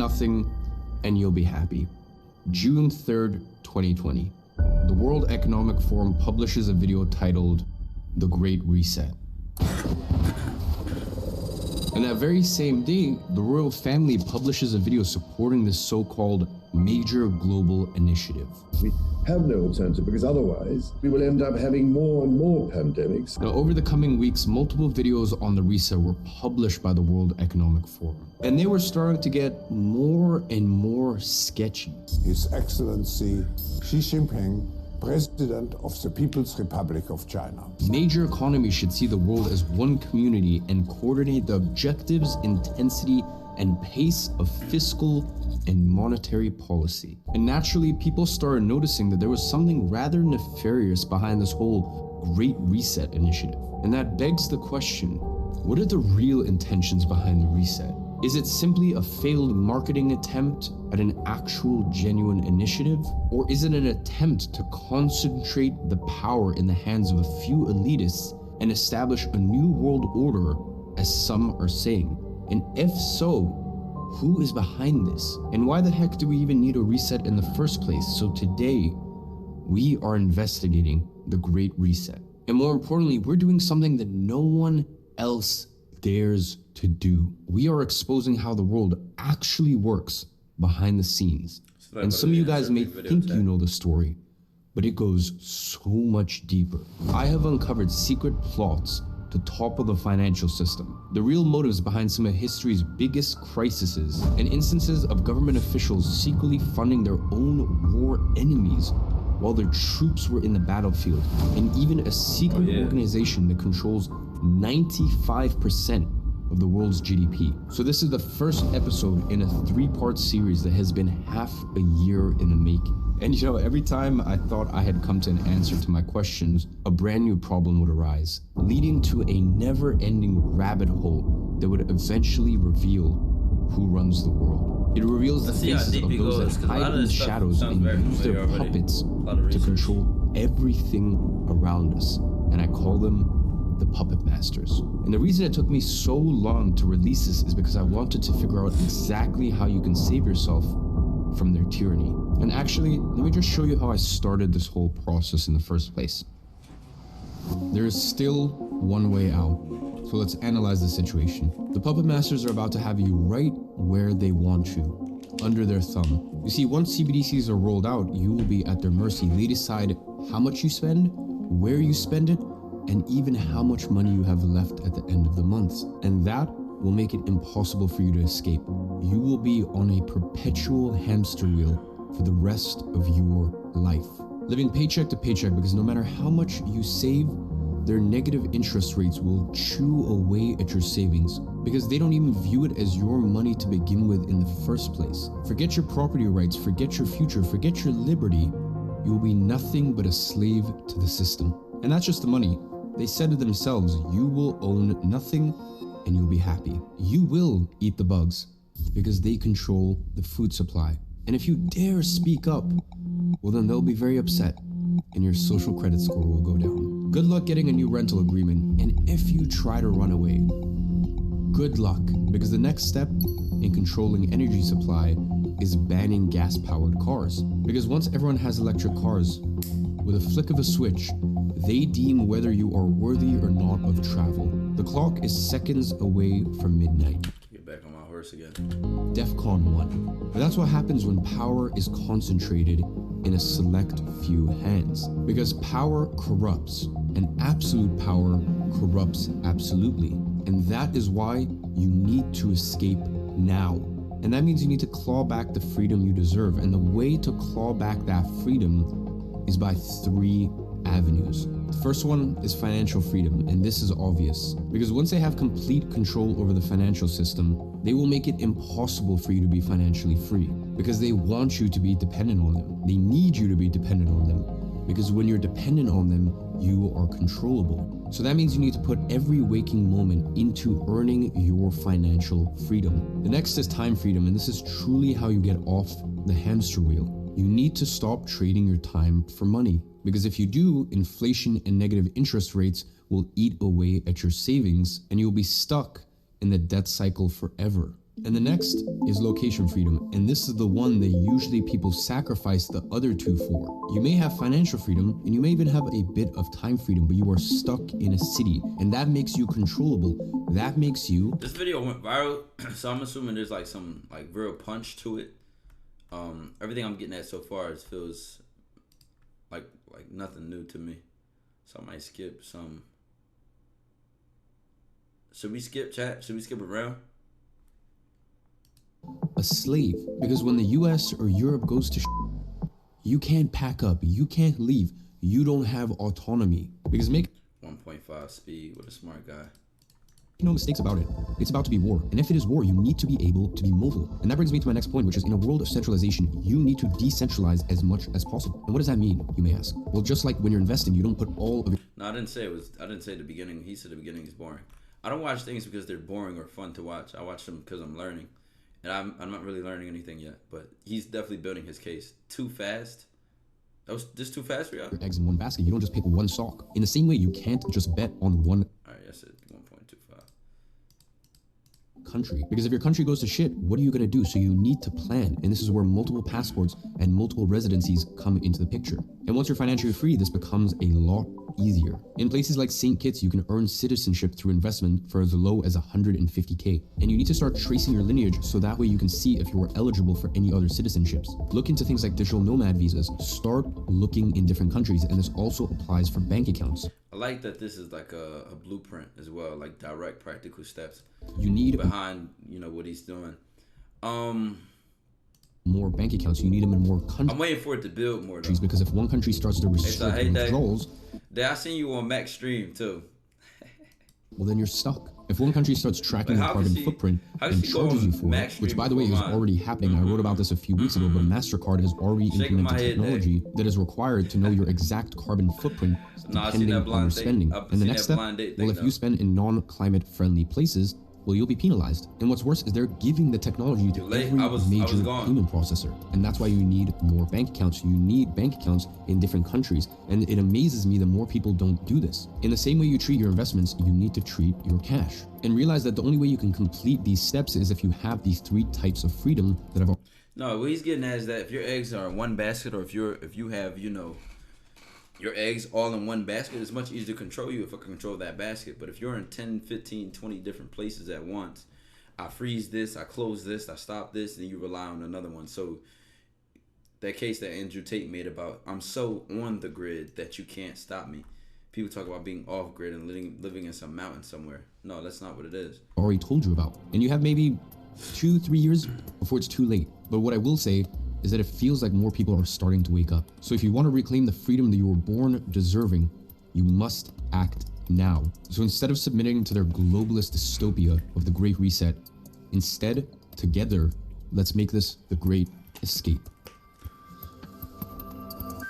nothing, and you'll be happy. June 3rd, 2020. The World Economic Forum publishes a video titled The Great Reset. And that very same day, the royal family publishes a video supporting this so-called major global initiative. We have no alternative, because otherwise we will end up having more and more pandemics. Now, over the coming weeks, multiple videos on the reset were published by the World Economic Forum, and they were starting to get more and more sketchy. His Excellency Xi Jinping, President of the People's Republic of China. Major economies should see the world as one community and coordinate the objectives, intensity, and pace of fiscal and monetary policy. And naturally, people started noticing that there was something rather nefarious behind this whole Great Reset initiative. And that begs the question, what are the real intentions behind the reset? Is it simply a failed marketing attempt at an actual genuine initiative? Or is it an attempt to concentrate the power in the hands of a few elitists and establish a new world order, as some are saying? And if so, who is behind this? And why the heck do we even need a reset in the first place? So today, we are investigating the Great Reset. And more importantly, we're doing something that no one else dares to do. We are exposing how the world actually works behind the scenes. And some of you guys may think you know the story, but it goes so much deeper. I have uncovered secret plots to topple the financial system, the real motives behind some of history's biggest crises, and instances of government officials secretly funding their own war enemies while their troops were in the battlefield, and even a secret organization that controls 95% of the world's GDP. So this is the first episode in a 3-part series that has been half a year in the making. And you know, every time I thought I had come to an answer to my questions, a brand new problem would arise, leading to a never-ending rabbit hole that would eventually reveal who runs the world. It reveals the faces of those that hide in the shadows and use their puppets to control everything around us. And I call them the puppet masters. And the reason it took me so long to release this is because I wanted to figure out exactly how you can save yourself from their tyranny. And actually, let me just show you how I started this whole process in the first place. There is still one way out. So let's analyze the situation. The puppet masters are about to have you right where they want you, under their thumb. You see, once CBDCs are rolled out, you will be at their mercy. They decide how much you spend, where you spend it, and even how much money you have left at the end of the month. And that will make it impossible for you to escape. You will be on a perpetual hamster wheel for the rest of your life, living paycheck to paycheck, because no matter how much you save, their negative interest rates will chew away at your savings, because they don't even view it as your money to begin with in the first place. Forget your property rights, forget your future, forget your liberty. You will be nothing but a slave to the system. And that's just the money. They said to themselves, you will own nothing and you'll be happy. You will eat the bugs because they control the food supply. And if you dare speak up, well, then they'll be very upset and your social credit score will go down. Good luck getting a new rental agreement. And if you try to run away, good luck, because the next step in controlling energy supply is banning gas-powered cars. Because once everyone has electric cars, with a flick of a switch, they deem whether you are worthy or not of travel. The clock is seconds away from midnight. Get back on my horse again. DEFCON 1. But that's what happens when power is concentrated in a select few hands. Because power corrupts, and absolute power corrupts absolutely. And that is why you need to escape now. And that means you need to claw back the freedom you deserve. And the way to claw back that freedom is by 3 avenues. The first one is financial freedom, and this is obvious, because once they have complete control over the financial system, they will make it impossible for you to be financially free, because they want you to be dependent on them. They need you to be dependent on them, because when you're dependent on them, you are controllable. So that means you need to put every waking moment into earning your financial freedom. The next is time freedom, and this is truly how you get off the hamster wheel. You need to stop trading your time for money, because if you do, inflation and negative interest rates will eat away at your savings and you'll be stuck in the debt cycle forever. And the next is location freedom, and this is the one that usually people sacrifice the other two for. You may have financial freedom, and you may even have a bit of time freedom, but you are stuck in a city, and that makes you controllable. That makes you... This video went viral, so I'm assuming there's like some like real punch to it. Everything I'm getting at so far feels like nothing new to me. So I might skip some. Should we skip, chat? Should we skip around? A slave, because when the US or Europe goes to you can't pack up, you can't leave, you don't have autonomy. Because make 1.5 speed with a smart guy. no mistakes about it. It's about to be war. And if it is war, you need to be able to be mobile. And that brings me to my next point, which is in a world of centralization, you need to decentralize as much as possible. And what does that mean, you may ask? Well, just like when you're investing, you don't put all of your... No, I didn't say the beginning. He said the beginning is boring. I don't watch things because they're boring or fun to watch. I watch them because I'm learning. And I'm not really learning anything yet, but he's definitely building his case. Too fast? That was just too fast for y'all? eggs in one basket. You don't just pick one sock. In the same way, you can't just bet on one... All right, that's it. 1.25. country, because if your country goes to shit, what are you going to do? So you need to plan, and this is where multiple passports and multiple residencies come into the picture. And once you're financially free, this becomes a lot easier. In places like St. Kitts, you can earn citizenship through investment for as low as 150K, and you need to start tracing your lineage so that way you can see if you are eligible for any other citizenships. Look into things like digital nomad visas. Start looking in different countries, and this also applies for bank accounts. I like that this is like a blueprint as well, like direct practical steps. You need behind, you know, what he's doing. More bank accounts. You need them in more countries. I'm waiting for it to build more though. Because if one country starts to restrict withdrawals, I seen you on Max stream too. Well, then you're stuck. If one country starts tracking your carbon footprint and charges you for it, which by the way is already happening, I wrote about this a few weeks ago, but MasterCard has already implemented technology that is required to know your exact carbon footprint depending on your spending. And the next step, well, if you spend in non-climate friendly places, well, you'll be penalized. And what's worse is they're giving the technology to every major payment processor. And that's why you need more bank accounts. You need bank accounts in different countries. And it amazes me that more people don't do this. In the same way you treat your investments, you need to treat your cash. And realize that the only way you can complete these steps is if you have these 3 types of freedom that I've... No, what he's getting at is that if your eggs are in one basket, or if you have, you know, your eggs all in one basket, it's much easier to control you if I can control that basket. But if you're in 10, 15, 20 different places at once, I freeze this, I close this, I stop this, and you rely on another one. So that case that Andrew Tate made about, I'm so on the grid that you can't stop me. People talk about being off grid and living in some mountain somewhere. No, that's not what it is. Already told you about. And you have maybe 2-3 years before it's too late. But what I will say is that it feels like more people are starting to wake up. So if you want to reclaim the freedom that you were born deserving, you must act now. So instead of submitting to their globalist dystopia of the Great Reset, instead, together, let's make this the Great Escape. I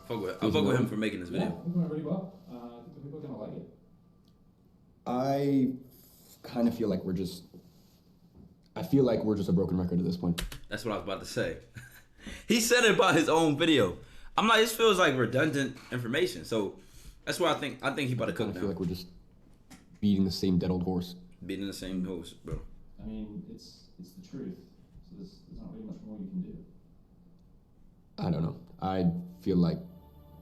fuck with him for making this video. Yeah, it's going really well. I think the people are going to like it. I kind of feel like we're just a broken record at this point. That's what I was about to say. He said it about his own video. I'm like, this feels like redundant information. So that's why I think he about to cook now. I feel like we're just beating the same dead old horse. Beating the same horse, bro. I mean, it's the truth. So there's not really much more you can do. I don't know. I feel like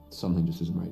something just isn't right.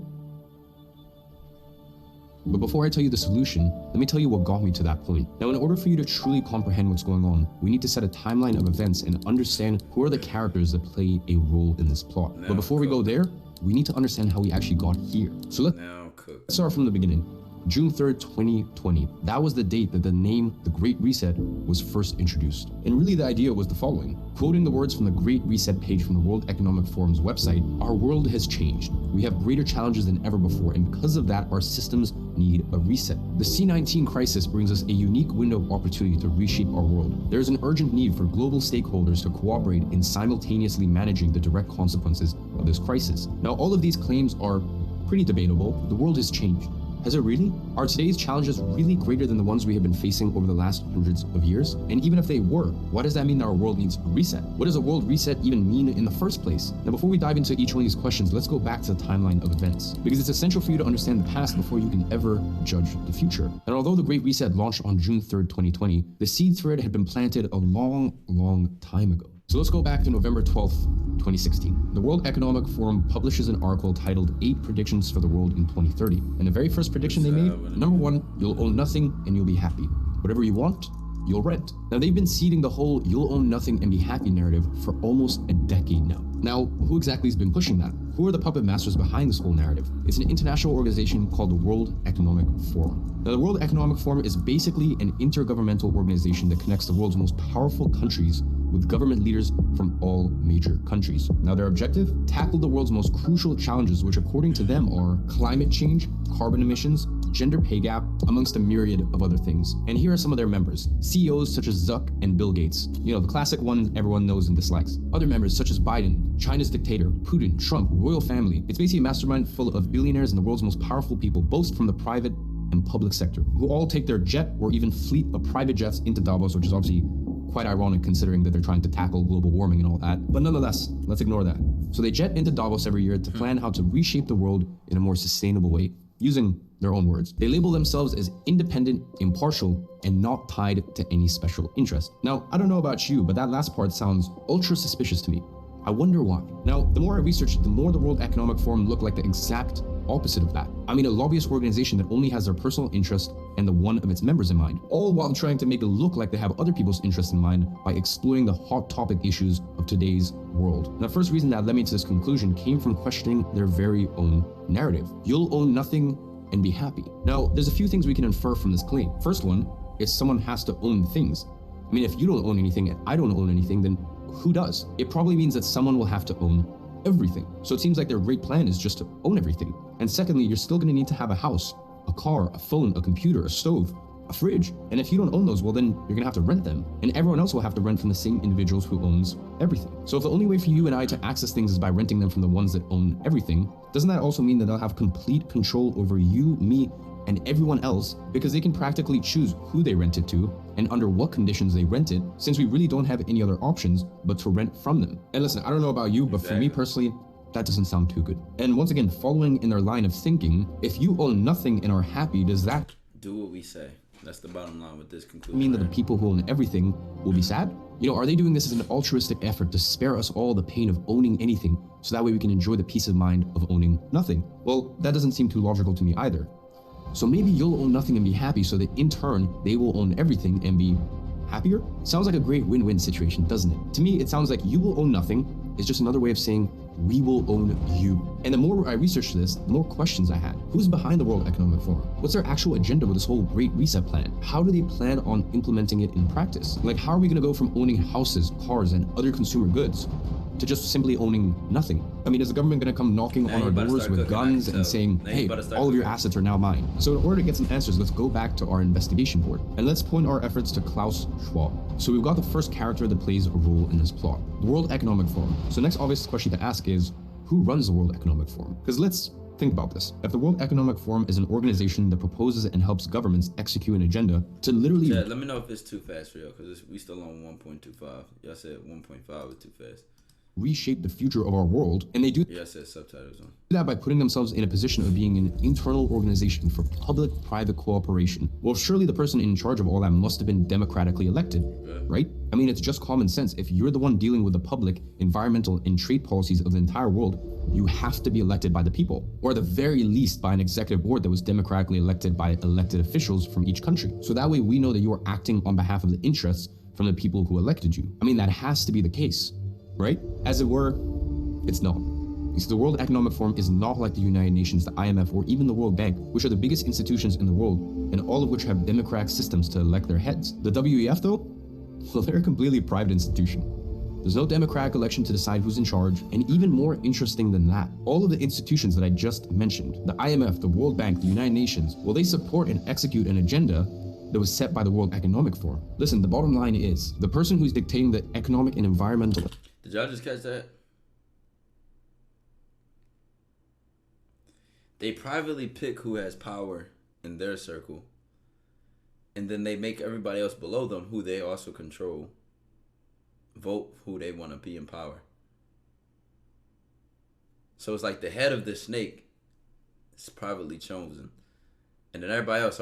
But before I tell you the solution, let me tell you what got me to that point. Now, in order for you to truly comprehend what's going on, we need to set a timeline of events and understand who are the characters that play a role in this plot. But before we go there, we need to understand how we actually got here. So let's start from the beginning. June 3rd, 2020. That was the date that the name The Great Reset was first introduced. And really the idea was the following. Quoting the words from the Great Reset page from the World Economic Forum's website, our world has changed. We have greater challenges than ever before, and because of that, our systems need a reset. The C-19 crisis brings us a unique window of opportunity to reshape our world. There is an urgent need for global stakeholders to cooperate in simultaneously managing the direct consequences of this crisis. Now, all of these claims are pretty debatable. The world has changed. Has it really? Are today's challenges really greater than the ones we have been facing over the last hundreds of years? And even if they were, why does that mean that our world needs a reset? What does a world reset even mean in the first place? Now, before we dive into each one of these questions, let's go back to the timeline of events, because it's essential for you to understand the past before you can ever judge the future. And although the Great Reset launched on June 3rd, 2020, the seeds for it had been planted a long time ago. So let's go back to November 12th, 2016. The World Economic Forum publishes an article titled 8 Predictions for the World in 2030. And the very first prediction they made, number 1, you'll own nothing and you'll be happy. Whatever you want, you'll rent. Now, they've been seeding the whole you'll own nothing and be happy narrative for almost a decade now. Now, who exactly has been pushing that? Who are the puppet masters behind this whole narrative? It's an international organization called the World Economic Forum. Now, the World Economic Forum is basically an intergovernmental organization that connects the world's most powerful countries with government leaders from all major countries. Now, their objective? Tackle the world's most crucial challenges, which according to them are climate change, carbon emissions, gender pay gap, amongst a myriad of other things. And here are some of their members. CEOs such as Zuck and Bill Gates. You know, the classic one everyone knows and dislikes. Other members such as Biden, China's dictator, Putin, Trump, royal family. It's basically a mastermind full of billionaires and the world's most powerful people, both from the private and public sector, who all take their jet or even fleet of private jets into Davos, which is obviously quite ironic considering that they're trying to tackle global warming and all that. But nonetheless, let's ignore that. So they jet into Davos every year to plan how to reshape the world in a more sustainable way, using their own words. They label themselves as independent, impartial, and not tied to any special interest. Now, I don't know about you, but that last part sounds ultra suspicious to me. I wonder why. Now, the more I researched, the more the World Economic Forum looked like the exact opposite of that. I mean, a lobbyist organization that only has their personal interest and the one of its members in mind, all while trying to make it look like they have other people's interests in mind by exploring the hot topic issues of today's world. And the first reason that led me to this conclusion came from questioning their very own narrative. You'll own nothing and be happy. Now, there's a few things we can infer from this claim. First one is someone has to own things. I mean, if you don't own anything and I don't own anything, then who does? It probably means that someone will have to own everything. So it seems like their great plan is just to own everything. And secondly, you're still going to need to have a house, a car, a phone, a computer, a stove, a fridge. And if you don't own those, well, then you're going to have to rent them. And everyone else will have to rent from the same individuals who owns everything. So if the only way for you and I to access things is by renting them from the ones that own everything, doesn't that also mean that they'll have complete control over you, me, and everyone else, because they can practically choose who they rent it to and under what conditions they rent it, since we really don't have any other options but to rent from them. And listen, I don't know about you, but for me personally, that doesn't sound too good. And once again, following in their line of thinking, if you own nothing and are happy, does that do what we say? That's the bottom line with this conclusion. Mean that the people who own everything will be sad? You know, are they doing this as an altruistic effort to spare us all the pain of owning anything so that way we can enjoy the peace of mind of owning nothing? Well, that doesn't seem too logical to me either. So maybe you'll own nothing and be happy so that in turn, they will own everything and be happier? Sounds like a great win-win situation, doesn't it? To me, it sounds like you will own nothing is just another way of saying we will own you. And the more I researched this, the more questions I had. Who's behind the World Economic Forum? What's their actual agenda with this whole Great Reset plan? How do they plan on implementing it in practice? Like, how are we gonna go from owning houses, cars, and other consumer goods to just simply owning nothing? I mean, is the government going to come knocking on our doors with guns and saying, hey, all of your assets are now mine? So in order to get some answers, let's go back to our investigation board and let's point our efforts to Klaus Schwab. So we've got the first character that plays a role in this plot, the World Economic Forum. So next obvious question to ask is, who runs the World Economic Forum? Because let's think about this. If the World Economic Forum is an organization that proposes and helps governments execute an agenda to literally... Yeah, let me know if it's too fast for y'all, because we still on 1.25. Y'all said 1.5 is too fast. Reshape the future of our world, and they do said subtitles on. that by putting themselves in a position of being an internal organization for public-private cooperation. Well, surely the person in charge of all that must have been democratically elected, right? I mean, it's just common sense. If you're the one dealing with the public, environmental, and trade policies of the entire world, you have to be elected by the people, or at the very least by an executive board that was democratically elected by elected officials from each country. So that way we know that you are acting on behalf of the interests from the people who elected you. I mean, that has to be the case, right? As it were, it's not. Because the World Economic Forum is not like the United Nations, the IMF, or even the World Bank, which are the biggest institutions in the world, and all of which have democratic systems to elect their heads. The WEF, though, well, they're a completely private institution. There's no democratic election to decide who's in charge, and even more interesting than that, all of the institutions that I just mentioned, the IMF, the World Bank, the United Nations, well, they support and execute an agenda that was set by the World Economic Forum. Listen, the bottom line is, the person who's dictating the economic and environmental... Did y'all just catch that? They privately pick who has power in their circle, and then they make everybody else below them, who they also control, vote who they want to be in power. So it's like the head of the snake is privately chosen, and then everybody else,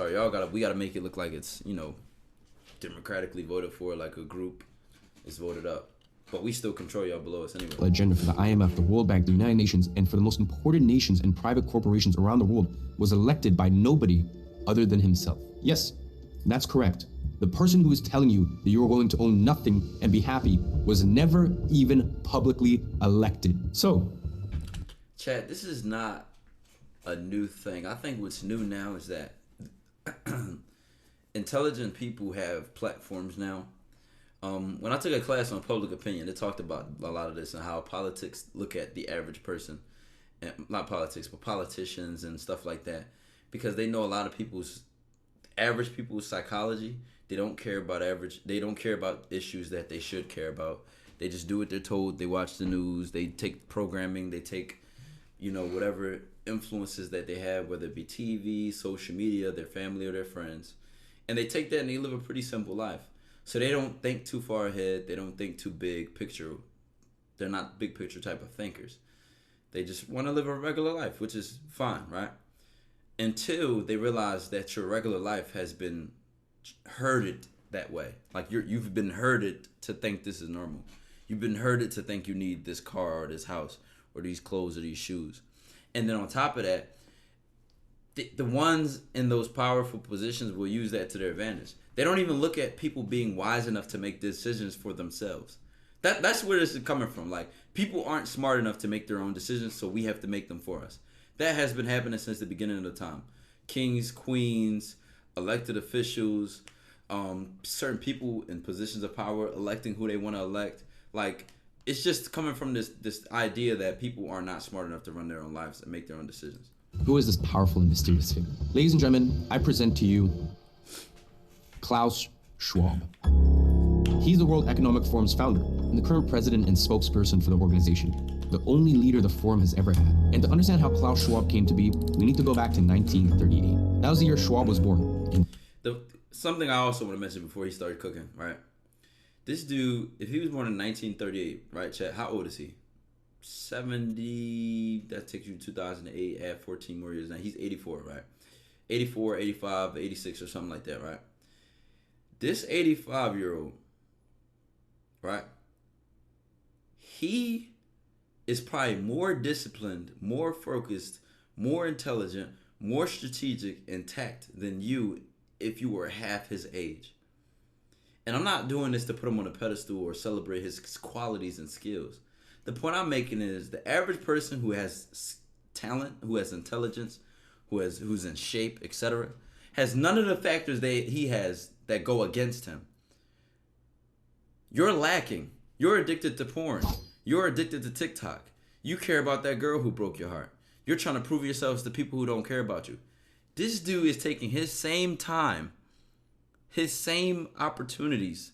we gotta make it look like it's, you know, democratically voted for, like a group is voted up. But we still control y'all below us anyway. Agenda for the IMF, the World Bank, the United Nations, and for the most important nations and private corporations around the world was elected by nobody other than himself. Yes, that's correct. The person who is telling you that you are going to own nothing and be happy was never even publicly elected. So, Chad, this is not a new thing. I think what's new now is that intelligent people have platforms now. When I took a class on public opinion, it talked about a lot of this and how politics look at the average person, and not politics, but politicians and stuff like that, because they know a lot of average people's psychology. They don't care about They don't care about issues that they should care about. They just do what they're told. They watch the news. They take programming. They take, you know, whatever influences that they have, whether it be TV, social media, their family, or their friends, and they take that and they live a pretty simple life. So they don't think too far ahead. They don't think too big picture. They're not big picture type of thinkers. They just want to live a regular life, which is fine, right? Until they realize that your regular life has been herded that way. Like you've been herded to think this is normal. You've been herded to think you need this car or this house or these clothes or these shoes. And then on top of that, the ones in those powerful positions will use that to their advantage. They don't even look at people being wise enough to make decisions for themselves. That's where this is coming from. Like, people aren't smart enough to make their own decisions, so we have to make them for us. That has been happening since the beginning of the time. Kings, queens, elected officials, certain people in positions of power electing who they want to elect. Like, it's just coming from this idea that people are not smart enough to run their own lives and make their own decisions. who is this powerful and mysterious figure? Ladies and gentlemen, I present to you Klaus Schwab. He's the World Economic Forum's founder and the current president and spokesperson for the organization, the only leader the forum has ever had. And to understand how Klaus Schwab came to be, we need to go back to 1938. That was the year Schwab was born. Something I also want to mention before he started cooking, right? This dude, if he was born in 1938, right, Chet, how old is he? 70, that takes you to 2008, add 14 more years. Now he's 84, right? 84, 85, 86 or something like that, right? This 85-year-old, right? He is probably more disciplined, more focused, more intelligent, more strategic and tact than you if you were half his age. And I'm not doing this to put him on a pedestal or celebrate his qualities and skills. The point I'm making is the average person who has talent, who has intelligence, who's in shape, etc., has none of the factors he has that go against him. You're lacking. You're addicted to porn. You're addicted to TikTok. You care about that girl who broke your heart. You're trying to prove yourselves to people who don't care about you. This dude is taking his same time, his same opportunities,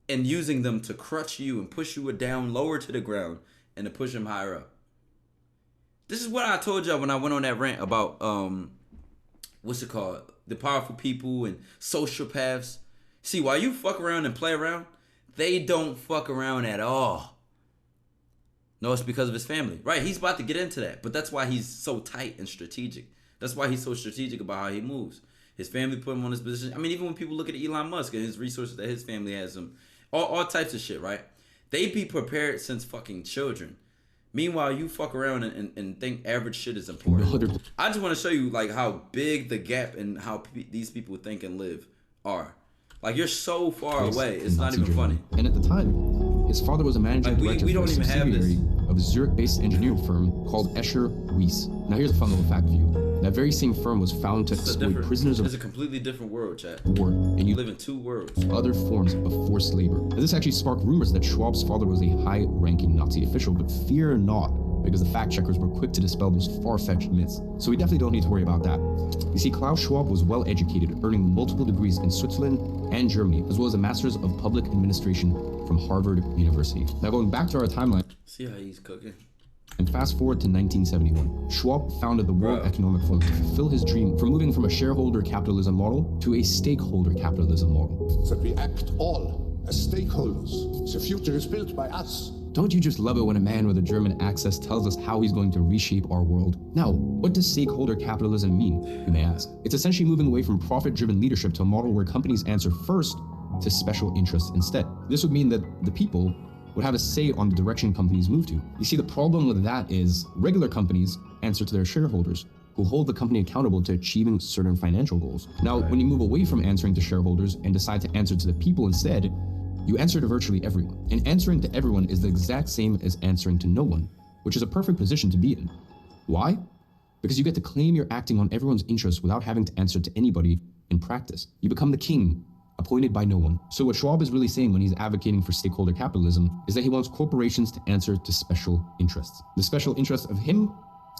and using them to crush you and push you down lower to the ground and to push him higher up. This is what I told y'all when I went on that rant about what's it called? The powerful people and sociopaths. See, while you fuck around and play around, they don't fuck around at all. No, it's because of his family. Right, he's about to get into that, but that's why he's so tight and strategic. That's why he's so strategic about how he moves. His family put him on his position. I mean, even when people look at Elon Musk and his resources that his family has him, all types of shit, right? They be prepared since fucking children. Meanwhile, you fuck around and think average shit is important. I just want to show you like how big the gap and how these people think and live are. Like, you're so far away, it's not even funny. And at the time, his father was a managing director for a subsidiary of a Zurich-based engineering firm called Escher Wyss. Now here's a fun little fact for you. That very same firm was found to exploit prisoners of war. It's a completely different world, chat. And you live in two worlds. Other forms of forced labor. Now, this actually sparked rumors that Schwab's father was a high-ranking Nazi official, but fear not, because the fact-checkers were quick to dispel those far-fetched myths. So we definitely don't need to worry about that. You see, Klaus Schwab was well-educated, earning multiple degrees in Switzerland and Germany, as well as a Master's of Public Administration from Harvard University. Now, going back to our timeline. See how he's cooking? And fast forward to 1971. Schwab founded the World Economic Forum to fulfill his dream from moving from a shareholder capitalism model to a stakeholder capitalism model. That we act all as stakeholders. The future is built by us. Don't you just love it when a man with a German accent tells us how he's going to reshape our world? Now, what does stakeholder capitalism mean, you may ask? It's essentially moving away from profit-driven leadership to a model where companies answer first to special interests instead. This would mean that the people would have a say on the direction companies move to. You see, the problem with that is regular companies answer to their shareholders, who hold the company accountable to achieving certain financial goals. Now, when you move away from answering to shareholders and decide to answer to the people instead, you answer to virtually everyone. And answering to everyone is the exact same as answering to no one, which is a perfect position to be in. Why? Because you get to claim you're acting on everyone's interests without having to answer to anybody in practice. You become the king, appointed by no one. So what Schwab is really saying when he's advocating for stakeholder capitalism is that he wants corporations to answer to special interests. The special interests of him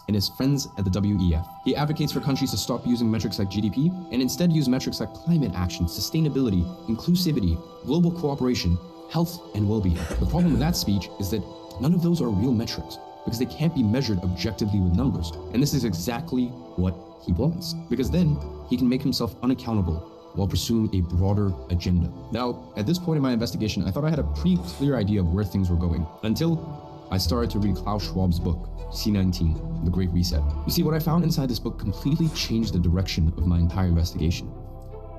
and his friends at the WEF. He advocates for countries to stop using metrics like GDP and instead use metrics like climate action, sustainability, inclusivity, global cooperation, health, and well-being. The problem with that speech is that none of those are real metrics because they can't be measured objectively with numbers. And this is exactly what he wants, because then he can make himself unaccountable while pursuing a broader agenda. Now, at this point in my investigation, I thought I had a pretty clear idea of where things were going until I started to read Klaus Schwab's book, C19, The Great Reset. You see, what I found inside this book completely changed the direction of my entire investigation.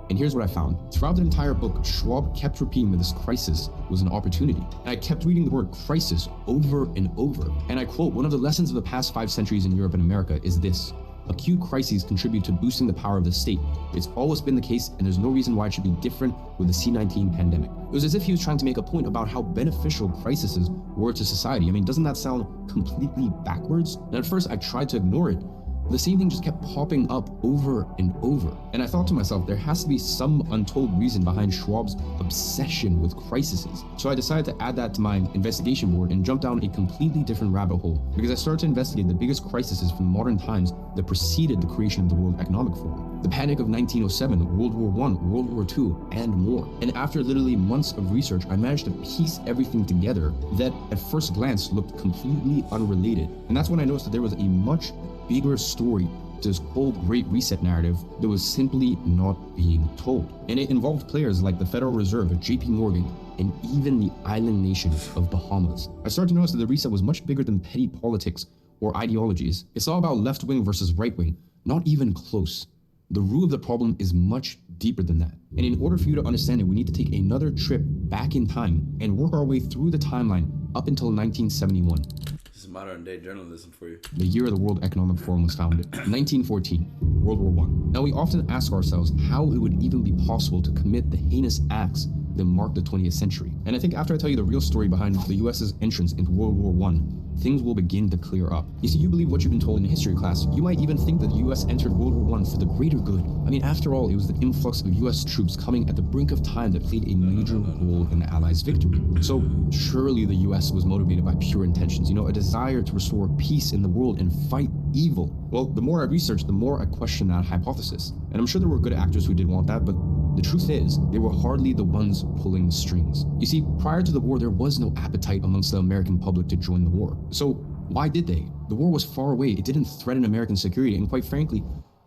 And here's what I found. Throughout the entire book, Schwab kept repeating that this crisis was an opportunity. And I kept reading the word crisis over and over. And I quote, one of the lessons of the past 5 centuries in Europe and America is this: acute crises contribute to boosting the power of the state. It's always been the case, and there's no reason why it should be different with the C19 pandemic. It was as if he was trying to make a point about how beneficial crises were to society. I mean, doesn't that sound completely backwards? And at first I tried to ignore it, but the same thing just kept popping up over and over. And I thought to myself, there has to be some untold reason behind Schwab's obsession with crises. So I decided to add that to my investigation board and jump down a completely different rabbit hole, because I started to investigate the biggest crises from modern times that preceded the creation of the World Economic Forum. The Panic of 1907, World War I, World War II, and more. And after literally months of research, I managed to piece everything together that at first glance looked completely unrelated. And that's when I noticed that there was a much bigger story to this whole Great Reset narrative that was simply not being told. And it involved players like the Federal Reserve, JP Morgan, and even the island nation of Bahamas. I started to notice that the reset was much bigger than petty politics or ideologies. It's all about left wing versus right wing, not even close. The root of the problem is much deeper than that. And in order for you to understand it, we need to take another trip back in time and work our way through the timeline up until 1971. This is modern day journalism for you. The year the World Economic Forum was founded. 1914, World War I. Now we often ask ourselves how it would even be possible to commit the heinous acts that marked the 20th century. And I think after I tell you the real story behind the US's entrance into World War I, things will begin to clear up. You see, you believe what you've been told in history class. You might even think that the US entered World War I for the greater good. I mean, after all, it was the influx of US troops coming at the brink of time that played a major role in the Allies' victory. So surely the US was motivated by pure intentions, a desire to restore peace in the world and fight evil. Well, the more I researched, the more I questioned that hypothesis. And I'm sure there were good actors who did want that, but the truth is, they were hardly the ones pulling the strings. You see, prior to the war, there was no appetite amongst the American public to join the war. So why did they? The war was far away, it didn't threaten American security, and quite frankly,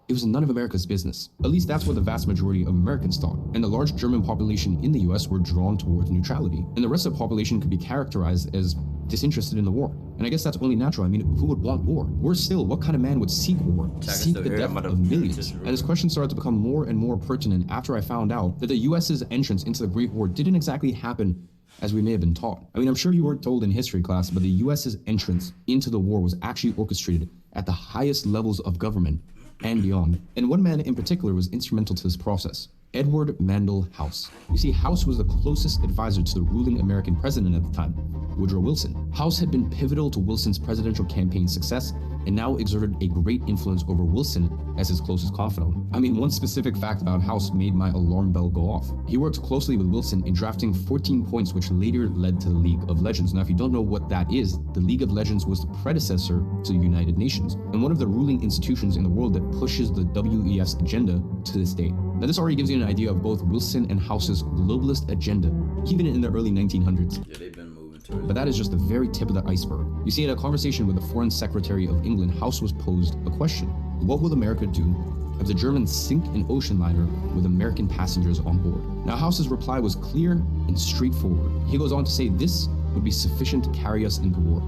it was none of America's business. At least that's what the vast majority of Americans thought. And the large German population in the US were drawn towards neutrality. And the rest of the population could be characterized as disinterested in the war. And I guess that's only natural. I mean, who would want war? Worse still, what kind of man would seek war? Seek the death of millions? And this question started to become more and more pertinent after I found out that the US's entrance into the Great War didn't exactly happen as we may have been taught. I mean, I'm sure you weren't told in history class, but the US's entrance into the war was actually orchestrated at the highest levels of government and beyond. And one man in particular was instrumental to this process: Edward Mandell House. You see, House was the closest advisor to the ruling American president at the time, Woodrow Wilson. House had been pivotal to Wilson's presidential campaign success and now exerted a great influence over Wilson as his closest confidant. I mean, one specific fact about House made my alarm bell go off. He worked closely with Wilson in drafting 14 points which later led to the League of Legends. Now, if you don't know what that is, the League of Legends was the predecessor to the United Nations and one of the ruling institutions in the world that pushes the WEF's agenda to this day. Now, this already gives you an idea of both Wilson and House's globalist agenda, even in the early 1900s. Yeah, they've been moving But that is just the very tip of the iceberg. You see, in a conversation with the Foreign Secretary of England, House was posed a question. What will America do if the Germans sink an ocean liner with American passengers on board? Now, House's reply was clear and straightforward. He goes on to say this would be sufficient to carry us into war.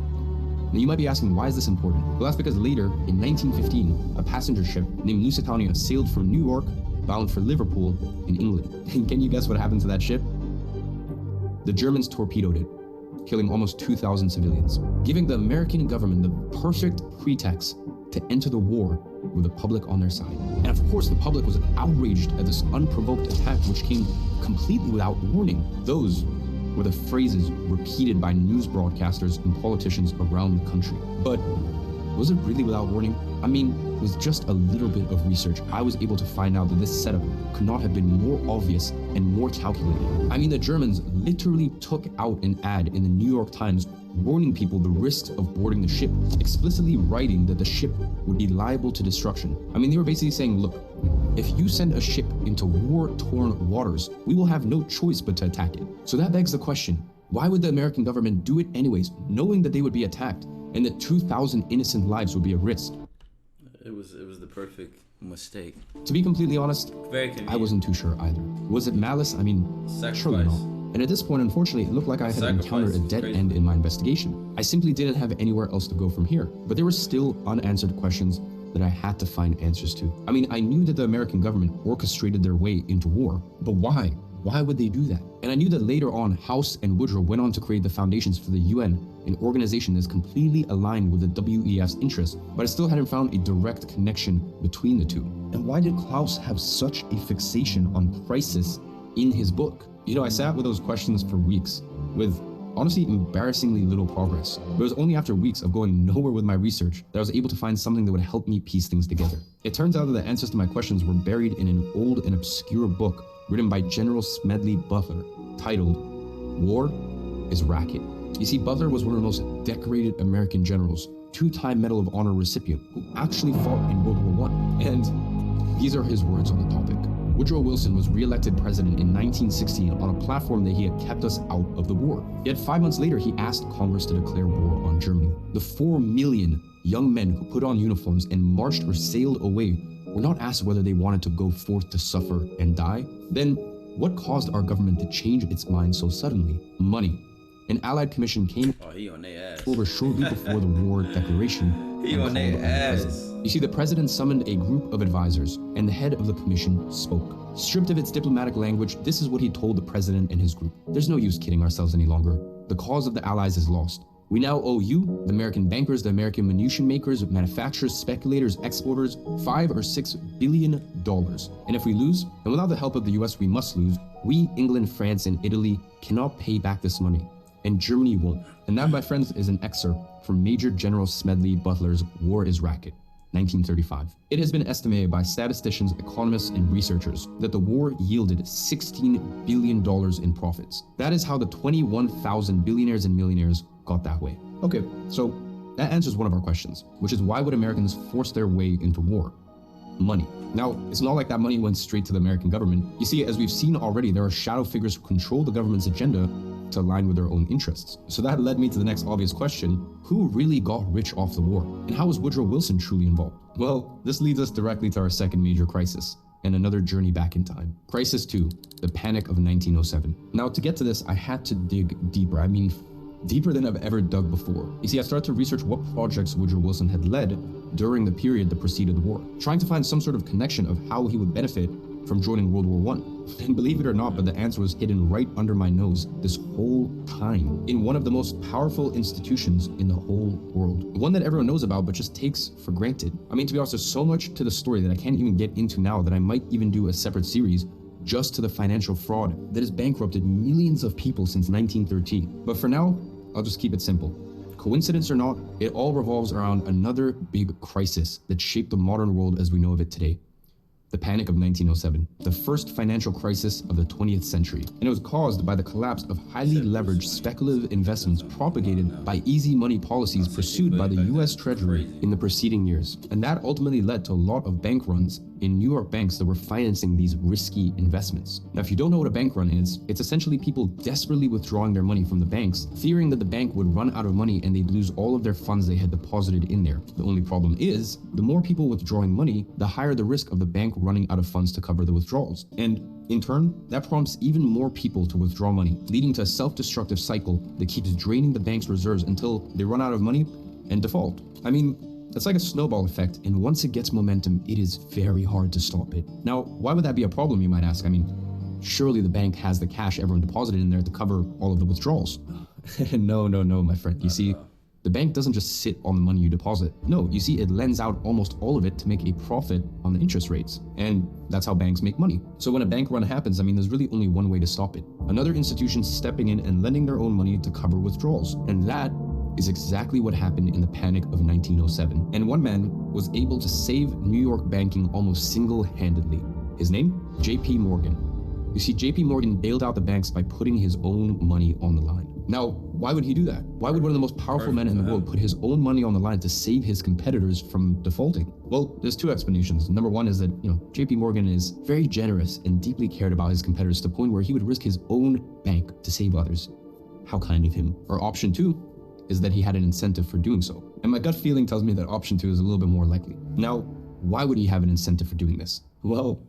Now, you might be asking, why is this important? Well, that's because later, in 1915, a passenger ship named Lusitania sailed from New York bound for Liverpool in England. And can you guess what happened to that ship? The Germans torpedoed it, killing almost 2,000 civilians, giving the American government the perfect pretext to enter the war with the public on their side. And of course, the public was outraged at this unprovoked attack, which came completely without warning. Those were the phrases repeated by news broadcasters and politicians around the country. But was it really without warning? I mean, with just a little bit of research, I was able to find out that this setup could not have been more obvious and more calculated. I mean, the Germans literally took out an ad in the New York Times warning people the risks of boarding the ship, explicitly writing that the ship would be liable to destruction. I mean, they were basically saying, look, if you send a ship into war-torn waters, we will have no choice but to attack it. So that begs the question, why would the American government do it anyways, knowing that they would be attacked and that 2,000 innocent lives would be at risk? It was the perfect mistake. To be completely honest, Very convenient. I wasn't too sure either. Was it malice? I mean, surely not. And at this point, unfortunately, it looked like I had encountered a dead end in my investigation. I simply didn't have anywhere else to go from here. But there were still unanswered questions that I had to find answers to. I mean, I knew that the American government orchestrated their way into war, but why? Why would they do that? And I knew that later on, House and Woodrow went on to create the foundations for the UN, an organization that's completely aligned with the WEF's interests, but I still hadn't found a direct connection between the two. And why did Klaus have such a fixation on crisis in his book? You know, I sat with those questions for weeks, with honestly embarrassingly little progress. But it was only after weeks of going nowhere with my research that I was able to find something that would help me piece things together. It turns out that the answers to my questions were buried in an old and obscure book written by General Smedley Butler, titled War is Racket. You see, Butler was one of the most decorated American generals, two-time Medal of Honor recipient, who actually fought in World War I. And these are his words on the topic. Woodrow Wilson was re-elected president in 1916 on a platform that he had kept us out of the war. Yet 5 months later, he asked Congress to declare war on Germany. The 4 million young men who put on uniforms and marched or sailed away were not asked whether they wanted to go forth to suffer and die. Then, what caused our government to change its mind so suddenly? Money. An Allied commission came over shortly before the war declaration. He on their ass. You see, the president summoned a group of advisors, and the head of the commission spoke. Stripped of its diplomatic language, this is what he told the president and his group. There's no use kidding ourselves any longer. The cause of the Allies is lost. We now owe you, the American bankers, the American munition makers, manufacturers, speculators, exporters, $5 or $6 billion. And if we lose, and without the help of the US we must lose, we, England, France, and Italy cannot pay back this money. And Germany won't. And that, my friends, is an excerpt from Major General Smedley Butler's War is Racket, 1935. It has been estimated by statisticians, economists, and researchers that the war yielded $16 billion in profits. That is how the 21,000 billionaires and millionaires got that way. Okay, so that answers one of our questions, which is why would Americans force their way into war? Money. Now, it's not like that money went straight to the American government. You see, as we've seen already, there are shadow figures who control the government's agenda to align with their own interests. So that led me to the next obvious question: who really got rich off the war? And how was Woodrow Wilson truly involved? Well, this leads us directly to our second major crisis, and another journey back in time. Crisis 2, the Panic of 1907. Now, to get to this, I had to dig deeper. I mean, deeper than I've ever dug before. You see, I started to research what projects Woodrow Wilson had led during the period that preceded the war, trying to find some sort of connection of how he would benefit from joining World War I. And believe it or not, but the answer was hidden right under my nose this whole time, in one of the most powerful institutions in the whole world. One that everyone knows about, but just takes for granted. I mean, to be honest, there's so much to the story that I can't even get into now that I might even do a separate series just to the financial fraud that has bankrupted millions of people since 1913. But for now, I'll just keep it simple. Coincidence or not, it all revolves around another big crisis that shaped the modern world as we know of it today. The Panic of 1907, the first financial crisis of the 20th century. And it was caused by the collapse of highly leveraged speculative investments propagated by easy money policies pursued by the US Treasury in the preceding years. And that ultimately led to a lot of bank runs in New York banks that were financing these risky investments. Now, if you don't know what a bank run is, it's essentially people desperately withdrawing their money from the banks, fearing that the bank would run out of money and they'd lose all of their funds they had deposited in there. The only problem is, the more people withdrawing money, the higher the risk of the bank running out of funds to cover the withdrawals. And in turn, that prompts even more people to withdraw money, leading to a self-destructive cycle that keeps draining the bank's reserves until they run out of money and default. I mean, that's like a snowball effect, and once it gets momentum, it is very hard to stop it. Now, why would that be a problem, you might ask? I mean, surely the bank has the cash everyone deposited in there to cover all of the withdrawals. No, my friend. You see, the bank doesn't just sit on the money you deposit. No, you see, it lends out almost all of it to make a profit on the interest rates. And that's how banks make money. So when a bank run happens, I mean, there's really only one way to stop it. Another institution stepping in and lending their own money to cover withdrawals. And that is exactly what happened in the panic of 1907. And one man was able to save New York banking almost single-handedly. His name? J.P. Morgan. You see, J.P. Morgan bailed out the banks by putting his own money on the line. Now, why would he do that? Why would one of the most powerful men in the world put his own money on the line to save his competitors from defaulting? Well, there's two explanations. Number one is that, J.P. Morgan is very generous and deeply cared about his competitors to the point where he would risk his own bank to save others. How kind of him. Or option two is that he had an incentive for doing so. And my gut feeling tells me that option two is a little bit more likely. Now, why would he have an incentive for doing this? Well,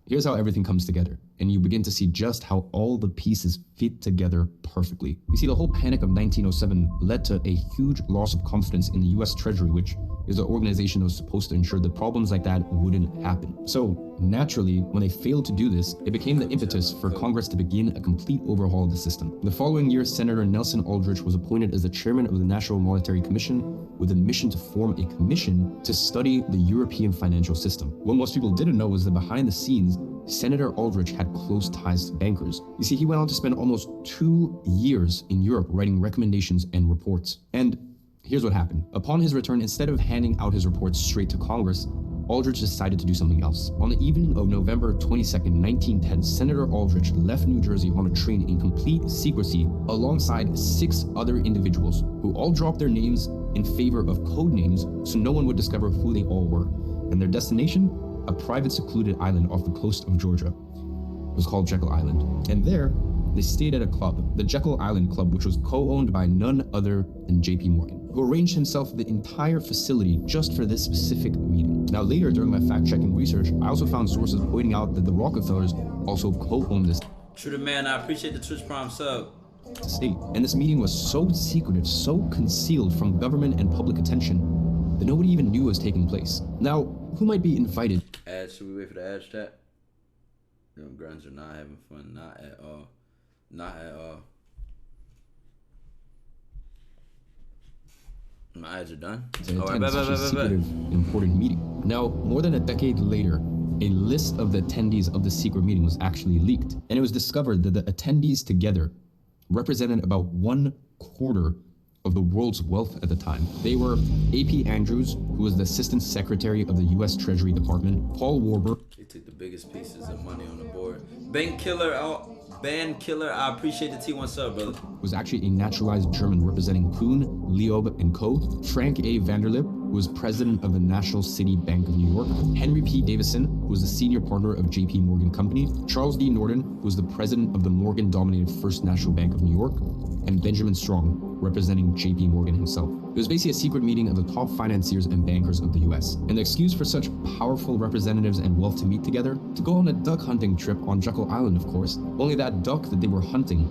here's how everything comes together, and you begin to see just how all the pieces fit together perfectly. You see, the whole panic of 1907 led to a huge loss of confidence in the US Treasury, which is an organization that was supposed to ensure that problems like that wouldn't happen. So naturally, when they failed to do this, it became the impetus for Congress to begin a complete overhaul of the system. The following year, Senator Nelson Aldrich was appointed as the chairman of the National Monetary Commission with a mission to form a commission to study the European financial system. What most people didn't know was that behind the scenes, Senator Aldrich had close ties to bankers. You see, he went on to spend almost 2 years in Europe writing recommendations and reports. And here's what happened. Upon his return, instead of handing out his reports straight to Congress, Aldrich decided to do something else. On the evening of November 22nd, 1910, Senator Aldrich left New Jersey on a train in complete secrecy alongside 6 other individuals who all dropped their names in favor of code names so no one would discover who they all were. And their destination? A private secluded island off the coast of Georgia. It was called Jekyll Island. And there, they stayed at a club, the Jekyll Island Club, which was co-owned by none other than J.P. Morgan, who arranged himself the entire facility just for this specific meeting. Now later, during my fact-checking research, I also found sources pointing out that the Rockefellers also co-owned this. True to man, I appreciate the Twitch Prime sub. State. And this meeting was so secretive, so concealed from government and public attention that nobody even knew was taking place. Now, who might be invited? Ads, should we wait for the ads chat? Them grunts are not having fun, not at all. Not at all. My ads are done. To attend such a secretive, important meeting. Now, more than a decade later, a list of the attendees of the secret meeting was actually leaked, and it was discovered that the attendees together represented about 1/4 of the world's wealth at the time. They were A.P. Andrews, who was the Assistant Secretary of the U.S. Treasury Department, Paul Warburg. They took the biggest pieces of money on the board. Bank Killer, I appreciate the T1 sub, brother. Was actually a naturalized German representing Kuhn, Leob, and Co. Frank A. Vanderlip, who was president of the National City Bank of New York. Henry P. Davison, who was the senior partner of J.P. Morgan Company. Charles D. Norden, who was the president of the Morgan-dominated First National Bank of New York. And Benjamin Strong, representing J.P. Morgan himself. It was basically a secret meeting of the top financiers and bankers of the U.S. And the excuse for such powerful representatives and wealth to meet together? To go on a duck hunting trip on Jekyll Island, of course. Only that duck that they were hunting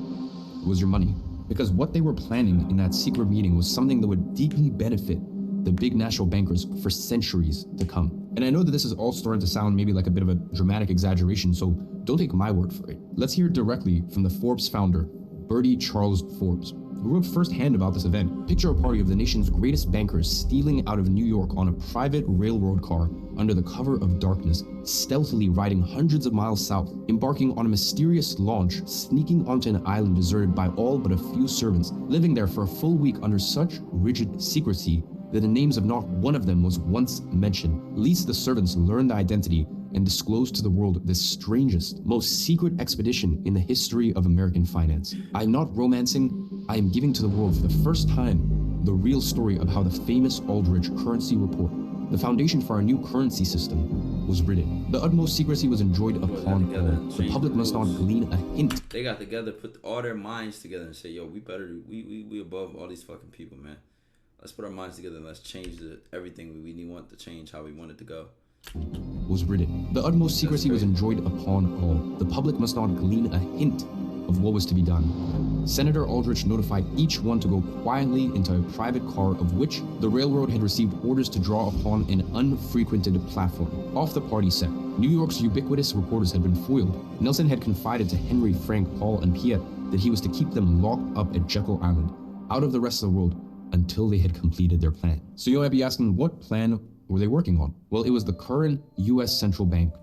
was your money. Because what they were planning in that secret meeting was something that would deeply benefit the big national bankers for centuries to come. And I know that this is all starting to sound maybe like a bit of a dramatic exaggeration, so don't take my word for it. Let's hear directly from the Forbes founder, Bertie Charles Forbes, who wrote firsthand about this event. Picture a party of the nation's greatest bankers stealing out of New York on a private railroad car under the cover of darkness, stealthily riding hundreds of miles south, embarking on a mysterious launch, sneaking onto an island deserted by all but a few servants, living there for a full week under such rigid secrecy that the names of not one of them was once mentioned. Least the servants learned the identity and disclosed to the world the strangest, most secret expedition in the history of American finance. I am not romancing, I am giving to the world for the first time the real story of how the famous Aldrich currency report the foundation for our new currency system was written. The utmost secrecy was enjoyed upon all. The public must not glean a hint. They got together, put all their minds together and say, yo, we above all these fucking people, man. Let's put our minds together and let's change everything we want to change, how we want it to go. Was written. The utmost secrecy was enjoyed upon all. The public must not glean a hint of what was to be done. Senator Aldrich notified each one to go quietly into a private car of which the railroad had received orders to draw upon an unfrequented platform. Off the party set, New York's ubiquitous reporters had been foiled. Nelson had confided to Henry, Frank, Paul, and Piet that he was to keep them locked up at Jekyll Island, out of the rest of the world, until they had completed their plan. So you might be asking, what plan were they working on? Well, it was the current U.S. central bank,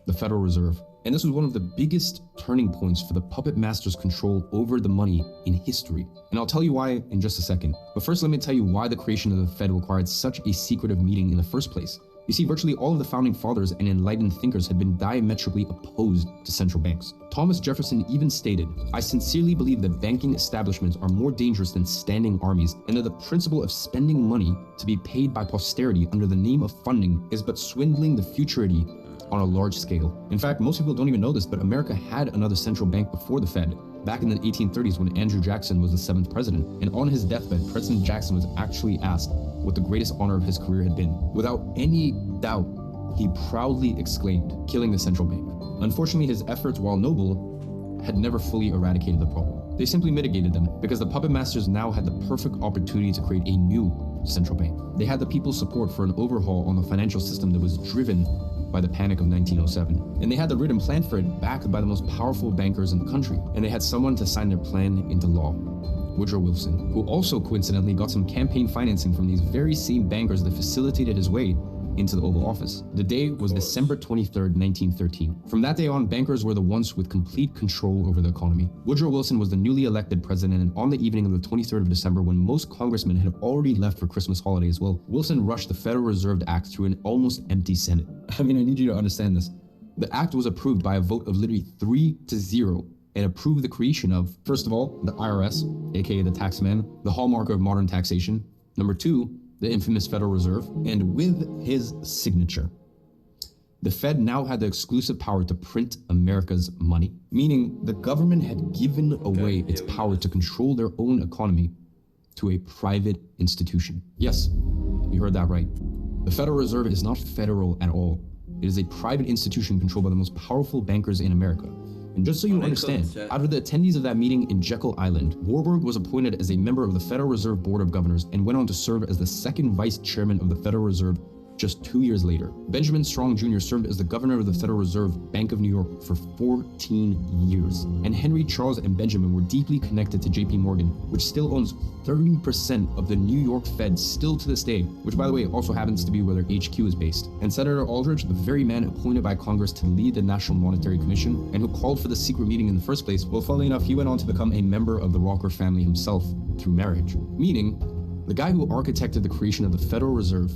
the Federal Reserve. And this was one of the biggest turning points for the puppet master's control over the money in history. And I'll tell you why in just a second. But first, let me tell you why the creation of the Fed required such a secretive meeting in the first place. You see, virtually all of the founding fathers and enlightened thinkers had been diametrically opposed to central banks. Thomas Jefferson even stated, "I sincerely believe that banking establishments are more dangerous than standing armies, and that the principle of spending money to be paid by posterity under the name of funding is but swindling the futurity on a large scale." In fact, most people don't even know this, but America had another central bank before the Fed, back in the 1830s when Andrew Jackson was the 7th president. And on his deathbed, President Jackson was actually asked what the greatest honor of his career had been. Without any doubt, he proudly exclaimed, "Killing the central bank." Unfortunately, his efforts, while noble, had never fully eradicated the problem. They simply mitigated them, because the puppet masters now had the perfect opportunity to create a new central bank. They had the people's support for an overhaul on the financial system that was driven by the panic of 1907. And they had the written plan for it, backed by the most powerful bankers in the country. And they had someone to sign their plan into law, Woodrow Wilson, who also coincidentally got some campaign financing from these very same bankers that facilitated his way into the Oval Office. The day was December 23rd, 1913. From that day on, bankers were the ones with complete control over the economy. Woodrow Wilson was the newly elected president, and on the evening of the 23rd of December, when most congressmen had already left for Christmas holidays, well, Wilson rushed the Federal Reserve Act through an almost empty Senate. I mean, I need you to understand this. The act was approved by a vote of literally 3-0 and approved the creation of, first of all, the IRS, aka the taxman, the hallmark of modern taxation. Number 2, the infamous Federal Reserve, and with his signature. The Fed now had the exclusive power to print America's money, meaning the government had given away its power to control their own economy to a private institution. Yes, you heard that right. The Federal Reserve is not federal at all. It is a private institution controlled by the most powerful bankers in America. And just so you understand, out of the attendees of that meeting in Jekyll Island, Warburg was appointed as a member of the Federal Reserve Board of Governors and went on to serve as the second vice chairman of the Federal Reserve just 2 years later. Benjamin Strong Jr. served as the governor of the Federal Reserve Bank of New York for 14 years. And Henry, Charles, and Benjamin were deeply connected to JP Morgan, which still owns 30% of the New York Fed still to this day, which by the way also happens to be where their HQ is based. And Senator Aldrich, the very man appointed by Congress to lead the National Monetary Commission and who called for the secret meeting in the first place, well, funnily enough, he went on to become a member of the Rocker family himself through marriage. Meaning, the guy who architected the creation of the Federal Reserve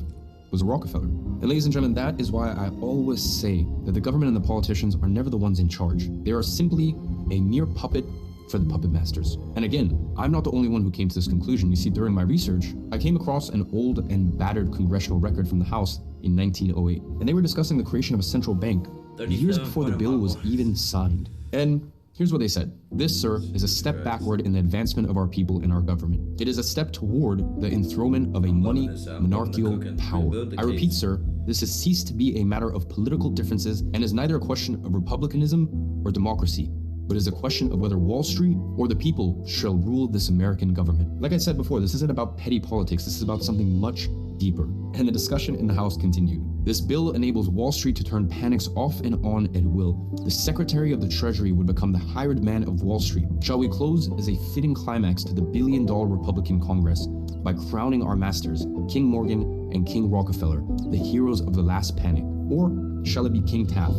was a Rockefeller. And ladies and gentlemen, that is why I always say that the government and the politicians are never the ones in charge. They are simply a mere puppet for the puppet masters. And again, I'm not the only one who came to this conclusion. You see, during my research, I came across an old and battered congressional record from the House in 1908. And they were discussing the creation of a central bank years before the bill was even signed. And here's what they said. This, sir, is a step backward in the advancement of our people and our government. It is a step toward the enthronement of a money monarchical power. I repeat, sir, this has ceased to be a matter of political differences and is neither a question of republicanism or democracy, but is a question of whether Wall Street or the people shall rule this American government. Like I said before, this isn't about petty politics. This is about something much deeper. And the discussion in the House continued. This bill enables Wall Street to turn panics off and on at will. The Secretary of the Treasury would become the hired man of Wall Street. Shall we close as a fitting climax to the billion-dollar Republican Congress by crowning our masters, King Morgan and King Rockefeller, the heroes of the last panic? Or shall it be King Taft,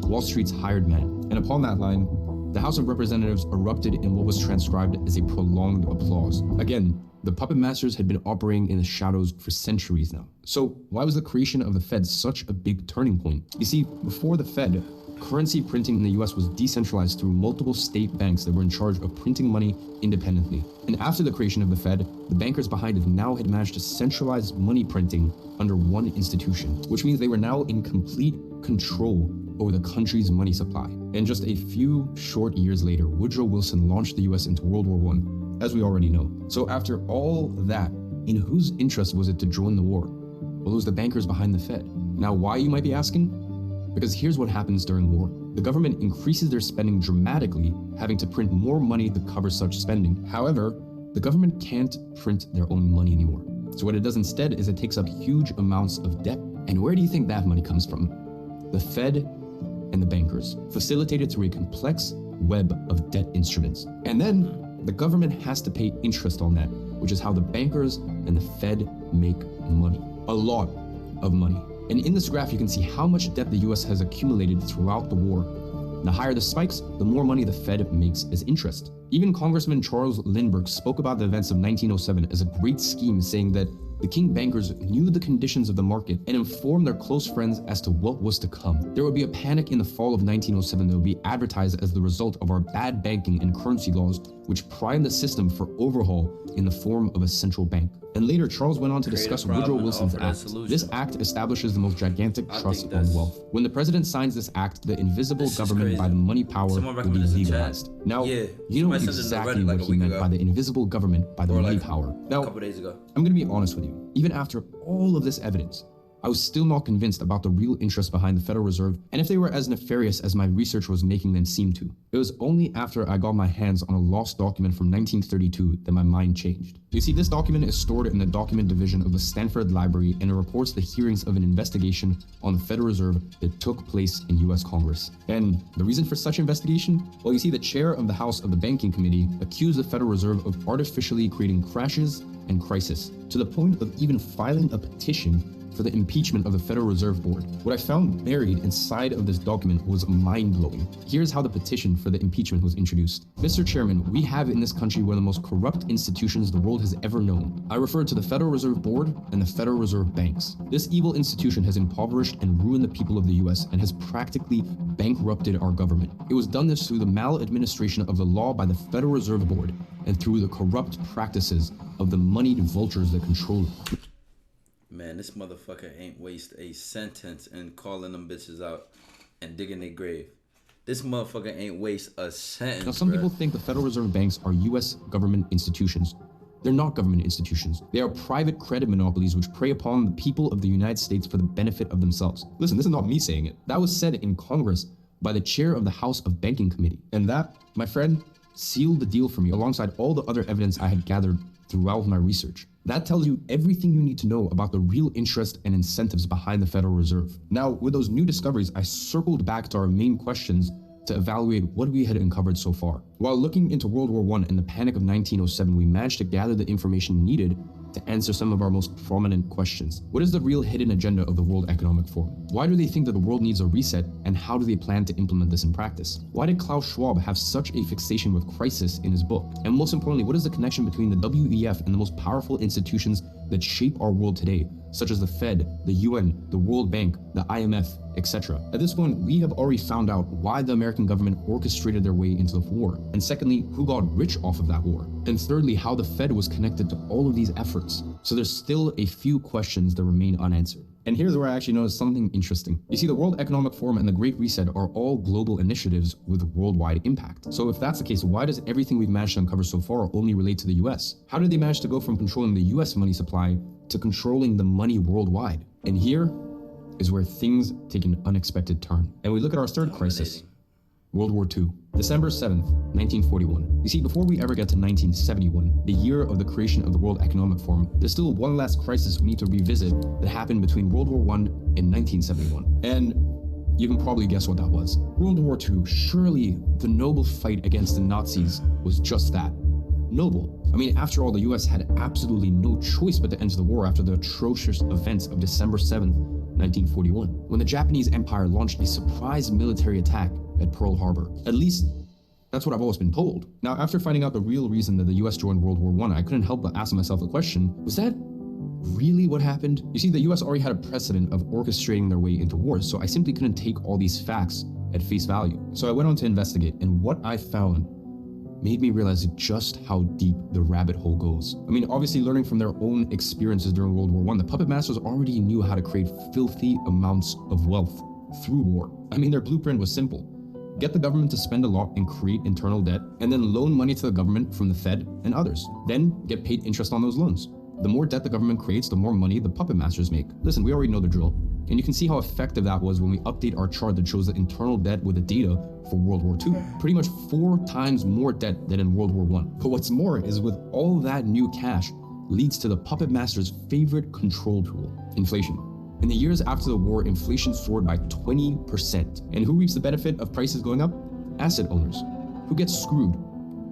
Wall Street's hired man? And upon that line, the House of Representatives erupted in what was transcribed as a prolonged applause. Again, the puppet masters had been operating in the shadows for centuries now. So why was the creation of the Fed such a big turning point? You see, before the Fed, Currency printing in the US was decentralized through multiple state banks that were in charge of printing money independently. And after the creation of the Fed, the bankers behind it now had managed to centralize money printing under one institution, which means they were now in complete control over the country's money supply. And just a few short years later, Woodrow Wilson launched the US into World War I, as we already know. So after all that, in whose interest was it to join the war? Well, it was the bankers behind the Fed. Now, why, you might be asking? Because here's what happens during war. The government increases their spending dramatically, having to print more money to cover such spending. However, the government can't print their own money anymore. So what it does instead is it takes up huge amounts of debt. And where do you think that money comes from? The Fed and the bankers, facilitated through a complex web of debt instruments. And then the government has to pay interest on that, which is how the bankers and the Fed make money. A lot of money. And in this graph, you can see how much debt the US has accumulated throughout the war. The higher the spikes, the more money the Fed makes as interest. Even Congressman Charles Lindbergh spoke about the events of 1907 as a great scheme, saying that the king bankers knew the conditions of the market and informed their close friends as to what was to come. There would be a panic in the fall of 1907 that would be advertised as the result of our bad banking and currency laws, which primed the system for overhaul in the form of a central bank. And later, Charles went on to discuss Woodrow Wilson's act. This act establishes the most gigantic trust on wealth. When the president signs this act, the invisible government by the money power will be legalized. Now, you know exactly what he meant by the invisible government by the money power. Now, I'm going to be honest with you. Even after all of this evidence, I was still not convinced about the real interest behind the Federal Reserve and if they were as nefarious as my research was making them seem to. It was only after I got my hands on a lost document from 1932 that my mind changed. You see, this document is stored in the document division of the Stanford Library, and it reports the hearings of an investigation on the Federal Reserve that took place in US Congress. And the reason for such investigation? Well, you see, the chair of the House of the Banking Committee accused the Federal Reserve of artificially creating crashes and crisis, to the point of even filing a petition for the impeachment of the Federal Reserve Board. What I found buried inside of this document was mind-blowing. Here's how the petition for the impeachment was introduced. Mr. Chairman, we have in this country one of the most corrupt institutions the world has ever known. I refer to the Federal Reserve Board and the Federal Reserve Banks. This evil institution has impoverished and ruined the people of the US and has practically bankrupted our government. It was done this through the maladministration of the law by the Federal Reserve Board and through the corrupt practices of the moneyed vultures that control it. Man, this motherfucker ain't waste a sentence in calling them bitches out and digging their grave. This motherfucker ain't waste a sentence. Now, some people think the Federal Reserve banks are US government institutions. They're not government institutions. They are private credit monopolies which prey upon the people of the United States for the benefit of themselves. Listen, this is not me saying it. That was said in Congress by the chair of the House of Banking Committee. And that, my friend, sealed the deal for me alongside all the other evidence I had gathered throughout my research. That tells you everything you need to know about the real interest and incentives behind the Federal Reserve. Now, with those new discoveries, I circled back to our main questions to evaluate what we had uncovered so far. While looking into World War I and the Panic of 1907, we managed to gather the information needed to answer some of our most prominent questions. What is the real hidden agenda of the World Economic Forum? Why do they think that the world needs a reset, and how do they plan to implement this in practice? Why did Klaus Schwab have such a fixation with crisis in his book? And most importantly, what is the connection between the WEF and the most powerful institutions that shape our world today, such as the Fed, the UN, the World Bank, the IMF, etc.? At this point, we have already found out why the American government orchestrated their way into the war. And secondly, who got rich off of that war. And thirdly, how the Fed was connected to all of these efforts. So there's still a few questions that remain unanswered. And here's where I actually noticed something interesting. You see, the World Economic Forum and the Great Reset are all global initiatives with worldwide impact. So if that's the case, why does everything we've managed to uncover so far only relate to the US? How did they manage to go from controlling the US money supply to controlling the money worldwide? And here is where things take an unexpected turn. And we look at our third crisis, World War II, December 7th, 1941. You see, before we ever get to 1971, the year of the creation of the World Economic Forum, there's still one last crisis we need to revisit that happened between World War I and 1971. And you can probably guess what that was. World War II, surely the noble fight against the Nazis was just that. Noble. I mean, after all, the US had absolutely no choice but to enter the war after the atrocious events of December 7th, 1941, when the Japanese Empire launched a surprise military attack at Pearl Harbor. At least, that's what I've always been told. Now, after finding out the real reason that the US joined World War I couldn't help but ask myself the question, was that really what happened? You see, the US already had a precedent of orchestrating their way into wars, so I simply couldn't take all these facts at face value. So I went on to investigate, and what I found made me realize just how deep the rabbit hole goes. I mean, obviously learning from their own experiences during World War I, the puppet masters already knew how to create filthy amounts of wealth through war. I mean, their blueprint was simple. Get the government to spend a lot and create internal debt, and then loan money to the government from the Fed and others. Then get paid interest on those loans. The more debt the government creates, the more money the puppet masters make. Listen, we already know the drill. And you can see how effective that was when we update our chart that shows the internal debt with the data for World War II. Pretty much 4 times more debt than in World War I. But what's more is with all that new cash leads to the puppet master's favorite control tool, inflation. In the years after the war, inflation soared by 20%. And who reaps the benefit of prices going up? Asset owners. Who gets screwed?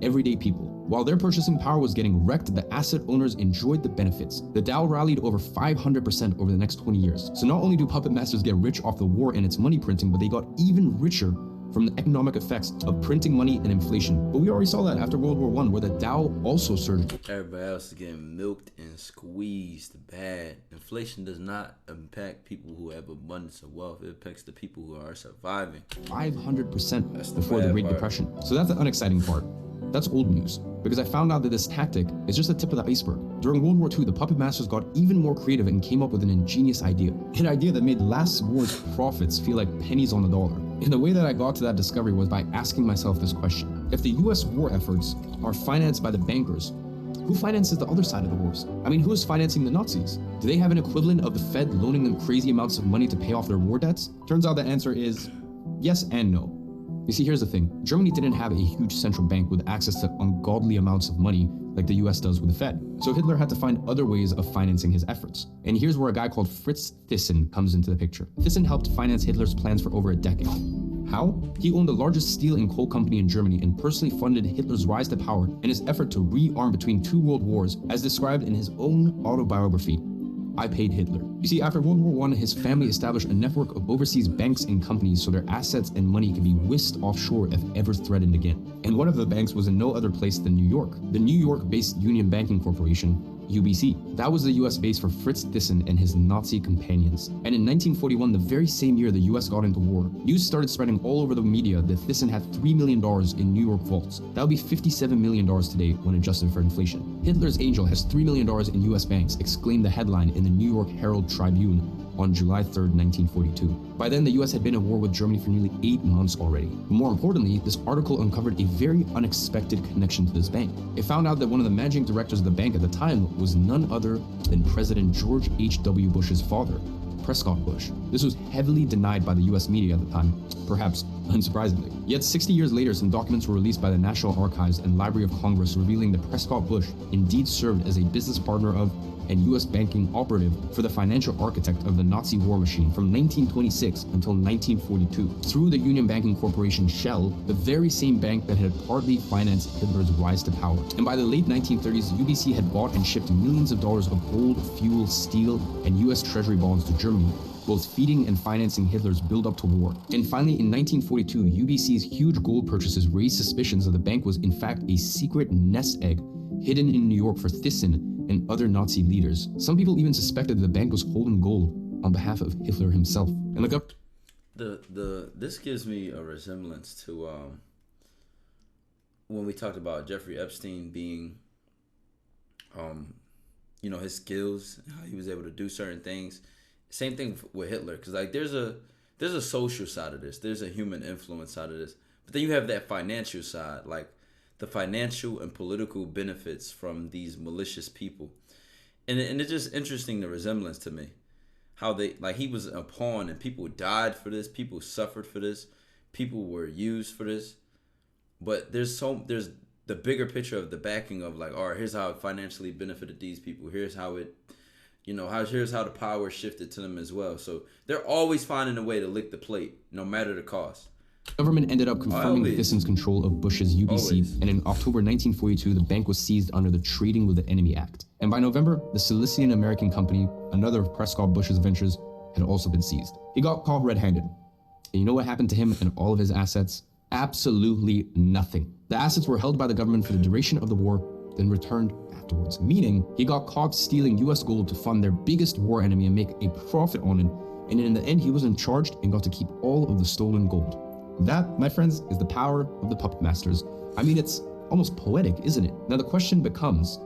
Everyday people. While their purchasing power was getting wrecked, the asset owners enjoyed the benefits. The Dow rallied over 500% over the next 20 years. So not only do puppet masters get rich off the war and its money printing, but they got even richer from the economic effects of printing money and inflation. But we already saw that after World War I, where the Dow also surged. Everybody else is getting milked and squeezed bad. Inflation does not impact people who have abundance of wealth. It impacts the people who are surviving. 500% before the Great Depression. So that's the unexciting part. That's old news, because I found out that this tactic is just the tip of the iceberg. During World War II, the puppet masters got even more creative and came up with an ingenious idea. An idea that made last war's profits feel like pennies on the dollar. And the way that I got to that discovery was by asking myself this question. If the US war efforts are financed by the bankers, who finances the other side of the wars? I mean, who is financing the Nazis? Do they have an equivalent of the Fed loaning them crazy amounts of money to pay off their war debts? Turns out the answer is yes and no. You see, here's the thing. Germany didn't have a huge central bank with access to ungodly amounts of money like the US does with the Fed. So Hitler had to find other ways of financing his efforts. And here's where a guy called Fritz Thyssen comes into the picture. Thyssen helped finance Hitler's plans for over a decade. How? He owned the largest steel and coal company in Germany and personally funded Hitler's rise to power and his effort to rearm between 2 world wars, as described in his own autobiography, I Paid Hitler. You see, after World War I, his family established a network of overseas banks and companies so their assets and money could be whisked offshore if ever threatened again. And one of the banks was in no other place than New York. The New York-based Union Banking Corporation, UBC. That was the US base for Fritz Thyssen and his Nazi companions. And in 1941, the very same year the US got into war, news started spreading all over the media that Thyssen had $3 million in New York vaults. That would be $57 million today when adjusted for inflation. Hitler's angel has $3 million in US banks, exclaimed the headline in the New York Herald Tribune on July 3rd, 1942. By then, the US had been at war with Germany for nearly 8 months already. But more importantly, this article uncovered a very unexpected connection to this bank. It found out that one of the managing directors of the bank at the time was none other than President George H.W. Bush's father, Prescott Bush. This was heavily denied by the US media at the time, perhaps unsurprisingly. Yet 60 years later, some documents were released by the National Archives and Library of Congress revealing that Prescott Bush indeed served as a business partner of and U.S. banking operative for the financial architect of the Nazi war machine from 1926 until 1942 through the Union Banking Corporation Shell, the very same bank that had partly financed Hitler's rise to power. And by the late 1930s, UBC had bought and shipped millions of dollars of gold, fuel, steel, and U.S. Treasury bonds to Germany, both feeding and financing Hitler's build-up to war. And finally, in 1942, UBC's huge gold purchases raised suspicions that the bank was in fact a secret nest egg hidden in New York for Thyssen and other Nazi leaders. Some people even suspected that the bank was holding gold on behalf of Hitler himself. And look up. This gives me a resemblance to when we talked about Jeffrey Epstein being, his skills, how he was able to do certain things. Same thing with Hitler, because like there's a social side of this, there's a human influence side of this, but then you have that financial side, like the financial and political benefits from these malicious people. And it's just interesting, the resemblance to me. How he was a pawn and people died for this, people suffered for this, people were used for this. But there's the bigger picture of the backing of like, all right, here's how it financially benefited these people. Here's how it, here's how the power shifted to them as well. So they're always finding a way to lick the plate, no matter the cost. Government ended up confirming Thyssen's control of Bush's UBC, and in October 1942, the bank was seized under the Trading with the Enemy Act. And by November, the Silesian American company, another of Prescott Bush's ventures, had also been seized. He got caught red-handed. And you know what happened to him and all of his assets? Absolutely nothing. The assets were held by the government for the duration of the war, then returned after afterwards, meaning he got caught stealing US gold to fund their biggest war enemy and make a profit on it, and in the end he wasn't charged and got to keep all of the stolen gold. That, my friends, is the power of the puppet masters. I mean, it's almost poetic, isn't it? Now the question becomes,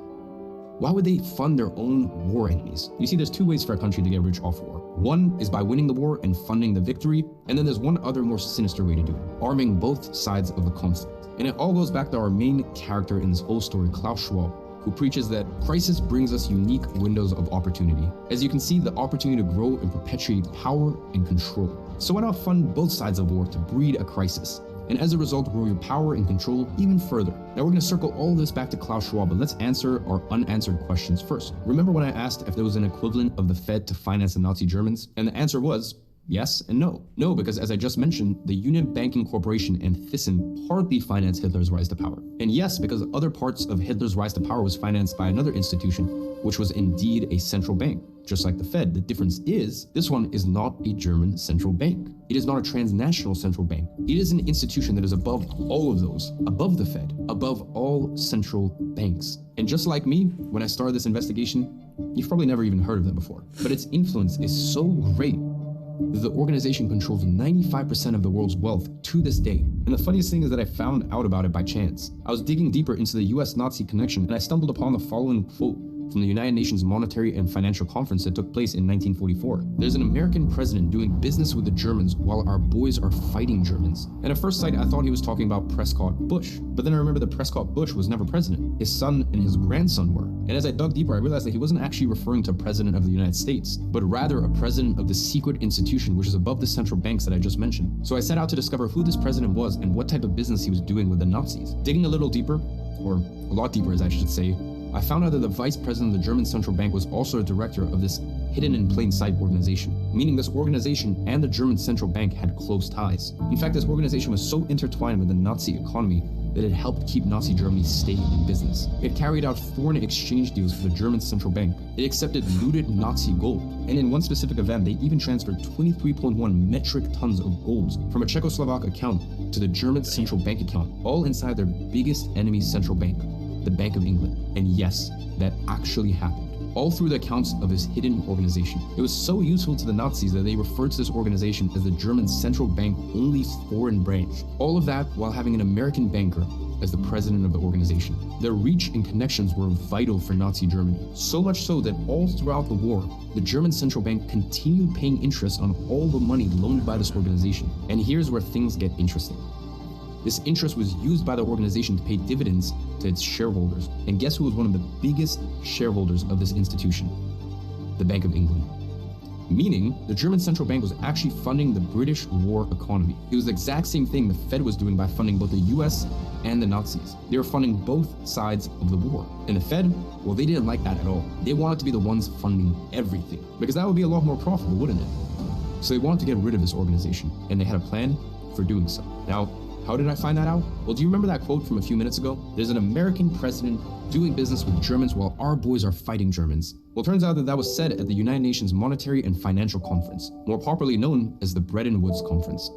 why would they fund their own war enemies? You see, there's two ways for a country to get rich off war. One is by winning the war and funding the victory, and then there's one other more sinister way to do it, arming both sides of the conflict. And it all goes back to our main character in this whole story, Klaus Schwab, who preaches that crisis brings us unique windows of opportunity. As you can see, the opportunity to grow and perpetuate power and control. So why not fund both sides of war to breed a crisis? And as a result, grow your power and control even further. Now we're going to circle all this back to Klaus Schwab, but let's answer our unanswered questions first. Remember when I asked if there was an equivalent of the Fed to finance the Nazi Germans? And the answer was yes and no. No, because as I just mentioned, the Union Banking Corporation and Thyssen partly financed Hitler's rise to power. And yes, because other parts of Hitler's rise to power was financed by another institution, which was indeed a central bank. Just like the Fed, the difference is this one is not a German central bank. It is not a transnational central bank. It is an institution that is above all of those, above the Fed, above all central banks. And just like me, when I started this investigation, you've probably never even heard of them before. But its influence is so great that the organization controls 95% of the world's wealth to this day. And the funniest thing is that I found out about it by chance. I was digging deeper into the US Nazi connection, and I stumbled upon the following quote from the United Nations Monetary and Financial Conference that took place in 1944. There's an American president doing business with the Germans while our boys are fighting Germans. And at first sight, I thought he was talking about Prescott Bush. But then I remember that Prescott Bush was never president. His son and his grandson were. And as I dug deeper, I realized that he wasn't actually referring to a president of the United States, but rather a president of the secret institution which is above the central banks that I just mentioned. So I set out to discover who this president was and what type of business he was doing with the Nazis. Digging a little deeper, or a lot deeper as I should say, I found out that the vice president of the German central bank was also a director of this hidden in plain sight organization, meaning this organization and the German central bank had close ties. In fact, this organization was so intertwined with the Nazi economy that it helped keep Nazi Germany stay in business. It carried out foreign exchange deals for the German central bank. It accepted looted Nazi gold. And in one specific event, they even transferred 23.1 metric tons of gold from a Czechoslovak account to the German central bank account, all inside their biggest enemy's central bank, the Bank of England. And yes, that actually happened, all through the accounts of this hidden organization. It was so useful to the Nazis that they referred to this organization as the German central bank only foreign branch. All of that while having an American banker as the president of the organization. Their reach and connections were vital for Nazi Germany, so much so that all throughout the war, the German central bank continued paying interest on all the money loaned by this organization. And here's where things get interesting. This interest was used by the organization to pay dividends to its shareholders. And guess who was one of the biggest shareholders of this institution? The Bank of England. Meaning, the German central bank was actually funding the British war economy. It was the exact same thing the Fed was doing by funding both the US and the Nazis. They were funding both sides of the war. And the Fed, well, they didn't like that at all. They wanted to be the ones funding everything, because that would be a lot more profitable, wouldn't it? So they wanted to get rid of this organization, and they had a plan for doing so. Now, how did I find that out? Well, do you remember that quote from a few minutes ago? There's an American president doing business with Germans while our boys are fighting Germans. Well, it turns out that that was said at the United Nations Monetary and Financial Conference, more popularly known as the Bretton Woods Conference.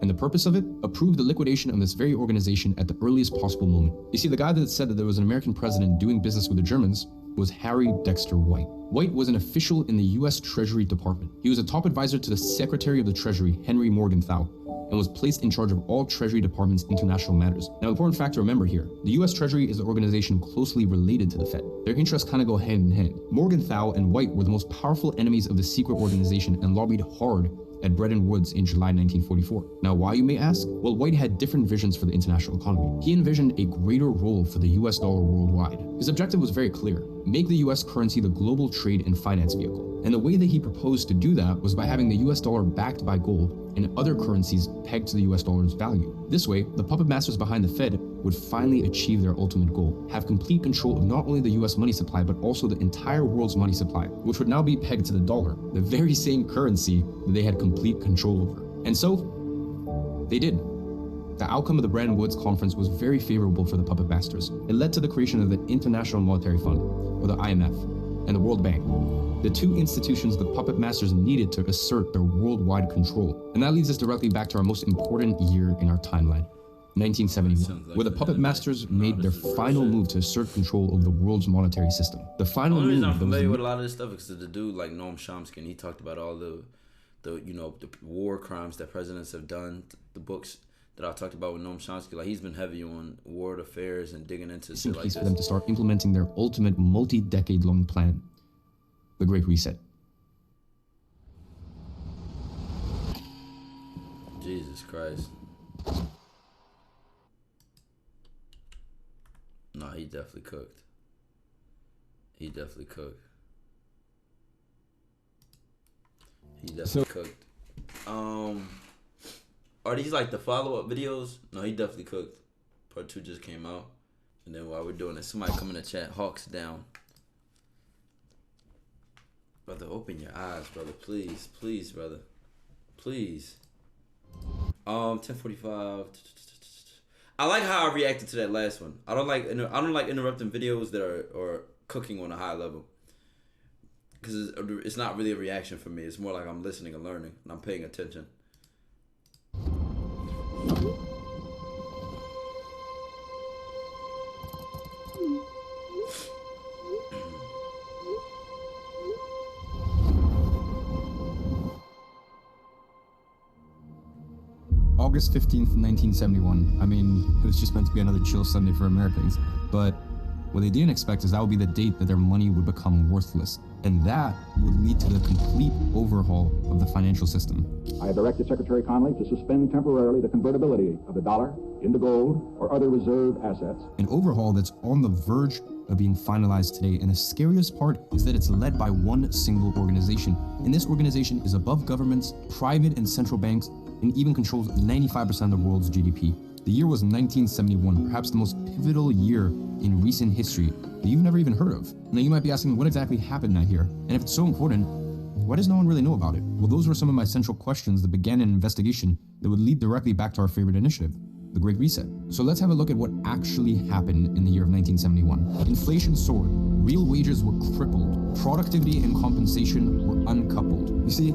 And the purpose of it? Approved the liquidation of this very organization at the earliest possible moment. You see, the guy that said that there was an American president doing business with the Germans was Harry Dexter White. White was an official in the US Treasury Department. He was a top advisor to the Secretary of the Treasury, Henry Morgenthau, and was placed in charge of all Treasury Department's international matters. Now, important fact to remember here, the US Treasury is an organization closely related to the Fed. Their interests kind of go hand in hand. Morgenthau and White were the most powerful enemies of the secret organization and lobbied hard at Bretton Woods in July 1944. Now, why, you may ask? Well, White had different visions for the international economy. He envisioned a greater role for the US dollar worldwide. His objective was very clear: make the US currency the global trade and finance vehicle. And the way that he proposed to do that was by having the US dollar backed by gold and other currencies pegged to the US dollar's value. This way, the puppet masters behind the Fed would finally achieve their ultimate goal: have complete control of not only the US money supply, but also the entire world's money supply, which would now be pegged to the dollar, the very same currency that they had complete control over. And so, they did. The outcome of the Bretton Woods Conference was very favorable for the puppet masters. It led to the creation of the International Monetary Fund, or the IMF, and the World Bank, the two institutions the puppet masters needed to assert their worldwide control. And that leads us directly back to our most important year in our timeline, 1971, where the puppet masters made their final move to assert control over the world's monetary system. The final The only reason move I'm that was familiar with a lot of this stuff is because the dude like Noam Chomsky, and he talked about all the war crimes that presidents have done. The books that I talked about with Noam Chomsky, like he's been heavy on world affairs and digging into shit like this. For them to start implementing their ultimate multi-decade-long plan, the Great Reset. Jesus Christ. No, he definitely cooked. He definitely cooked. Are these like the follow-up videos? No, he definitely cooked. Part 2 just came out. And then while we're doing it, somebody come in the chat, Hawks down. Brother, open your eyes, brother. Please, please, brother. Please. 10:45. I like how I reacted to that last one. I don't like interrupting videos that are cooking on a high level, because it's not really a reaction for me. It's more like I'm listening and learning, and I'm paying attention. August 15th, 1971. I mean, it was just meant to be another chill Sunday for Americans. But what they didn't expect is that would be the date that their money would become worthless. And that would lead to the complete overhaul of the financial system. I have directed Secretary Connolly to suspend temporarily the convertibility of the dollar into gold or other reserve assets. An overhaul that's on the verge of being finalized today. And the scariest part is that it's led by one single organization. And this organization is above governments, private and central banks, and even controls 95% of the world's GDP. The year was 1971, perhaps the most pivotal year in recent history that you've never even heard of. Now you might be asking, what exactly happened that year? And if it's so important, why does no one really know about it? Well, those were some of my central questions that began an investigation that would lead directly back to our favorite initiative, the Great Reset. So let's have a look at what actually happened in the year of 1971. Inflation soared, real wages were crippled, productivity and compensation were uncoupled. You see,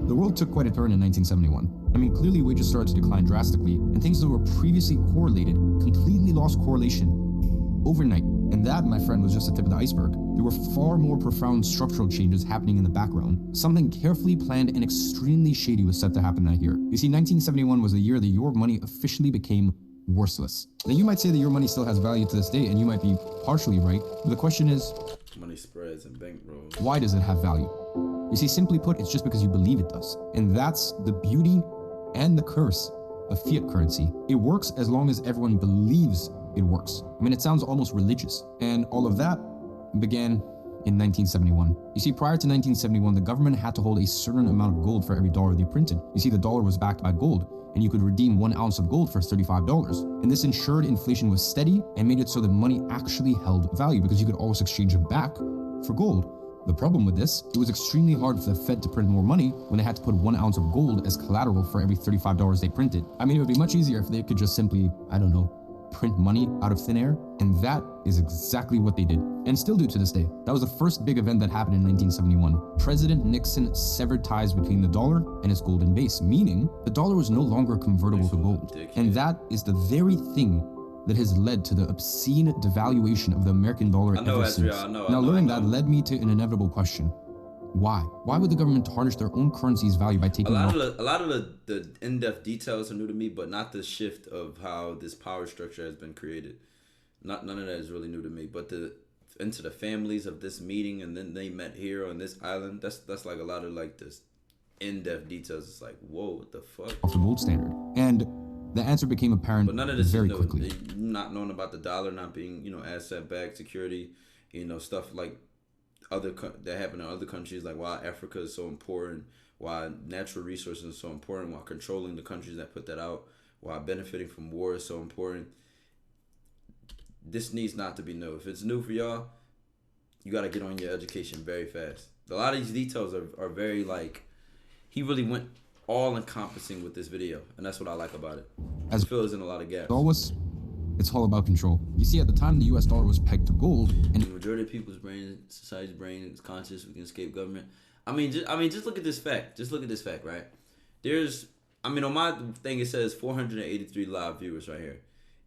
the world took quite a turn in 1971. I mean, clearly wages started to decline drastically, and things that were previously correlated completely lost correlation overnight. And that, my friend, was just the tip of the iceberg. There were far more profound structural changes happening in the background. Something carefully planned and extremely shady was set to happen that year. You see, 1971 was the year that your money officially became worthless. Now, you might say that your money still has value to this day, and you might be partially right, but the question is, money spreads and bankrolls. Why does it have value? You see, simply put, it's just because you believe it does. And that's the beauty and the curse of fiat currency. It works as long as everyone believes it works. I mean, it sounds almost religious. And all of that began in 1971. You see, prior to 1971, the government had to hold a certain amount of gold for every dollar they printed. You see, the dollar was backed by gold, and you could redeem 1 ounce of gold for $35. And this ensured inflation was steady and made it so that money actually held value, because you could always exchange it back for gold. The problem with this, it was extremely hard for the Fed to print more money when they had to put 1 ounce of gold as collateral for every $35 they printed. I mean, it would be much easier if they could just simply, I don't know, print money out of thin air, and that is exactly what they did, and still do to this day. That was the first big event that happened in 1971. President Nixon severed ties between the dollar and its golden base, meaning the dollar was no longer convertible to gold. And that is the very thing that has led to the obscene devaluation of the American dollar ever since. Now, learning that led me to an inevitable question. Why? Why would the government tarnish their own currency's value by taking a lot of the in-depth details are new to me, but not the shift of how this power structure has been created. None of that is really new to me. But into the families of this meeting, and then they met here on this island. That's like a lot of like this in-depth details. It's like, whoa, what the fuck? The gold standard. And the answer became apparent but none of this very is quickly. Not knowing about the dollar not being, asset-backed security, stuff like that happen in other countries, like why Africa is so important, why natural resources are so important, why controlling the countries that put that out, why benefiting from war is so important. This needs not to be new. If it's new for y'all, you got to get on your education very fast. A lot of these details are very he really went all encompassing with this video, and that's what I like about it. It fills in a lot of gaps. It's all about control. You see, at the time, the US dollar was pegged to gold, and the majority of people's brain, society's brain, is conscious. We can escape government. I mean, just look at this fact. Just look at this fact, right? There's I mean, on my thing, it says 483 live viewers right here.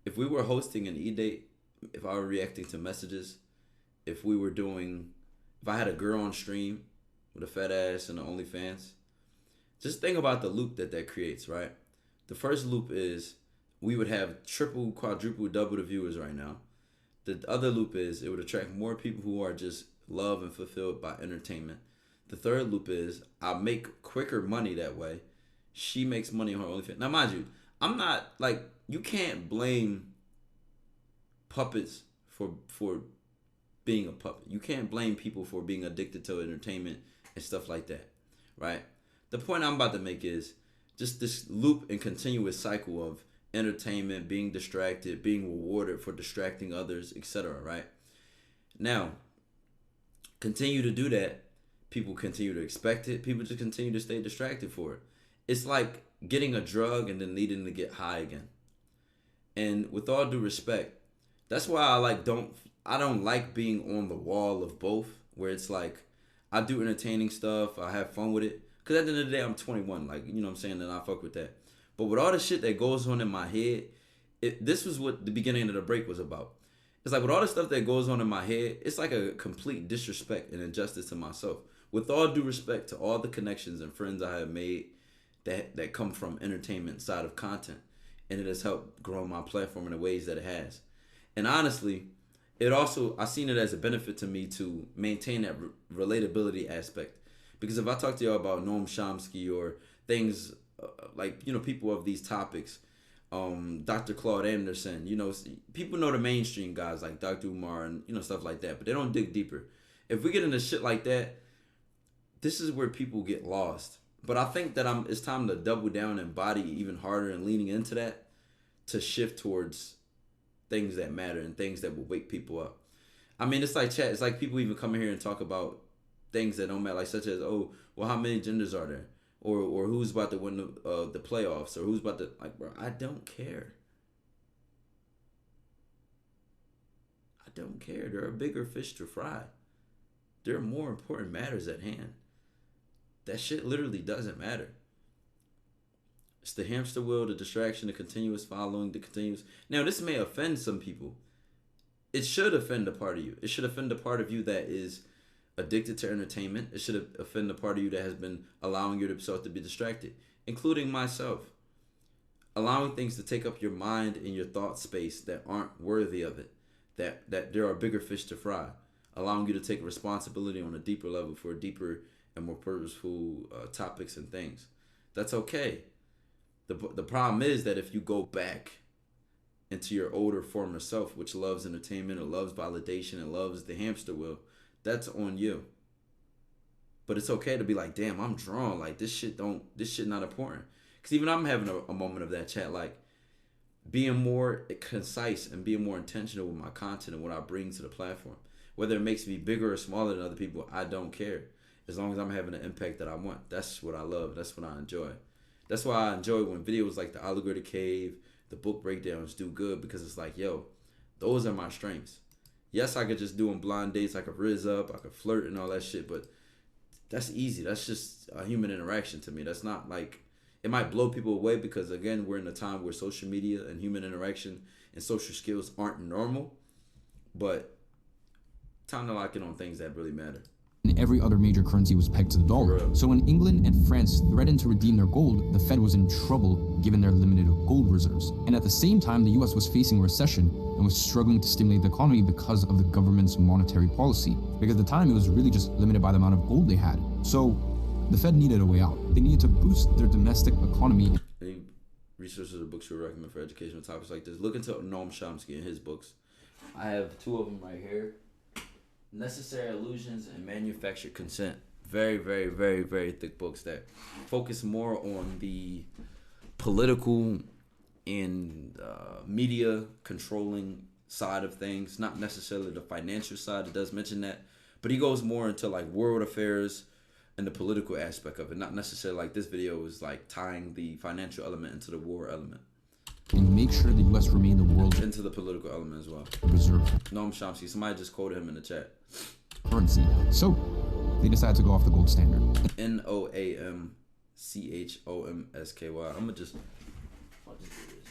If we were hosting an E-date, if I were reacting to messages, if I had a girl on stream with a fat ass and the OnlyFans, just think about the loop that creates, right? The first loop is we would have triple, quadruple, double the viewers right now. The other loop is it would attract more people who are just loved and fulfilled by entertainment. The third loop is I'll make quicker money that way. She makes money on her OnlyFans. Now, mind you, I'm not like, you can't blame puppets for being a puppet. You can't blame people for being addicted to entertainment and stuff like that, right? The point I'm about to make is just this loop and continuous cycle of entertainment, being distracted, being rewarded for distracting others, etc., right? Now, continue to do that. People continue to expect it. People just continue to stay distracted for it. It's like getting a drug and then needing to get high again. And with all due respect, that's why I don't like being on the wall of both, where it's like I do entertaining stuff, I have fun with it. Because at the end of the day, I'm 21, like, you know what I'm saying, and I fuck with that. But with all the shit that goes on in my head, this was what the beginning of the break was about. It's like with all the stuff that goes on in my head, it's like a complete disrespect and injustice to myself. With all due respect to all the connections and friends I have made that come from entertainment side of content, and it has helped grow my platform in the ways that it has. And honestly, I seen it as a benefit to me to maintain that relatability aspect. Because if I talk to y'all about Noam Chomsky or things like, you know, people of these topics, Dr. Claude Anderson, you know, people know the mainstream guys like Dr. Umar and, you know, stuff like that, but they don't dig deeper. If we get into shit like that, this is where people get lost. But I think that it's time to double down and body even harder and leaning into that to shift towards things that matter and things that will wake people up. I mean, it's like chat. It's like people even come in here and talk about things that don't matter, like such as, oh, well, how many genders are there? Or who's about to win the playoffs? Or who's about to, like, bro, I don't care. I don't care. There are bigger fish to fry. There are more important matters at hand. That shit literally doesn't matter. It's the hamster wheel, the distraction, the continuous following, the continuous... Now, this may offend some people. It should offend a part of you. It should offend a part of you that is addicted to entertainment. It should offend a part of you that has been allowing yourself to be distracted, including myself. Allowing things to take up your mind and your thought space that aren't worthy of it. That there are bigger fish to fry. Allowing you to take responsibility on a deeper level for deeper and more purposeful topics and things. That's okay. The problem is that if you go back into your older former self, which loves entertainment or loves validation and loves the hamster wheel, that's on you. But it's okay to be like, damn, I'm drawn. Like, this shit not important. Because even I'm having a moment of that chat, like being more concise and being more intentional with my content and what I bring to the platform. Whether it makes me bigger or smaller than other people, I don't care. As long as I'm having the impact that I want. That's what I love. That's what I enjoy. That's why I enjoy when videos like the Alligator Cave, the book breakdowns do good, because it's like, yo, those are my strengths. Yes, I could just do on blind dates. I could rizz up. I could flirt and all that shit. But that's easy. That's just a human interaction to me. That's not like, it might blow people away because, again, we're in a time where social media and human interaction and social skills aren't normal. But time to lock in on things that really matter. And every other major currency was pegged to the dollar. So when England and France threatened to redeem their gold, the Fed was in trouble given their limited gold reserves. And at the same time, the US was facing a recession and was struggling to stimulate the economy because of the government's monetary policy. Because at the time, it was really just limited by the amount of gold they had. So the Fed needed a way out. They needed to boost their domestic economy. Any resources or books you would recommend for educational topics like this? Look into Noam Chomsky and his books. I have two of them right here. Necessary Illusions and Manufactured Consent. Very, very, very, very thick books that focus more on the political and media controlling side of things, not necessarily the financial side. It does mention that, but he goes more into like world affairs and the political aspect of it, not necessarily like this video is like tying the financial element into the war element. And make sure the US remain the world's into the political element as well. Reserve. Noam Chomsky. Somebody just quoted him in the chat. Currency. So they decided to go off the gold standard. NOAM CHOMSKY. I'll just do this.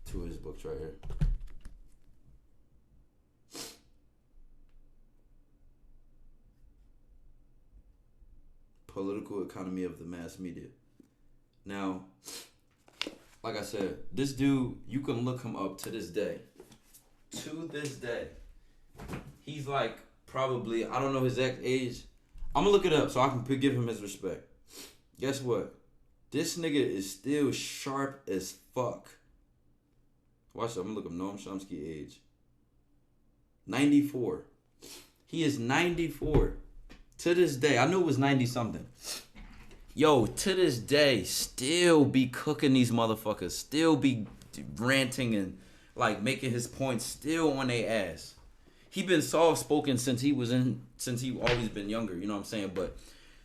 Two of his books right here. Political economy of the mass media. Now, like I said, this dude, you can look him up to this day. To this day. He's like probably, I don't know his exact age. I'm gonna look it up so I can give him his respect. Guess what? This nigga is still sharp as fuck. Watch it, I'm gonna look up Noam Chomsky age. 94. He is 94. To this day, I knew it was 90 something. Yo, to this day, still be cooking these motherfuckers. Still be ranting and like making his points still on their ass. He been soft spoken since he always been younger, you know what I'm saying? But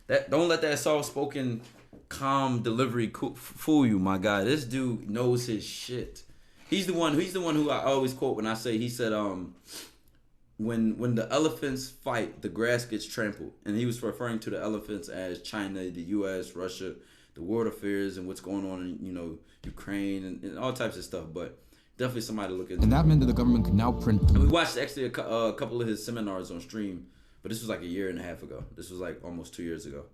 that don't let that soft spoken calm delivery fool you, my guy. This dude knows his shit. He's the one who I always quote when I say, he said when the elephants fight, the grass gets trampled. And he was referring to the elephants as China, the US, Russia, the world affairs and what's going on in, you know, Ukraine and all types of stuff. But definitely somebody to look into. And that meant that the government could now print. And we watched actually a couple of his seminars on stream, but this was like a year and a half ago. This was like almost 2 years ago.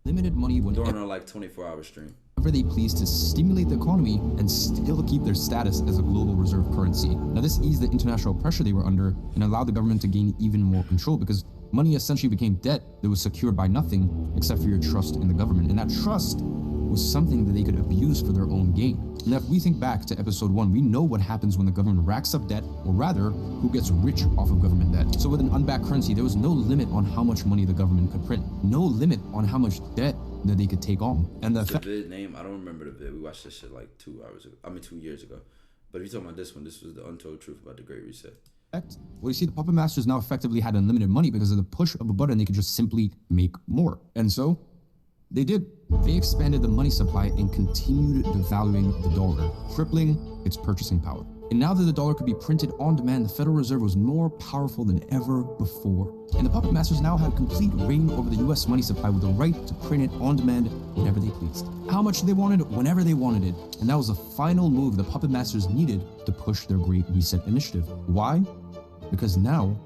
Limited money during a like 24-hour stream. Whenever they please to stimulate the economy and still keep their status as a global reserve currency. Now this eased the international pressure they were under and allowed the government to gain even more control because money essentially became debt that was secured by nothing except for your trust in the government. And that trust was something that they could abuse for their own gain. Now, if we think back to episode 1, we know what happens when the government racks up debt, or rather, who gets rich off of government debt. So with an unbacked currency, there was no limit on how much money the government could print. No limit on how much debt that they could take on. And the vid name, I don't remember the vid. We watched this shit like 2 years ago. But if you're talking about this one, this was the Untold Truth about the Great Reset. Well, you see, the puppet masters now effectively had unlimited money because of the push of a button, they could just simply make more. And so, they did. They expanded the money supply and continued devaluing the dollar, crippling its purchasing power. And now that the dollar could be printed on demand, the Federal Reserve was more powerful than ever before. And the puppet masters now had complete reign over the US money supply with the right to print it on demand whenever they pleased. How much they wanted, whenever they wanted it. And that was the final move the puppet masters needed to push their Great Reset initiative. Why? Because now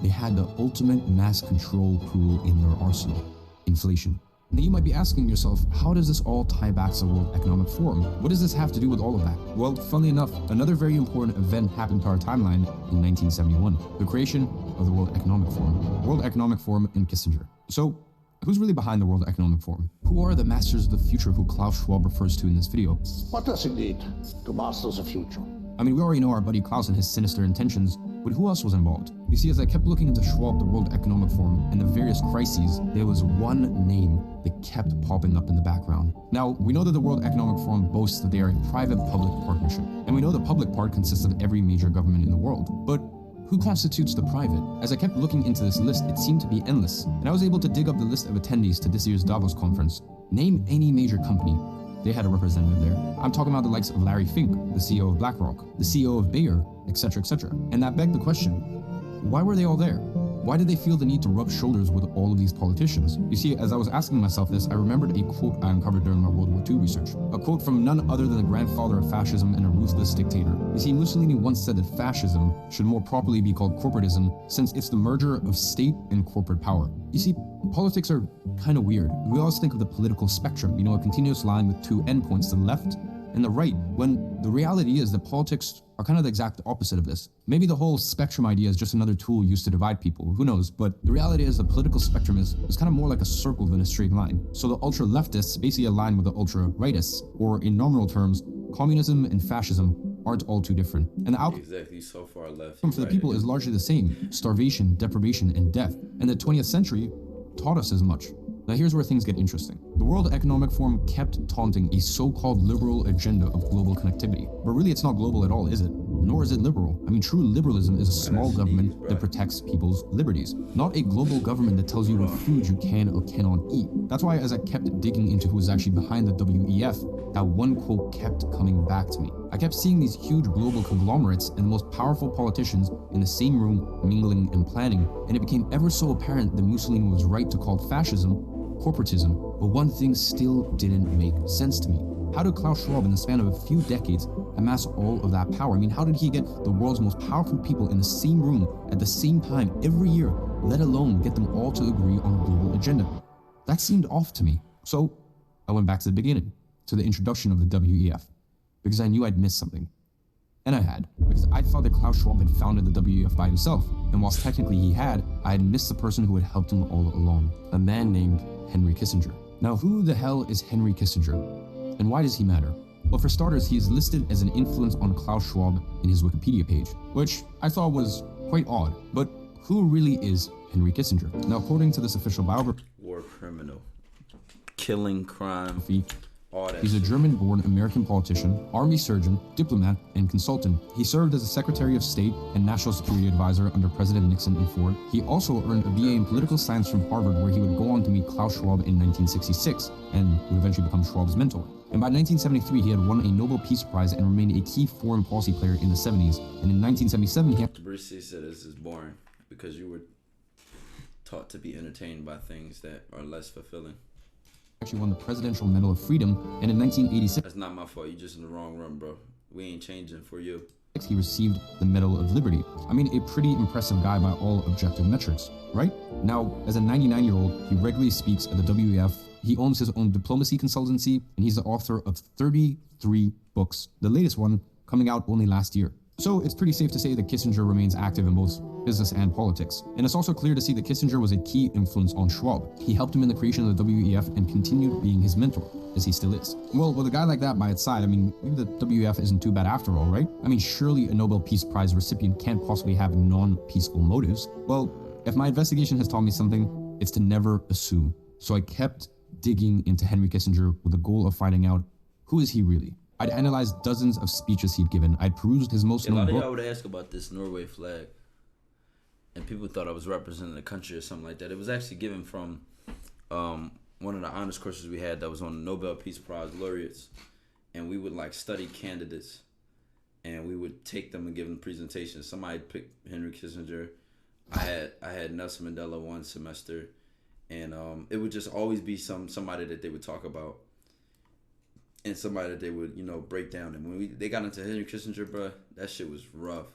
they had the ultimate mass control tool in their arsenal: inflation. Now you might be asking yourself, how does this all tie back to the World Economic Forum? What does this have to do with all of that? Well, funnily enough, another very important event happened to our timeline in 1971, the creation of the World Economic Forum. World Economic Forum and Kissinger. So, who's really behind the World Economic Forum? Who are the masters of the future who Klaus Schwab refers to in this video? What does it need to master the future? I mean, we already know our buddy Klaus and his sinister intentions, but who else was involved? You see, as I kept looking into Schwab, the World Economic Forum, and the various crises, there was one name that kept popping up in the background. Now, we know that the World Economic Forum boasts that they are a private-public partnership, and we know the public part consists of every major government in the world. But who constitutes the private? As I kept looking into this list, it seemed to be endless, and I was able to dig up the list of attendees to this year's Davos conference. Name any major company. They had a representative there. I'm talking about the likes of Larry Fink, the CEO of BlackRock, the CEO of Bayer, etc., etc. And that begged the question, why were they all there? Why did they feel the need to rub shoulders with all of these politicians? You see, as I was asking myself this, I remembered a quote I uncovered during my World War II research. A quote from none other than the grandfather of fascism and a ruthless dictator. You see, Mussolini once said that fascism should more properly be called corporatism, since it's the merger of state and corporate power. You see, politics are kind of weird. We always think of the political spectrum, you know, a continuous line with two endpoints, the left and the right, when the reality is that politics are kind of the exact opposite of this. Maybe the whole spectrum idea is just another tool used to divide people, who knows, but the reality is the political spectrum is kind of more like a circle than a straight line. So the ultra-leftists basically align with the ultra-rightists, or in nominal terms, communism and fascism aren't all too different. And the outcome exactly so far left for the people is largely the same: starvation, deprivation, and death. And the 20th century taught us as much. Now here's where things get interesting. The World Economic Forum kept taunting a so-called liberal agenda of global connectivity. But really it's not global at all, is it? nor is it liberal. I mean, true liberalism is a small government that protects people's liberties, not a global government that tells you what food you can or cannot eat. That's why, as I kept digging into who was actually behind the WEF, that one quote kept coming back to me. I kept seeing these huge global conglomerates and the most powerful politicians in the same room mingling and planning, and it became ever so apparent that Mussolini was right to call it fascism corporatism, but one thing still didn't make sense to me. How did Klaus Schwab, in the span of a few decades, amass all of that power? I mean, how did he get the world's most powerful people in the same room at the same time every year, let alone get them all to agree on a global agenda? That seemed off to me. So I went back to the beginning, to the introduction of the WEF, because I knew I'd missed something. And I had, because I thought that Klaus Schwab had founded the WEF by himself, and whilst technically he had, I had missed the person who had helped him all along, a man named Henry Kissinger. Now, who the hell is Henry Kissinger, and why does he matter? Well, for starters, he is listed as an influence on Klaus Schwab in his Wikipedia page, which I thought was quite odd, but who really is Henry Kissinger? Now, according to this official biography, war criminal, killing crime, he's a German-born American politician, army surgeon, diplomat, and consultant. He served as a Secretary of State and National Security Advisor under President Nixon and Ford. He also earned a BA in political science from Harvard, where he would go on to meet Klaus Schwab in 1966 and would eventually become Schwab's mentor. And by 1973, he had won a Nobel Peace Prize and remained a key foreign policy player in the 70s. And in 1977, he Bruce said this is boring because you were taught to be entertained by things that are less fulfilling. Actually won the Presidential Medal of Freedom, and in 1986, that's not my fault. You just in the wrong room, bro. We ain't changing for you. He received the Medal of Liberty. I mean, a pretty impressive guy by all objective metrics, right? Now, as a 99-year-old, he regularly speaks at the WEF. He owns his own diplomacy consultancy, and he's the author of 33 books, the latest one coming out only last year. So it's pretty safe to say that Kissinger remains active in both business and politics. And it's also clear to see that Kissinger was a key influence on Schwab. He helped him in the creation of the WEF and continued being his mentor, as he still is. Well, with a guy like that by its side, I mean, maybe the WEF isn't too bad after all, right? I mean, surely a Nobel Peace Prize recipient can't possibly have non-peaceful motives. Well, if my investigation has taught me something, it's to never assume. So I kept digging into Henry Kissinger with the goal of finding out, who is he really? I'd analyzed dozens of speeches he'd given. I'd perused his most known book. A lot of y'all would ask about this Norway flag, and people thought I was representing the country or something like that. It was actually given from one of the honors courses we had that was on Nobel Peace Prize laureates, and we would like study candidates, and we would take them and give them presentations. Somebody picked Henry Kissinger. I had Nelson Mandela one semester, and it would just always be somebody that they would talk about. And somebody that they would, break down. And when they got into Henry Kissinger, bro, that shit was rough.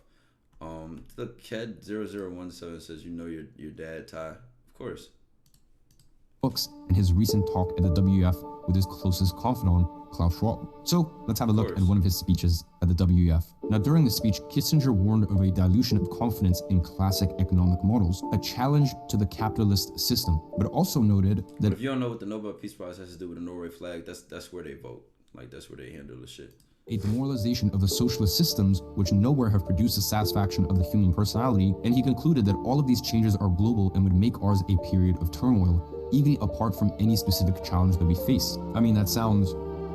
Look, Ked0017 says, your dad, Ty. Of course. Books and his recent talk at the WEF with his closest confidant, Klaus Schwab. So let's have a look at one of his speeches at the WEF. Now, during the speech, Kissinger warned of a dilution of confidence in classic economic models, a challenge to the capitalist system, but also noted that... But if you don't know what the Nobel Peace Prize has to do with the Norway flag, that's where they vote. Like, that's where they handle the shit. A demoralization of the socialist systems, which nowhere have produced the satisfaction of the human personality, and he concluded that all of these changes are global and would make ours a period of turmoil, even apart from any specific challenge that we face. I mean, that sounds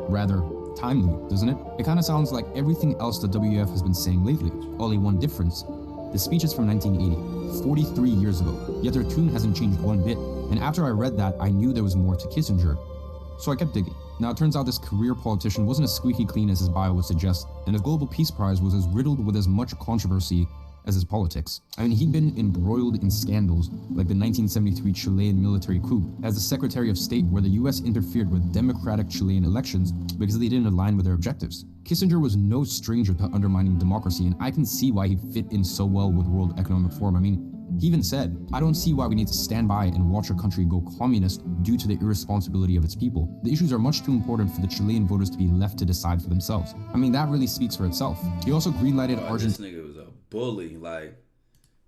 rather timely, doesn't it? It kind of sounds like everything else the WEF has been saying lately. Only one difference. The speech is from 1980, 43 years ago, yet their tune hasn't changed one bit. And after I read that, I knew there was more to Kissinger. So I kept digging. Now, it turns out this career politician wasn't as squeaky clean as his bio would suggest, and his Global Peace Prize was as riddled with as much controversy as his politics. I mean, he'd been embroiled in scandals like the 1973 Chilean military coup as the Secretary of State, where the US interfered with democratic Chilean elections because they didn't align with their objectives. Kissinger was no stranger to undermining democracy, and I can see why he fit in so well with World Economic Forum. I mean, he even said, "I don't see why we need to stand by and watch a country go communist due to the irresponsibility of its people. The issues are much too important for the Chilean voters to be left to decide for themselves." I mean, that really speaks for itself. He also greenlighted This nigga was a bully, like...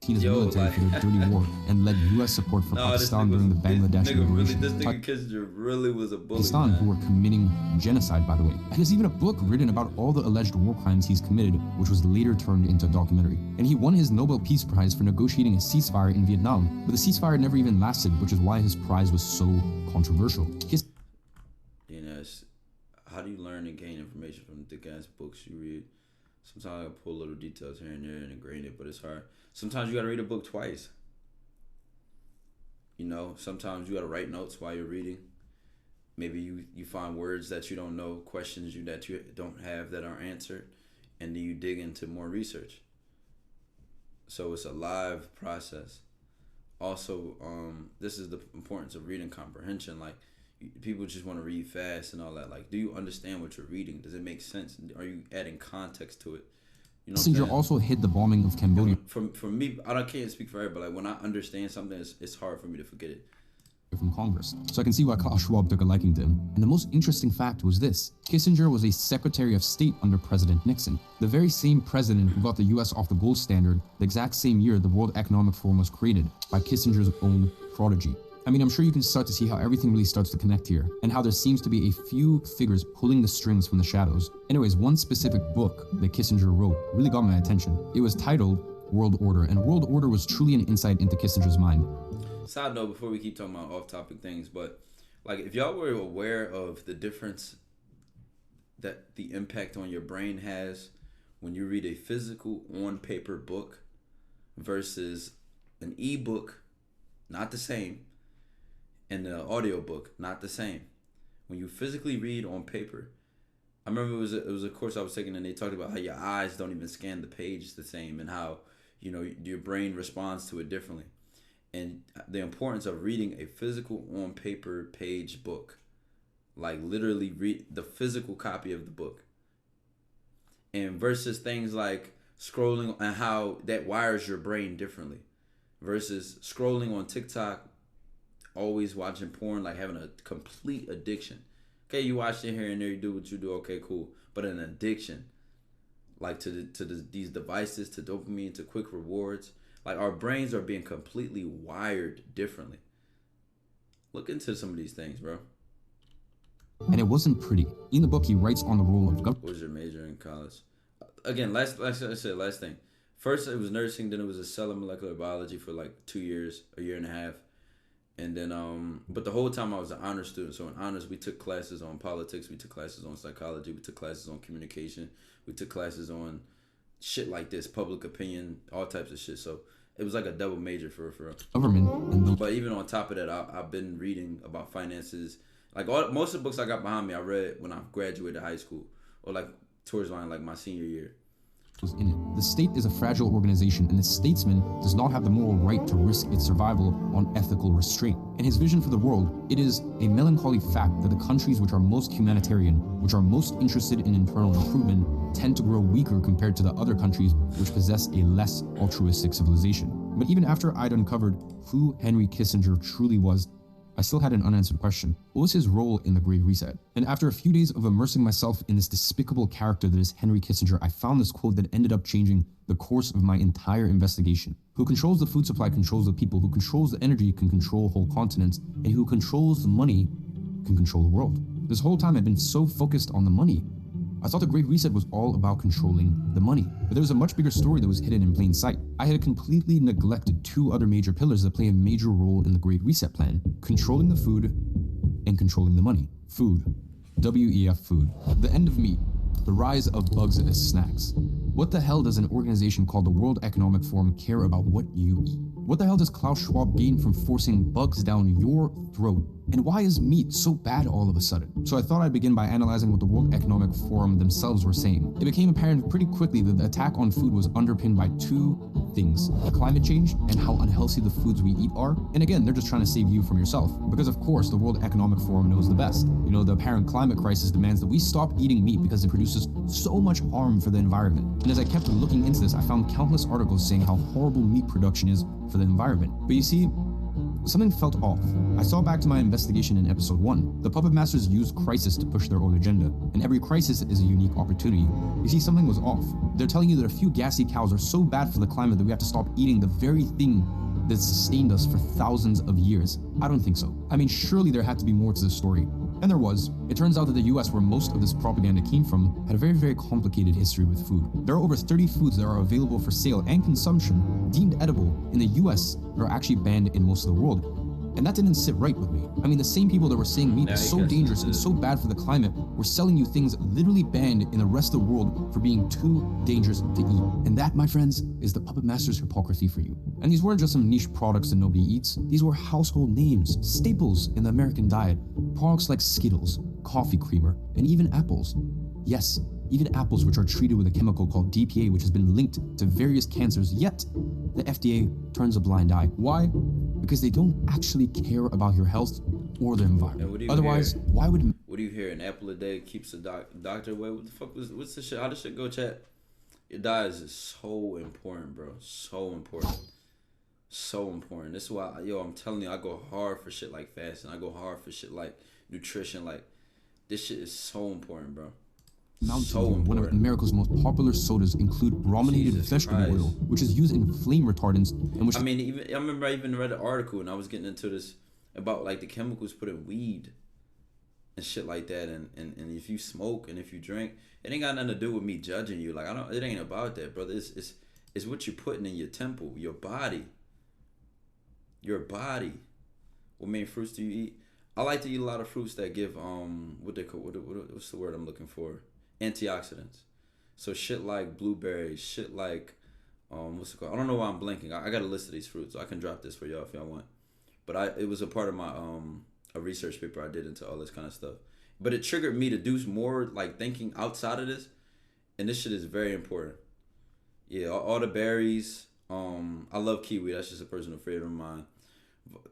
military for their dirty war and led U.S. support for Pakistan during the Bangladesh Liberation. This nigga Kissinger really was a bully. Pakistan, who were committing genocide, by the way. And there's even a book written about all the alleged war crimes he's committed, which was later turned into a documentary. And he won his Nobel Peace Prize for negotiating a ceasefire in Vietnam, but the ceasefire never even lasted, which is why his prize was so controversial. How do you learn and gain information from the thick-ass books you read? Sometimes I pull little details here and there and ingrain it, but it's hard. Sometimes you gotta read a book twice. You know, sometimes you gotta write notes while you're reading. Maybe you find words that you don't know, questions that you don't have that are answered, and then you dig into more research. So it's a live process. Also, this is the importance of reading comprehension. Like, people just want to read fast and all that. Like, do you understand what you're reading? Does it make sense? Are you adding context to it? You know, Kissinger also hid the bombing of Cambodia. For me, I can't speak for everybody. Like, when I understand something, it's hard for me to forget it. From Congress, so I can see why Klaus Schwab took a liking to him. And the most interesting fact was this: Kissinger was a Secretary of State under President Nixon, the very same president who got the US off the gold standard the exact same year the World Economic Forum was created by Kissinger's own prodigy. I mean, I'm sure you can start to see how everything really starts to connect here, and how there seems to be a few figures pulling the strings from the shadows. Anyways, one specific book that Kissinger wrote really got my attention. It was titled World Order, and World Order was truly an insight into Kissinger's mind. Side note, before we keep talking about off-topic things, but like, if y'all were aware of the difference that the impact on your brain has when you read a physical on-paper book versus an e-book, not the same, and the audio book, not the same. When you physically read on paper, I remember it was a course I was taking, and they talked about how your eyes don't even scan the page the same, and how, you know, your brain responds to it differently. And the importance of reading a physical on paper page book, like literally read the physical copy of the book, and versus things like scrolling, and how that wires your brain differently, versus scrolling on TikTok, always watching porn, like having a complete addiction. Okay, you watch it here and there, you do what you do, okay, cool. But an addiction, like to these devices, to dopamine, to quick rewards. Like, our brains are being completely wired differently. Look into some of these things, bro. And it wasn't pretty. In the book, he writes on the role of What was your major in college? Again, last thing. First, it was nursing. Then it was a cell and molecular biology for like 2 years, a year and a half. And then, but the whole time I was an honors student. So in honors, we took classes on politics. We took classes on psychology. We took classes on communication. We took classes on shit like this, public opinion, all types of shit. So it was like a double major for government. But even on top of that, I've been reading about finances. Like, most of the books I got behind me, I read when I graduated high school, or like towards my senior year. In it. The state is a fragile organization, and the statesman does not have the moral right to risk its survival on ethical restraint. In his vision for the world, it is a melancholy fact that the countries which are most humanitarian, which are most interested in internal improvement, tend to grow weaker compared to the other countries which possess a less altruistic civilization. But even after I'd uncovered who Henry Kissinger truly was, I still had an unanswered question. What was his role in the Great Reset? And after a few days of immersing myself in this despicable character that is Henry Kissinger, I found this quote that ended up changing the course of my entire investigation. Who controls the food supply controls the people, who controls the energy can control whole continents, and who controls the money can control the world. This whole time I'd been so focused on the money. I thought the Great Reset was all about controlling the money, but there was a much bigger story that was hidden in plain sight. I had completely neglected two other major pillars that play a major role in the Great Reset plan: controlling the food and controlling the money. Food. WEF food. The end of meat. The rise of bugs as snacks. What the hell does an organization called the World Economic Forum care about what you eat? What the hell does Klaus Schwab gain from forcing bugs down your throat? And why is meat so bad all of a sudden? So I thought I'd begin by analyzing what the World Economic Forum themselves were saying. It became apparent pretty quickly that the attack on food was underpinned by two things: climate change and how unhealthy the foods we eat are. And again, they're just trying to save you from yourself. Because of course, the World Economic Forum knows the best. You know, the apparent climate crisis demands that we stop eating meat because it produces so much harm for the environment. And as I kept looking into this, I found countless articles saying how horrible meat production is for the environment. But you see, something felt off. I saw back to my investigation in episode 1. The puppet masters use crisis to push their own agenda, and every crisis is a unique opportunity. You see, something was off. They're telling you that a few gassy cows are so bad for the climate that we have to stop eating the very thing that sustained us for thousands of years. I don't think so. I mean, surely there had to be more to the story. And there was. It turns out that the US, where most of this propaganda came from, had a very, very complicated history with food. There are over 30 foods that are available for sale and consumption, deemed edible in the US, that are actually banned in most of the world. And that didn't sit right with me. I mean, the same people that were saying meat Now is you so can- dangerous and so bad for the climate were selling you things literally banned in the rest of the world for being too dangerous to eat. And that, my friends, is the puppet master's hypocrisy for you. And these weren't just some niche products that nobody eats. These were household names, staples in the American diet. Products like Skittles, coffee creamer, and even apples. Yes, even apples, which are treated with a chemical called DPA, which has been linked to various cancers, yet the FDA turns a blind eye. Why? Because they don't actually care about your health or the environment. Otherwise, why would... What do you hear? An apple a day keeps the doctor away? What the fuck what's this shit? How this shit go, chat? Your diet is so important, bro. So important. So important. This is why, yo, I'm telling you, I go hard for shit like fasting. I go hard for shit like nutrition. Like, this shit is so important, bro. Mountain Dew, one of America's most popular sodas, include brominated vegetable oil, which is used in flame retardants, and which... I mean, I remember I even read an article, and I was getting into this about, like, the chemicals put in weed and shit like that, and if you smoke and if you drink, it ain't got nothing to do with me judging you. Like, it ain't about that, brother. It's what you're putting in your temple, your body. Your body. What main fruits do you eat? I like to eat a lot of fruits that give what's the word I'm looking for? Antioxidants. So shit like blueberries, shit like what's it called? I don't know why I'm blanking. I got a list of these fruits. I can drop this for y'all if y'all want. But it was a part of my a research paper I did into all this kind of stuff. But it triggered me to do more like thinking outside of this, and this shit is very important. Yeah, all the berries. I love kiwi. That's just a personal favorite of mine.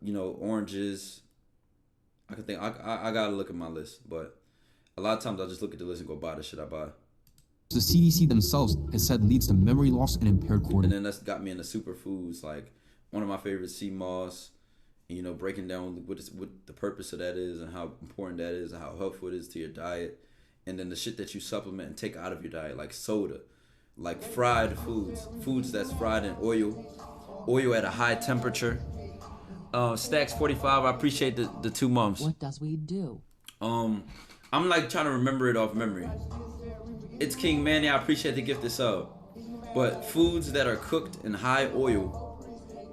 You know, oranges. I can think. I gotta look at my list, but a lot of times I just look at the list and go buy the shit I buy. The CDC themselves has said leads to memory loss and impaired coordination. And then that's got me into superfoods. Like one of my favorites, sea moss. You know, breaking down what the purpose of that is and how important that is and how helpful it is to your diet. And then the shit that you supplement and take out of your diet, like soda, like fried foods that's fried in oil at a high temperature. Stacks 45, I appreciate the 2 months. What does we do? I'm like trying to remember it off memory. It's King Manny, I appreciate the gift of sub. But foods that are cooked in high oil,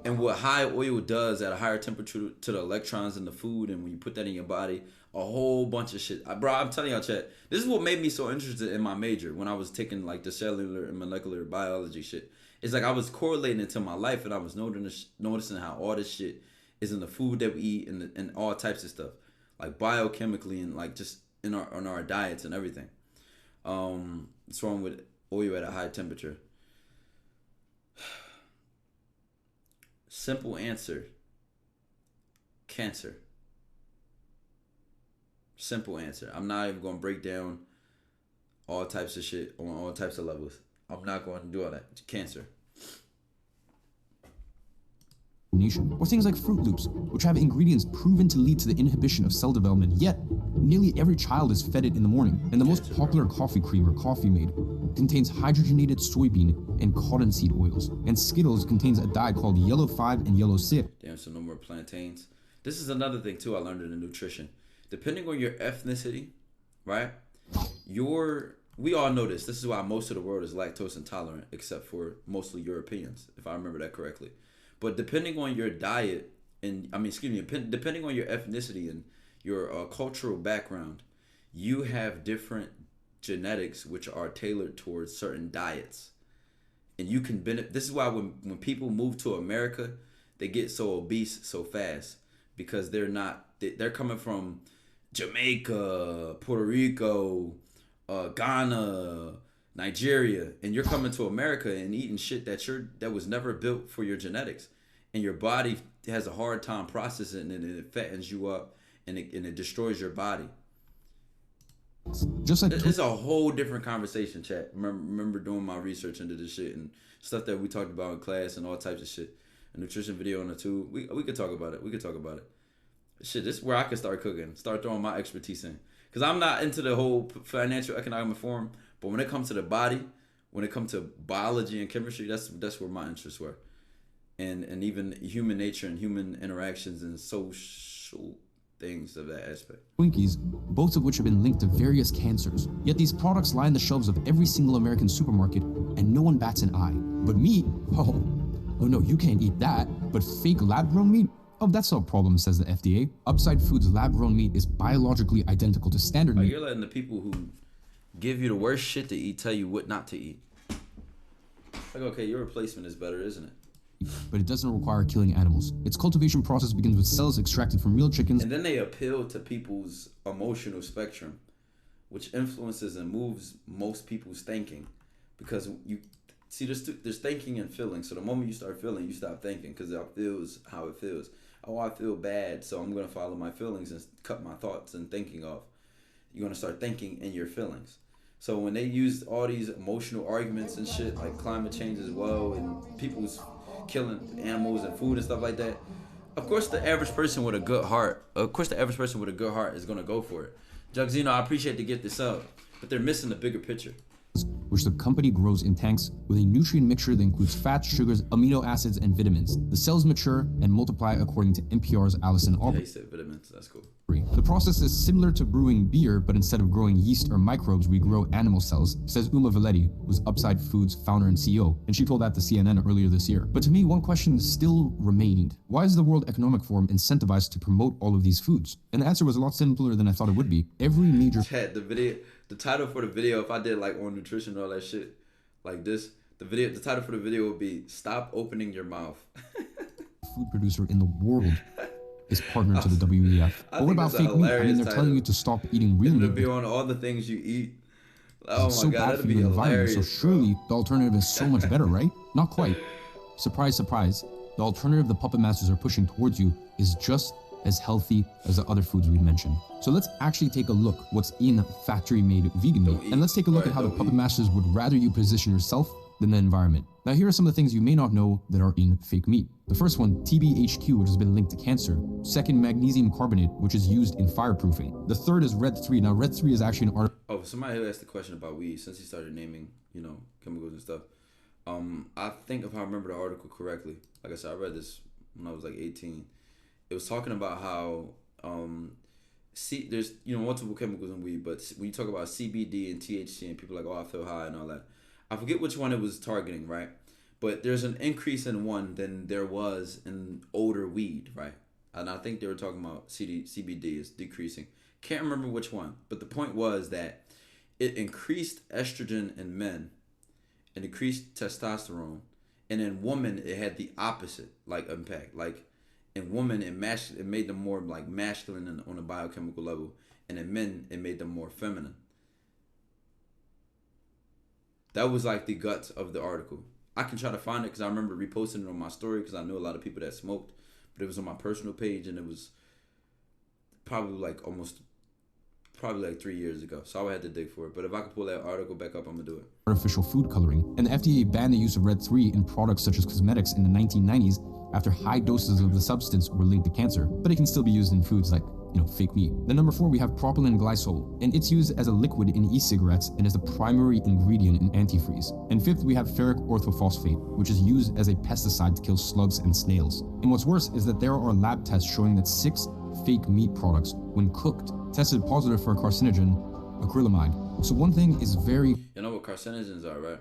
and what high oil does at a higher temperature to the electrons in the food, and when you put that in your body, a whole bunch of shit. Bro, I'm telling y'all, chat, this is what made me so interested in my major when I was taking like the cellular and molecular biology shit. It's like I was correlating it to my life, and I was noticing how all this shit is in the food that we eat and all types of stuff, like biochemically and like just in our diets and everything. What's wrong with oil at a high temperature? Simple answer. Cancer. Simple answer. I'm not even going to break down all types of shit on all types of levels. I'm not going to do all that. Cancer. Or things like Fruit Loops, which have ingredients proven to lead to the inhibition of cell development, yet nearly every child is fed it in the morning. And the most popular coffee creamer, Coffee Mate, contains hydrogenated soybean and cottonseed oils. And Skittles contains a dye called Yellow 5 and Yellow 6. Damn, so no more plantains. This is another thing too I learned in nutrition. Depending on your ethnicity, right? We all know this. This is why most of the world is lactose intolerant, except for mostly Europeans, if I remember that correctly. But depending on your diet depending on your ethnicity and your cultural background, you have different genetics which are tailored towards certain diets. And you can benefit. This is why when people move to America, they get so obese so fast, because they're coming from Jamaica, Puerto Rico, Ghana, Nigeria, and you're coming to America and eating shit that was never built for your genetics, and your body has a hard time processing it, and it fattens you up, and it destroys your body. Just like it's a whole different conversation, chat. Remember doing my research into this shit and stuff that we talked about in class and all types of shit. A nutrition video on the tube. We could talk about it. Shit, this is where I could start cooking. Start throwing my expertise in. Because I'm not into the whole financial economic form. But when it comes to the body, when it comes to biology and chemistry, that's where my interests were. And even human nature and human interactions and social things of that aspect. Twinkies, both of which have been linked to various cancers. Yet these products line the shelves of every single American supermarket, and no one bats an eye. But meat, oh no, you can't eat that. But fake lab-grown meat? Oh, that's no problem, says the FDA. Upside Foods lab-grown meat is biologically identical to standard Like meat. you're letting the people who give you the worst shit to eat tell you what not to eat. Like, okay, your replacement is better, isn't it? But it doesn't require killing animals. Its cultivation process begins with cells extracted from real chickens. And then they appeal to people's emotional spectrum, which influences and moves most people's thinking. Because you see, there's thinking and feeling. So the moment you start feeling, you stop thinking because it feels how it feels. Oh, I feel bad, so I'm going to follow my feelings and cut my thoughts and thinking off. You're going to start thinking in your feelings. So when they use all these emotional arguments and shit, like climate change as well, and people's killing animals and food and stuff like that, of course the average person with a good heart, is going to go for it. Gadzhi, I appreciate to get this up, but they're missing the bigger picture. Which the company grows in tanks with a nutrient mixture that includes fats, sugars, amino acids, and vitamins. The cells mature and multiply according to NPR's Allison Aubrey. Yeah, he said vitamins. That's cool. The process is similar to brewing beer, but instead of growing yeast or microbes, we grow animal cells, says Uma Valetti, who's Upside Foods founder and CEO, and she told that to CNN earlier this year. But to me, one question still remained. Why is the World Economic Forum incentivized to promote all of these foods? And the answer was a lot simpler than I thought it would be. Every major... Chat, the title for the video, if I did like on nutrition and all that shit, like this, the title for the video would be "Stop Opening Your Mouth." Food producer in the world is partnered to the WEF. But what about fake meat? I mean, they're telling you to stop eating real meat. It'll be on all the things you eat. Oh it's my so god, bad that'd for be the environment. So hilarious. surely the alternative is so much better, right? Not quite. Surprise, surprise. The alternative the puppet masters are pushing towards you is just as healthy as the other foods we mentioned. So let's actually take a look what's in factory-made vegan meat. And let's take a look at how the puppet masters would rather you position yourself than the environment. Now here are some of the things you may not know that are in fake meat. The first one, TBHQ, which has been linked to cancer. Second, magnesium carbonate, which is used in fireproofing. The third is Red 3. Now Red 3 is actually an article. Oh, somebody who asked the question about weed, since he started naming, chemicals and stuff. I think if I remember the article correctly, like I said, I read this when I was like 18. It was talking about how there's multiple chemicals in weed, but when you talk about CBD and THC and people are like, oh, I feel high and all that. I forget which one it was targeting, right? But there's an increase in one than there was in older weed, right? And I think they were talking about CBD is decreasing. Can't remember which one, but the point was that it increased estrogen in men and decreased testosterone, and in women it had the opposite impact. Like in women it made them more like masculine on a biochemical level, and in men it made them more feminine. That was like the guts of the article. I can try to find it because I remember reposting it on my story because I knew a lot of people that smoked, but it was on my personal page and it was probably like 3 years ago. So I had to dig for it. But if I could pull that article back up, I'm going to do it. Artificial food coloring. And the FDA banned the use of Red 3 in products such as cosmetics in the 1990s after high doses of the substance were linked to cancer. But it can still be used in foods like fake meat. Then number 4, we have propylene glycol, and it's used as a liquid in e-cigarettes and is the primary ingredient in antifreeze. And 5th, we have ferric orthophosphate, which is used as a pesticide to kill slugs and snails. And what's worse is that there are lab tests showing that 6 fake meat products, when cooked, tested positive for a carcinogen, acrylamide. So one thing is very You know what carcinogens are, right?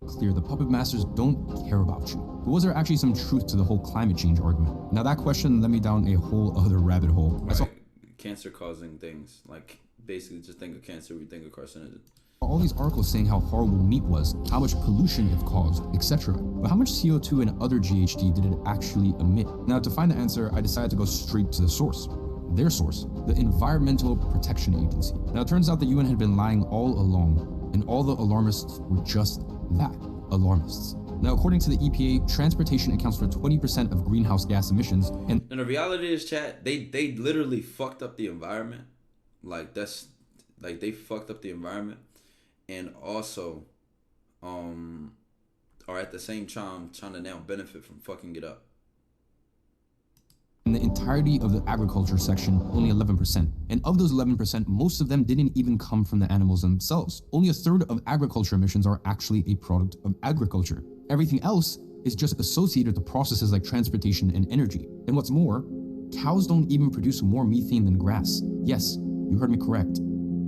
clear: the puppet masters don't care about you. But was there actually some truth to the whole climate change argument? Now that question led me down a whole other rabbit hole. Right. Cancer causing things, like basically just think of cancer, we think of carcinogen. All these articles saying how horrible meat was, how much pollution it caused, etc. But how much CO2 and other GHG did it actually emit? Now to find the answer, I decided to go straight to the source. Their source, the Environmental Protection Agency. Now it turns out the UN had been lying all along, and all the alarmists were just that, alarmists. Now according to the EPA, transportation accounts for 20% of greenhouse gas emissions, and the reality is, chat, they literally fucked up the environment. They fucked up the environment, and also are at the same time trying to now benefit from fucking it up. in the entirety of the agriculture section, only 11%. And of those 11%, most of them didn't even come from the animals themselves. Only a third of agriculture emissions are actually a product of agriculture. Everything else is just associated with processes like transportation and energy. And what's more, cows don't even produce more methane than grass. Yes, you heard me correct.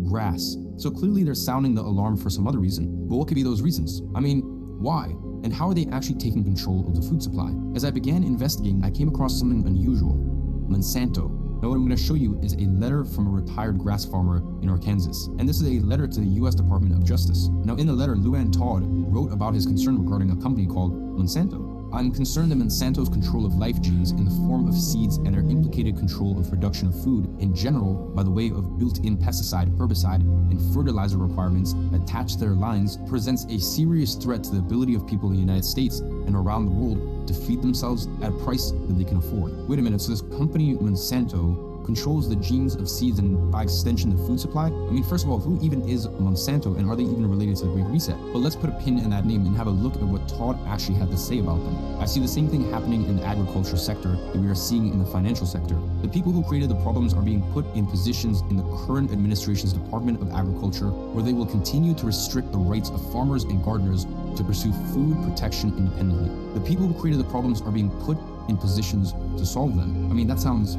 Grass. So clearly they're sounding the alarm for some other reason. But what could be those reasons? I mean, why? And how are they actually taking control of the food supply? As I began investigating, I came across something unusual. Monsanto. Now what I'm going to show you is a letter from a retired grass farmer in Arkansas. And this is a letter to the US Department of Justice. Now in the letter, Luann Todd wrote about his concern regarding a company called Monsanto. I'm concerned that Monsanto's control of life genes in the form of seeds and their implicated control of production of food in general by the way of built-in pesticide, herbicide, and fertilizer requirements attached to their lines presents a serious threat to the ability of people in the United States and around the world to feed themselves at a price that they can afford. Wait a minute, so this company Monsanto controls the genes of seeds and by extension the food supply? I mean, first of all, who even is Monsanto and are they even related to the Great Reset? But let's put a pin in that name and have a look at what Todd actually had to say about them. I see the same thing happening in the agriculture sector that we are seeing in the financial sector. The people who created the problems are being put in positions in the current administration's Department of Agriculture where they will continue to restrict the rights of farmers and gardeners to pursue food protection independently. The people who created the problems are being put in positions to solve them. I mean, that sounds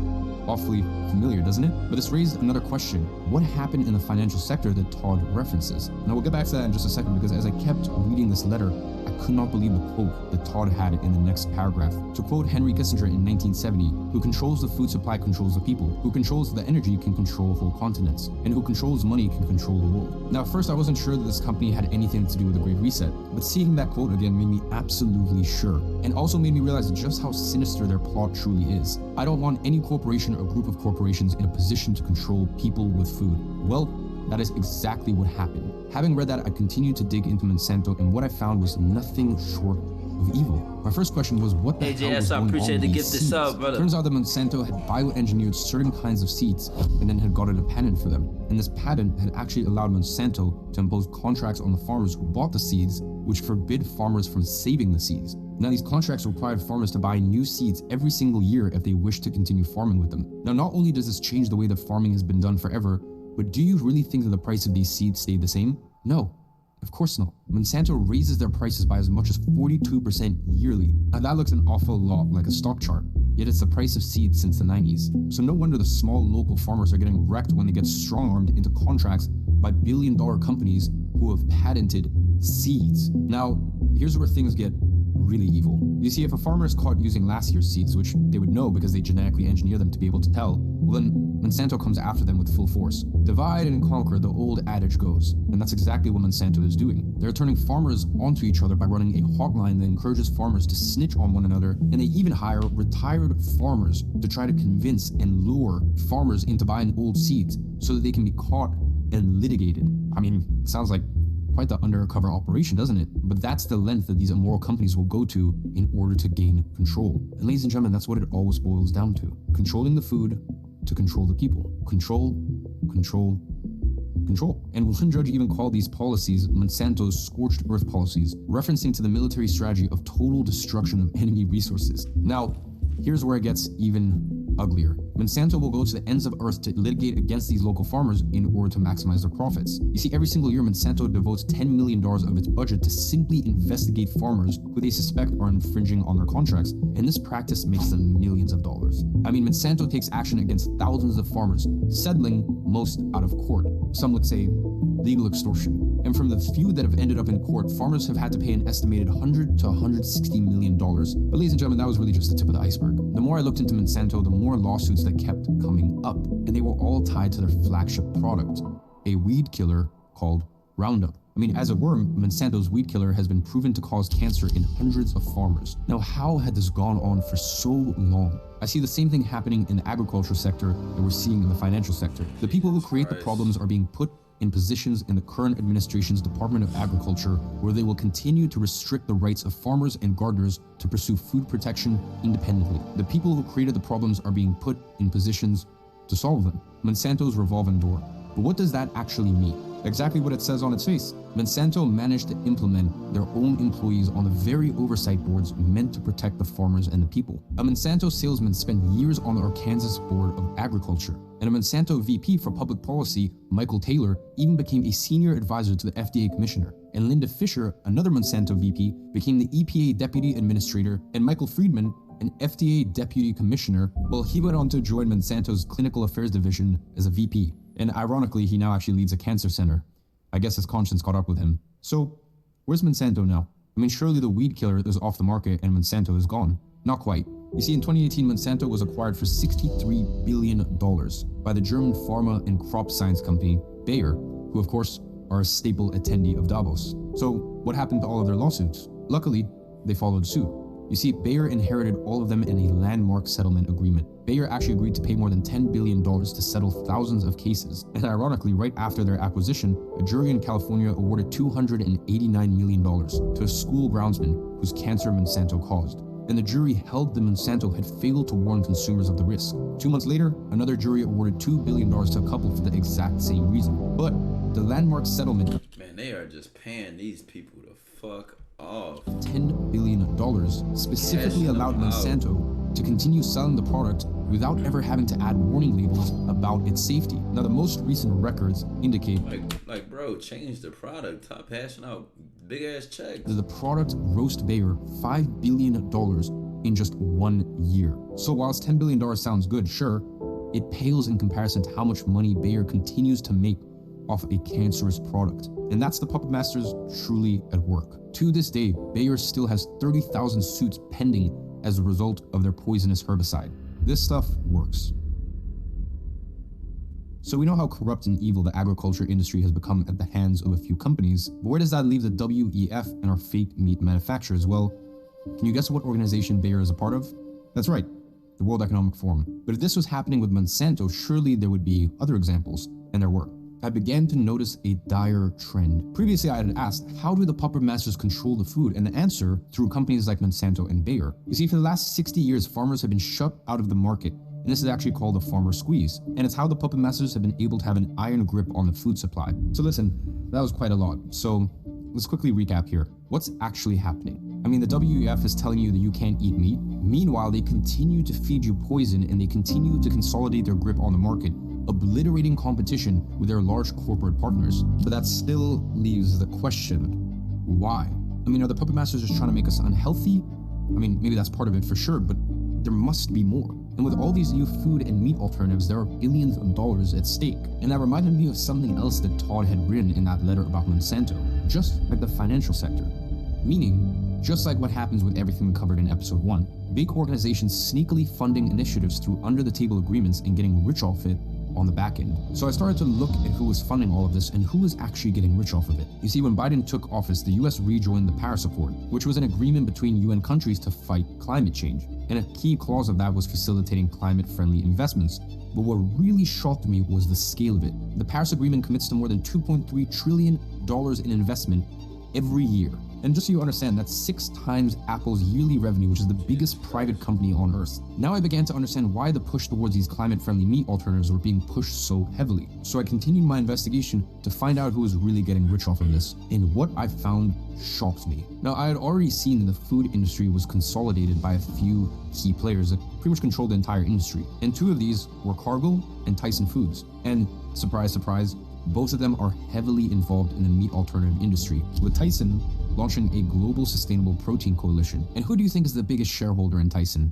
awfully familiar, doesn't it? But this raised another question. What happened in the financial sector that Todd references? Now we'll get back to that in just a second because as I kept reading this letter, I could not believe the quote that Todd had in the next paragraph. To quote Henry Kissinger in 1970, who controls the food supply controls the people, who controls the energy can control whole continents, and who controls money can control the world. Now at first I wasn't sure that this company had anything to do with the Great Reset, but seeing that quote again made me absolutely sure, and also made me realize just how sinister their plot truly is. I don't want any corporation or group of corporations in a position to control people with food. Well, that is exactly what happened. Having read that, I continued to dig into Monsanto, and what I found was nothing short of evil. My first question was, what the hell was going on with these seeds? Turns out that Monsanto had bioengineered certain kinds of seeds and then had gotten a patent for them. And this patent had actually allowed Monsanto to impose contracts on the farmers who bought the seeds, which forbid farmers from saving the seeds. Now these contracts required farmers to buy new seeds every single year if they wished to continue farming with them. Now not only does this change the way that farming has been done forever, but do you really think that the price of these seeds stayed the same? No, of course not. Monsanto raises their prices by as much as 42% yearly. Now that looks an awful lot like a stock chart, yet it's the price of seeds since the 90s. So no wonder the small local farmers are getting wrecked when they get strong-armed into contracts by billion-dollar companies who have patented seeds. Now, here's where things get really evil. You see, if a farmer is caught using last year's seeds, which they would know because they genetically engineer them to be able to tell, well then Monsanto comes after them with full force. Divide and conquer, the old adage goes. And that's exactly what Monsanto is doing. They're turning farmers onto each other by running a hotline that encourages farmers to snitch on one another, and they even hire retired farmers to try to convince and lure farmers into buying old seeds so that they can be caught and litigated. I mean, it sounds like quite the undercover operation, doesn't it? But that's the length that these immoral companies will go to in order to gain control. And ladies and gentlemen, that's what it always boils down to. Controlling the food to control the people. Control, control, control. And one judge even called these policies Monsanto's scorched earth policies, referencing to the military strategy of total destruction of enemy resources. Now, here's where it gets even uglier. Monsanto will go to the ends of earth to litigate against these local farmers in order to maximize their profits. You see, every single year Monsanto devotes $10 million of its budget to simply investigate farmers who they suspect are infringing on their contracts, and this practice makes them millions of dollars. I mean, Monsanto takes action against thousands of farmers, settling most out of court. Some would say legal extortion. And from the few that have ended up in court, farmers have had to pay an estimated $100 to $160 million. But ladies and gentlemen, that was really just the tip of the iceberg. The more I looked into Monsanto, the more lawsuits that kept coming up, and they were all tied to their flagship product, a weed killer called Roundup. I mean, as a worm, Monsanto's weed killer has been proven to cause cancer in hundreds of farmers. Now, how had this gone on for so long? I see the same thing happening in the agriculture sector that we're seeing in the financial sector. The people who create the problems are being put in positions in the current administration's Department of Agriculture where they will continue to restrict the rights of farmers and gardeners to pursue food protection independently. The people who created the problems are being put in positions to solve them. Monsanto's revolving door. But what does that actually mean? Exactly what it says on its face. Monsanto managed to implement their own employees on the very oversight boards meant to protect the farmers and the people. A Monsanto salesman spent years on the Arkansas Board of Agriculture, and a Monsanto VP for public policy, Michael Taylor, even became a senior advisor to the FDA commissioner. And Linda Fisher, another Monsanto VP, became the EPA deputy administrator, and Michael Friedman, an FDA deputy commissioner, well, he went on to join Monsanto's clinical affairs division as a VP. And ironically, he now actually leads a cancer center. I guess his conscience caught up with him. So, where's Monsanto now? I mean, surely the weed killer is off the market and Monsanto is gone. Not quite. You see, in 2018, Monsanto was acquired for $63 billion by the German pharma and crop science company Bayer, who of course are a staple attendee of Davos. So what happened to all of their lawsuits? Luckily, they followed suit. You see, Bayer inherited all of them in a landmark settlement agreement. Bayer actually agreed to pay more than $10 billion to settle thousands of cases. And ironically, right after their acquisition, a jury in California awarded $289 million to a school groundsman whose cancer Monsanto caused. And the jury held that Monsanto had failed to warn consumers of the risk. 2 months later, another jury awarded $2 billion to a couple for the exact same reason. But the landmark settlement... Man, they are just paying these people to fuck off. $10 billion specifically allowed Monsanto to continue selling the product without ever having to add warning labels about its safety. Now, the most recent records indicate like bro, change the product. Stop passing out big ass checks. That the product grossed Bayer $5 billion in just 1 year. So whilst $10 billion sounds good, sure, it pales in comparison to how much money Bayer continues to make off a cancerous product. And that's the puppet masters truly at work. To this day, Bayer still has 30,000 suits pending as a result of their poisonous herbicide. This stuff works. So we know how corrupt and evil the agriculture industry has become at the hands of a few companies, but where does that leave the WEF and our fake meat manufacturers? Well, can you guess what organization Bayer is a part of? That's right, the World Economic Forum. But if this was happening with Monsanto, surely there would be other examples, and there were. I began to notice a dire trend. Previously, I had asked, how do the puppet masters control the food? And the answer, through companies like Monsanto and Bayer. You see, for the last 60 years, farmers have been shut out of the market, and this is actually called the farmer squeeze. And it's how the puppet masters have been able to have an iron grip on the food supply. So listen, that was quite a lot. So let's quickly recap here. What's actually happening? I mean, the WEF is telling you that you can't eat meat. Meanwhile, they continue to feed you poison and they continue to consolidate their grip on the market, obliterating competition with their large corporate partners. But that still leaves the question, why? I mean, are the puppet masters just trying to make us unhealthy? I mean, maybe that's part of it for sure, but there must be more. And with all these new food and meat alternatives, there are billions of dollars at stake. And that reminded me of something else that Todd had written in that letter about Monsanto, just like the financial sector. Meaning, just like what happens with everything we covered in episode 1, big organizations sneakily funding initiatives through under-the-table agreements and getting rich off it on the back end. So I started to look at who was funding all of this and who was actually getting rich off of it. You see, when Biden took office, the US rejoined the Paris Accord, which was an agreement between UN countries to fight climate change. And a key clause of that was facilitating climate-friendly investments. But what really shocked me was the scale of it. The Paris Agreement commits to more than $2.3 trillion in investment every year. And just so you understand, that's 6 times Apple's yearly revenue, which is the biggest private company on Earth. Now I began to understand why the push towards these climate-friendly meat alternatives were being pushed so heavily. So I continued my investigation to find out who was really getting rich off of this. And what I found shocked me. Now, I had already seen that the food industry was consolidated by a few key players that pretty much controlled the entire industry. And 2 of these were Cargill and Tyson Foods. And surprise, surprise, both of them are heavily involved in the meat alternative industry, with Tyson launching a global sustainable protein coalition. And who do you think is the biggest shareholder in Tyson?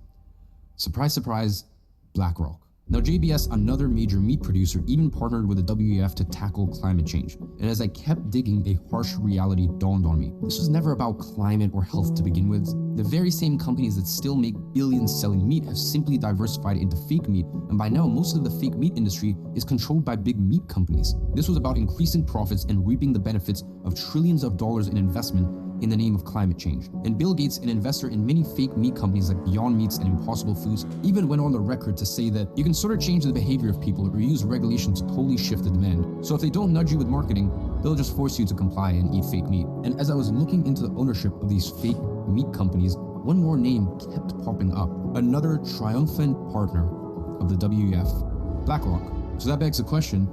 Surprise, surprise, BlackRock. Now, JBS, another major meat producer, even partnered with the WEF to tackle climate change. And as I kept digging, a harsh reality dawned on me. This was never about climate or health to begin with. The very same companies that still make billions selling meat have simply diversified into fake meat, and by now most of the fake meat industry is controlled by big meat companies. This was about increasing profits and reaping the benefits of trillions of dollars in investment in the name of climate change. And Bill Gates, an investor in many fake meat companies like Beyond Meats and Impossible Foods, even went on the record to say that you can sort of change the behavior of people or use regulation to totally shift the demand. So if they don't nudge you with marketing, they'll just force you to comply and eat fake meat. And as I was looking into the ownership of these fake meat companies, one more name kept popping up. Another triumphant partner of the WEF, BlackRock. So that begs the question,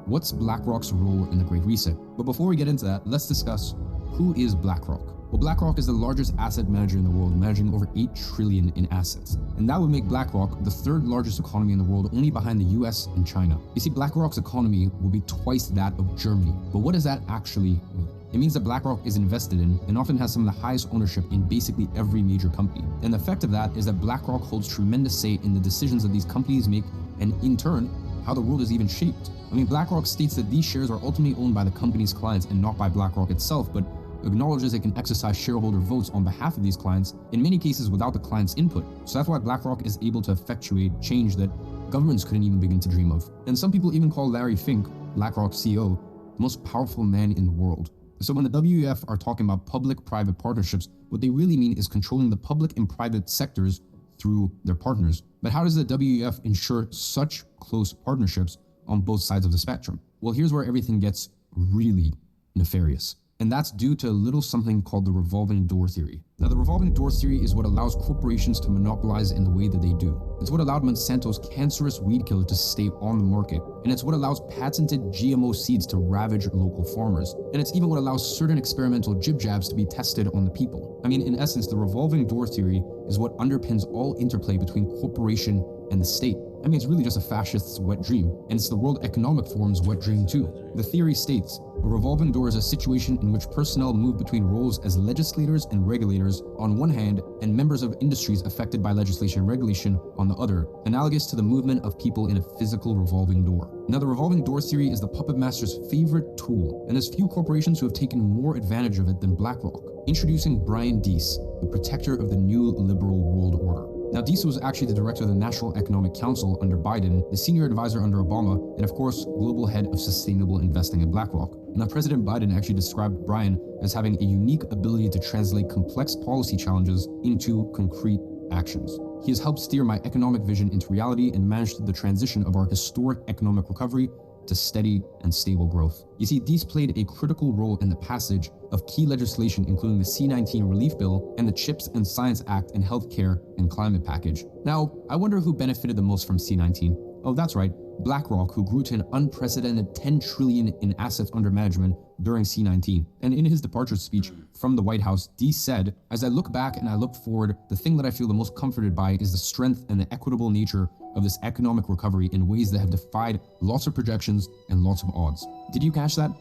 what's BlackRock's role in the Great Reset? But before we get into that, let's discuss who is BlackRock? Well, BlackRock is the largest asset manager in the world, managing over $8 trillion in assets. And that would make BlackRock the 3rd largest economy in the world, only behind the US and China. You see, BlackRock's economy will be twice that of Germany. But what does that actually mean? It means that BlackRock is invested in and often has some of the highest ownership in basically every major company. And the effect of that is that BlackRock holds tremendous say in the decisions that these companies make, and in turn, how the world is even shaped. I mean, BlackRock states that these shares are ultimately owned by the company's clients and not by BlackRock itself, but acknowledges it can exercise shareholder votes on behalf of these clients, in many cases without the client's input. So that's why BlackRock is able to effectuate change that governments couldn't even begin to dream of. And some people even call Larry Fink, BlackRock's CEO, the most powerful man in the world. So when the WEF are talking about public-private partnerships, what they really mean is controlling the public and private sectors through their partners. But how does the WEF ensure such close partnerships on both sides of the spectrum? Well, here's where everything gets really nefarious. And that's due to a little something called the revolving door theory. Now, the revolving door theory is what allows corporations to monopolize in the way that they do. It's what allowed Monsanto's cancerous weed killer to stay on the market. And it's what allows patented GMO seeds to ravage local farmers. And it's even what allows certain experimental jib-jabs to be tested on the people. I mean, in essence, the revolving door theory is what underpins all interplay between corporation and the state. I mean, it's really just a fascist's wet dream, and it's the World Economic Forum's wet dream too. The theory states, a revolving door is a situation in which personnel move between roles as legislators and regulators on one hand, and members of industries affected by legislation and regulation on the other, analogous to the movement of people in a physical revolving door. Now, the revolving door theory is the puppet master's favorite tool, and there's few corporations who have taken more advantage of it than BlackRock. Introducing Brian Deese, the protector of the new liberal world order. Now, Deese was actually the director of the National Economic Council under Biden, the senior advisor under Obama, and of course, global head of sustainable investing at BlackRock. Now, President Biden actually described Brian as having a unique ability to translate complex policy challenges into concrete actions. He has helped steer my economic vision into reality and managed the transition of our historic economic recovery to steady and stable growth. You see, Deese played a critical role in the passage of key legislation, including the C-19 Relief Bill and the CHIPS and Science Act and Healthcare and Climate Package. Now, I wonder who benefited the most from C-19. Oh, that's right, BlackRock, who grew to an unprecedented 10 trillion in assets under management during C-19. And in his departure speech from the White House, Deese said, "As I look back and I look forward, the thing that I feel the most comforted by is the strength and the equitable nature of this economic recovery in ways that have defied lots of projections and lots of odds." Did you catch that?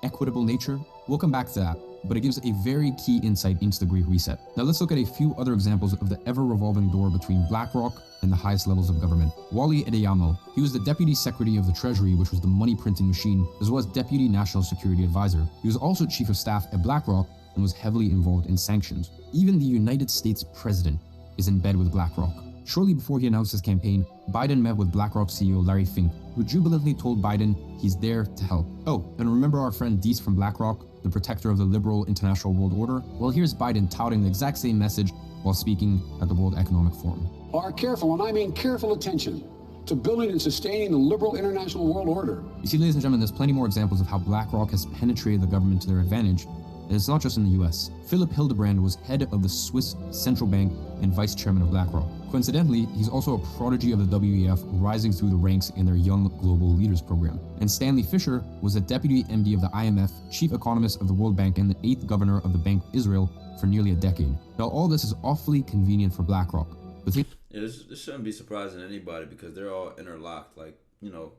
Equitable nature? We'll come back to that, but it gives a very key insight into the Great Reset. Now let's look at a few other examples of the ever-revolving door between BlackRock and the highest levels of government. Wally Adeyemo, he was the Deputy Secretary of the Treasury, which was the money printing machine, as well as Deputy National Security Advisor. He was also Chief of Staff at BlackRock and was heavily involved in sanctions. Even the United States President is in bed with BlackRock. Shortly before he announced his campaign, Biden met with BlackRock CEO Larry Fink, who jubilantly told Biden he's there to help. Oh, and remember our friend Deese from BlackRock, the protector of the liberal international world order? Well, here's Biden touting the exact same message while speaking at the World Economic Forum. Are careful, and I mean careful attention, to building and sustaining the liberal international world order. You see, ladies and gentlemen, there's plenty more examples of how BlackRock has penetrated the government to their advantage. And it's not just in the US. Philip Hildebrand was head of the Swiss Central Bank and vice chairman of BlackRock. Coincidentally, he's also a prodigy of the WEF, rising through the ranks in their Young Global Leaders program. And Stanley Fischer was a deputy MD of the IMF, chief economist of the World Bank, and the 8th governor of the Bank of Israel for nearly a decade. Now, all this is awfully convenient for BlackRock. But this shouldn't be surprising to anybody because they're all interlocked. Like, you know,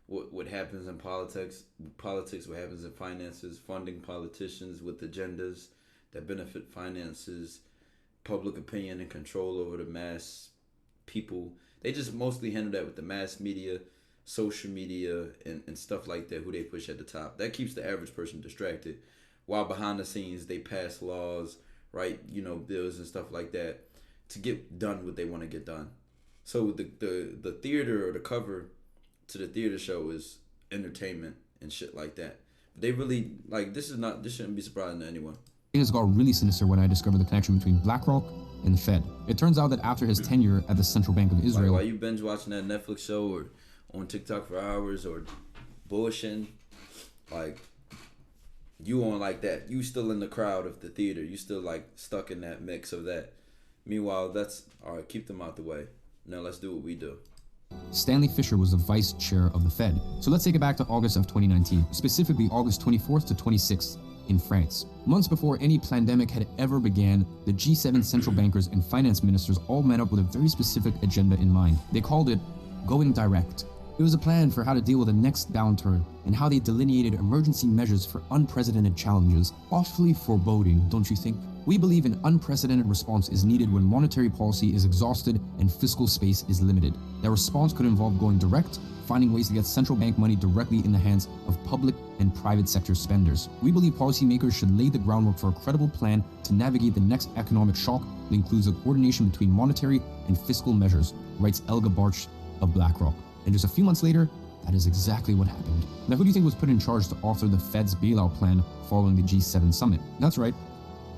what happens in politics, what happens in finances, funding politicians with agendas that benefit finances, public opinion and control over the mass people. They just mostly handle that with the mass media, social media, and stuff like that, who they push at the top. That keeps the average person distracted. While behind the scenes, they pass laws, write, bills and stuff like that to get done what they want to get done. So the theater or the cover to the theater show is entertainment and shit like that. They really, this shouldn't be surprising to anyone. Things got really sinister when I discovered the connection between BlackRock and the Fed. It turns out that after his tenure at the Central Bank of Israel... While you binge watching that Netflix show or on TikTok for hours or bullshitting, you on like that. You still in the crowd of the theater. You still stuck in that mix of that. Meanwhile, that's... Alright, keep them out the way. Now let's do what we do. Stanley Fischer was the vice chair of the Fed. So let's take it back to August of 2019, specifically August 24th to 26th in France. Months before any pandemic had ever began, the G7 central bankers and finance ministers all met up with a very specific agenda in mind. They called it going direct. It was a plan for how to deal with the next downturn and how they delineated emergency measures for unprecedented challenges. Awfully foreboding, don't you think? We believe an unprecedented response is needed when monetary policy is exhausted and fiscal space is limited. That response could involve going direct, finding ways to get central bank money directly in the hands of public and private sector spenders. We believe policymakers should lay the groundwork for a credible plan to navigate the next economic shock that includes a coordination between monetary and fiscal measures, writes Elga Barch of BlackRock. And just a few months later, that is exactly what happened. Now, who do you think was put in charge to author the Fed's bailout plan following the G7 summit? That's right,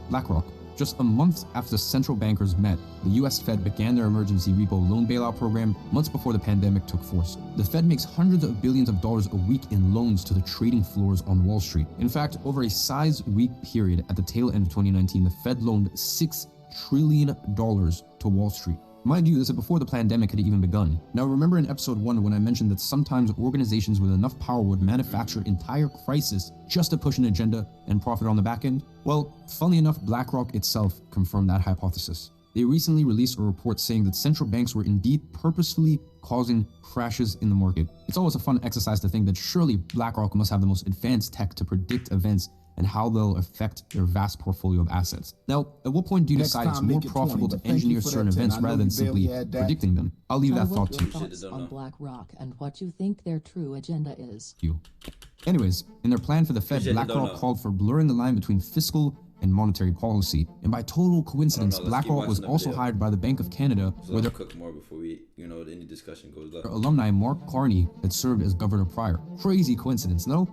BlackRock. Just a month after the central bankers met, the US Fed began their emergency repo loan bailout program months before the pandemic took force. The Fed makes hundreds of billions of dollars a week in loans to the trading floors on Wall Street. In fact, over a size-week period at the tail end of 2019, the Fed loaned $6 trillion to Wall Street. Mind you, this is before the pandemic had even begun. Now, remember in episode 1 when I mentioned that sometimes organizations with enough power would manufacture entire crisis just to push an agenda and profit on the back end? Well, funnily enough, BlackRock itself confirmed that hypothesis. They recently released a report saying that central banks were indeed purposefully causing crashes in the market. It's always a fun exercise to think that surely BlackRock must have the most advanced tech to predict events and how they'll affect their vast portfolio of assets. Now, at what point do you decide it's more profitable to engineer certain events rather than simply predicting them? I'll leave that thought to you. On BlackRock and what you think their true agenda is. Anyways, in their plan for the Fed, BlackRock called for blurring the line between fiscal and monetary policy. And by total coincidence, BlackRock was also hired by the Bank of Canada, where their cook more before we, any discussion goes up. Alumni Mark Carney had served as governor prior. Crazy coincidence, no?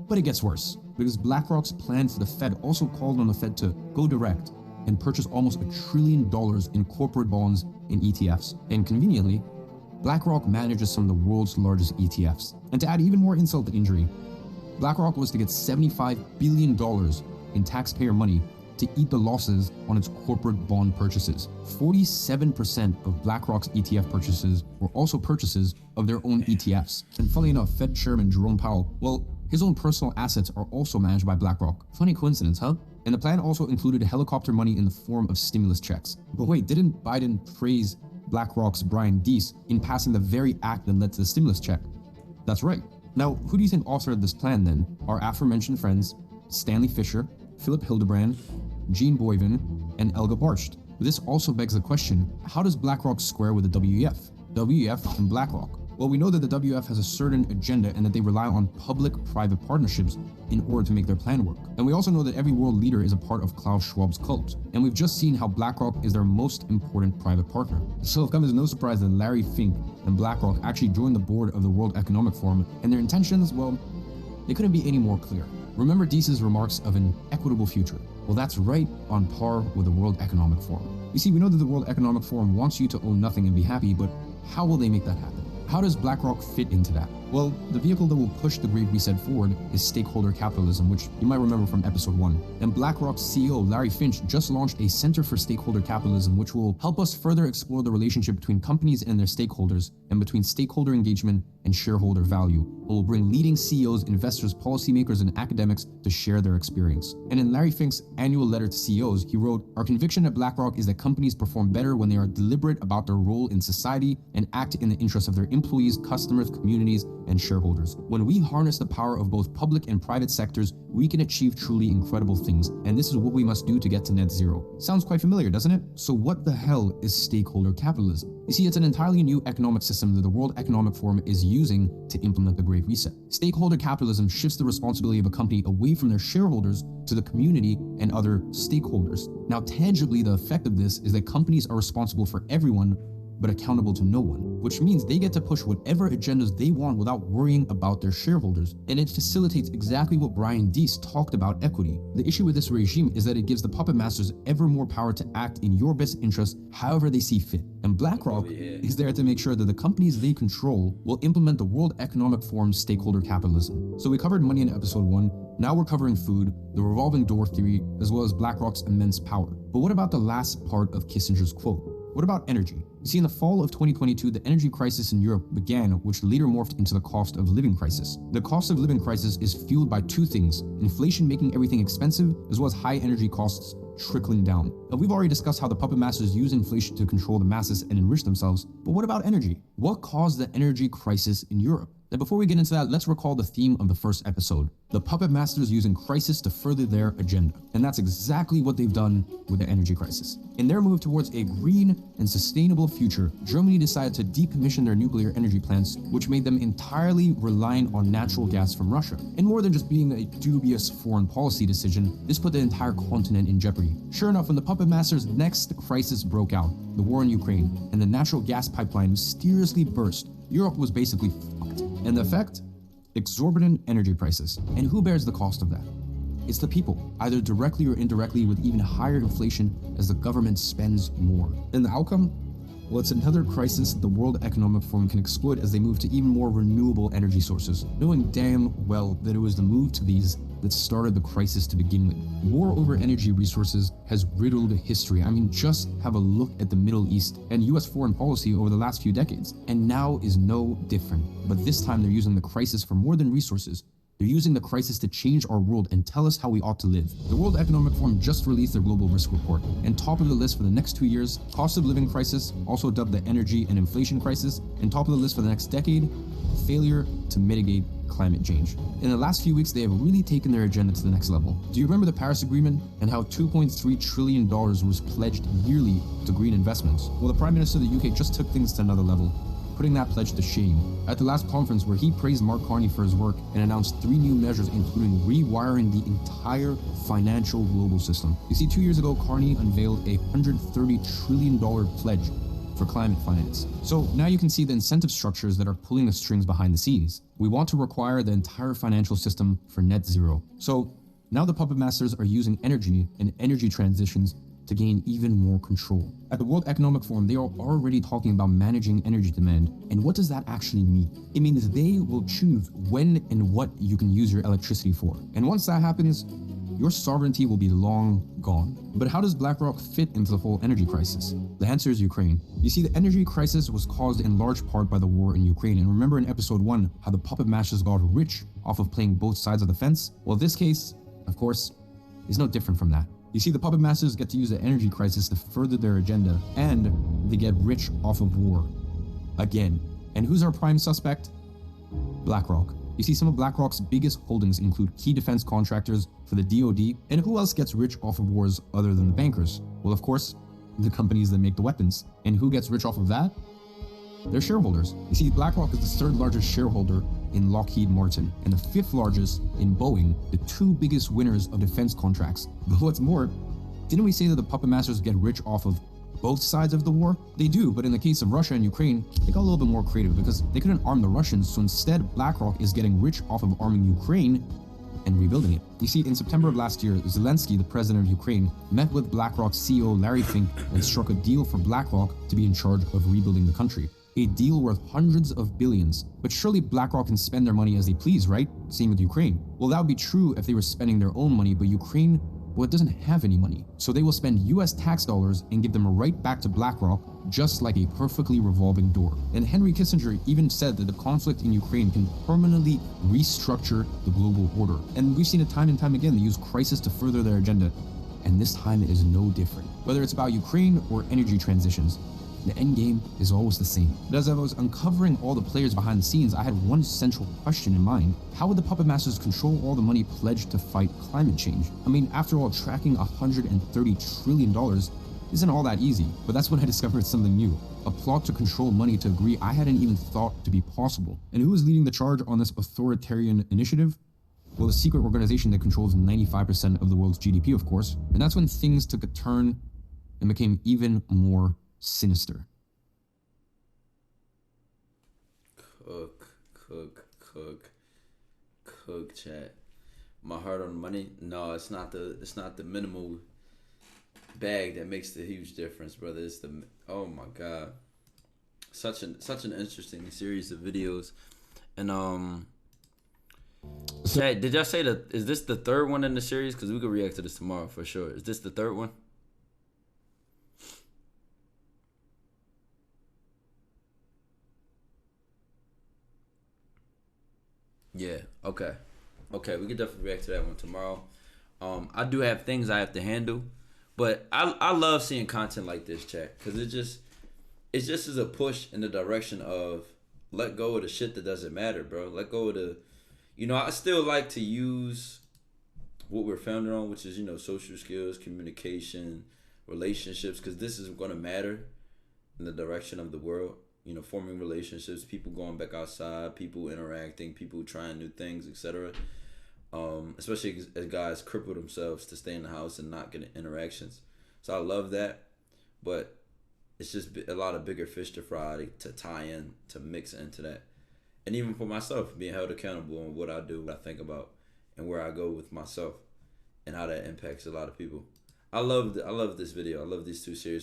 But it gets worse, because BlackRock's plan for the Fed also called on the Fed to go direct and purchase almost $1 trillion in corporate bonds and ETFs. And conveniently, BlackRock manages some of the world's largest ETFs. And to add even more insult to injury, BlackRock was to get $75 billion in taxpayer money to eat the losses on its corporate bond purchases. 47% of BlackRock's ETF purchases were also purchases of their own ETFs. And funny enough, Fed Chairman Jerome Powell, well, his own personal assets are also managed by BlackRock. Funny coincidence, huh? And the plan also included helicopter money in the form of stimulus checks. But wait, didn't Biden praise BlackRock's Brian Deese in passing the very act that led to the stimulus check? That's right. Now, who do you think authored this plan then? Our aforementioned friends, Stanley Fischer, Philip Hildebrand, Gene Boyven, and Elga Barcht. This also begs the question, how does BlackRock square with the WEF? WEF and BlackRock. Well, we know that the WEF has a certain agenda and that they rely on public-private partnerships in order to make their plan work. And we also know that every world leader is a part of Klaus Schwab's cult. And we've just seen how BlackRock is their most important private partner. So it comes as no surprise that Larry Fink and BlackRock actually joined the board of the World Economic Forum, and their intentions, well, they couldn't be any more clear. Remember Deese's remarks of an equitable future? Well, that's right on par with the World Economic Forum. You see, we know that the World Economic Forum wants you to own nothing and be happy, but how will they make that happen? How does BlackRock fit into that? Well, the vehicle that will push the Great Reset forward is stakeholder capitalism, which you might remember from episode 1. And BlackRock's CEO, Larry Finch, just launched a Center for Stakeholder Capitalism, which will help us further explore the relationship between companies and their stakeholders, and between stakeholder engagement and shareholder value. It will bring leading CEOs, investors, policymakers, and academics to share their experience. And in Larry Fink's annual letter to CEOs, he wrote, "Our conviction at BlackRock is that companies perform better when they are deliberate about their role in society and act in the interests of their employees, customers, communities, and shareholders. When we harness the power of both public and private sectors, we can achieve truly incredible things, and this is what we must do to get to net zero." Sounds quite familiar, doesn't it? So what the hell is stakeholder capitalism? You see, it's an entirely new economic system that the World Economic Forum is using to implement the Great Reset. Stakeholder capitalism shifts the responsibility of a company away from their shareholders to the community and other stakeholders. Now, tangibly, the effect of this is that companies are responsible for everyone but accountable to no one, which means they get to push whatever agendas they want without worrying about their shareholders. And it facilitates exactly what Brian Deese talked about equity. The issue with this regime is that it gives the puppet masters ever more power to act in your best interest however they see fit. And BlackRock is there to make sure that the companies they control will implement the World Economic Forum's stakeholder capitalism. So we covered money in episode 1, now we're covering food, the revolving door theory, as well as BlackRock's immense power. But what about the last part of Kissinger's quote? What about energy? You see, in the fall of 2022, the energy crisis in Europe began, which later morphed into the cost of living crisis. The cost of living crisis is fueled by two things: inflation making everything expensive, as well as high energy costs trickling down. Now, we've already discussed how the puppet masters use inflation to control the masses and enrich themselves, but what about energy? What caused the energy crisis in Europe? Now, before we get into that, let's recall the theme of the first episode. The puppet masters using crisis to further their agenda. And that's exactly what they've done with the energy crisis. In their move towards a green and sustainable future, Germany decided to decommission their nuclear energy plants, which made them entirely reliant on natural gas from Russia. And more than just being a dubious foreign policy decision, this put the entire continent in jeopardy. Sure enough, when the puppet masters' next crisis broke out, the war in Ukraine, and the natural gas pipeline mysteriously burst, Europe was basically fucked. And the effect? Exorbitant energy prices. And who bears the cost of that? It's the people, either directly or indirectly, with even higher inflation as the government spends more. And the outcome? Well, it's another crisis the World Economic Forum can exploit as they move to even more renewable energy sources, knowing damn well that it was the move to these that started the crisis to begin with. War over energy resources has riddled history. I mean, just have a look at the Middle East and US foreign policy over the last few decades. And now is no different. But this time they're using the crisis for more than resources. They're using the crisis to change our world and tell us how we ought to live. The World Economic Forum just released their global risk report, and top of the list for the next 2 years, cost of living crisis, also dubbed the energy and inflation crisis, and top of the list for the next decade, failure to mitigate climate change. In the last few weeks, they have really taken their agenda to the next level. Do you remember the Paris Agreement and how $2.3 trillion was pledged yearly to green investments? Well, the Prime Minister of the UK just took things to another level, putting that pledge to shame. At the last conference where he praised Mark Carney for his work and announced 3 new measures including rewiring the entire financial global system. You see, 2 years ago, Carney unveiled a $130 trillion pledge for climate finance. So now you can see the incentive structures that are pulling the strings behind the scenes. We want to require the entire financial system for net zero. So now the puppet masters are using energy and energy transitions to gain even more control. At the World Economic Forum, they are already talking about managing energy demand. And what does that actually mean? It means they will choose when and what you can use your electricity for. And once that happens, your sovereignty will be long gone. But how does BlackRock fit into the whole energy crisis? The answer is Ukraine. You see, the energy crisis was caused in large part by the war in Ukraine. And remember in episode 1, how the puppet masters got rich off of playing both sides of the fence? Well, this case, of course, is no different from that. You see, the puppet masters get to use the energy crisis to further their agenda, and they get rich off of war. Again. And who's our prime suspect? BlackRock. You see, some of BlackRock's biggest holdings include key defense contractors for the DoD, and who else gets rich off of wars other than the bankers? Well, of course, the companies that make the weapons. And who gets rich off of that? Their shareholders. You see, BlackRock is the 3rd largest shareholder in Lockheed Martin, and the 5th largest in Boeing, the 2 biggest winners of defense contracts. But what's more, didn't we say that the puppet masters get rich off of both sides of the war? They do, but in the case of Russia and Ukraine, they got a little bit more creative because they couldn't arm the Russians, so instead BlackRock is getting rich off of arming Ukraine and rebuilding it. You see, in September of last year, Zelensky, the president of Ukraine, met with BlackRock CEO Larry Fink and struck a deal for BlackRock to be in charge of rebuilding the country. A deal worth hundreds of billions. But surely BlackRock can spend their money as they please, right? Same with Ukraine. Well, that would be true if they were spending their own money, but Ukraine, well, it doesn't have any money. So they will spend US tax dollars and give them right back to BlackRock, just like a perfectly revolving door. And Henry Kissinger even said that the conflict in Ukraine can permanently restructure the global order. And we've seen it time and time again. They use crisis to further their agenda. And this time it is no different. Whether it's about Ukraine or energy transitions, the end game is always the same. But as I was uncovering all the players behind the scenes, I had one central question in mind. How would the puppet masters control all the money pledged to fight climate change? I mean, after all, tracking $130 trillion isn't all that easy. But that's when I discovered something new. A plot to control money to a degree I hadn't even thought to be possible. And who is leading the charge on this authoritarian initiative? Well, a secret organization that controls 95% of the world's GDP, of course. And that's when things took a turn and became even more sinister. Cook, chat. My heart on money? No, it's not the minimal bag that makes the huge difference, brother. It's the, oh my god, such an interesting series of videos. And chat, did y'all say that? Is this the 3rd one in the series? Because we could react to this tomorrow for sure. Is this the 3rd one? Yeah, okay. We can definitely react to that one tomorrow. I do have things I have to handle, But I love seeing content like this, chat, because it just is a push in the direction of let go of the shit that doesn't matter, bro. Let go of the, I still like to use what we're founded on, which is, social skills, communication, relationships, because this is going to matter in the direction of the world. Forming relationships, people going back outside, people interacting, people trying new things, etc. Especially as guys cripple themselves to stay in the house and not get interactions. So I love that, but it's just a lot of bigger fish to fry to tie in, to mix into that. And even for myself, being held accountable on what I do, what I think about, and where I go with myself, and how that impacts a lot of people. I love this video. I love these two series.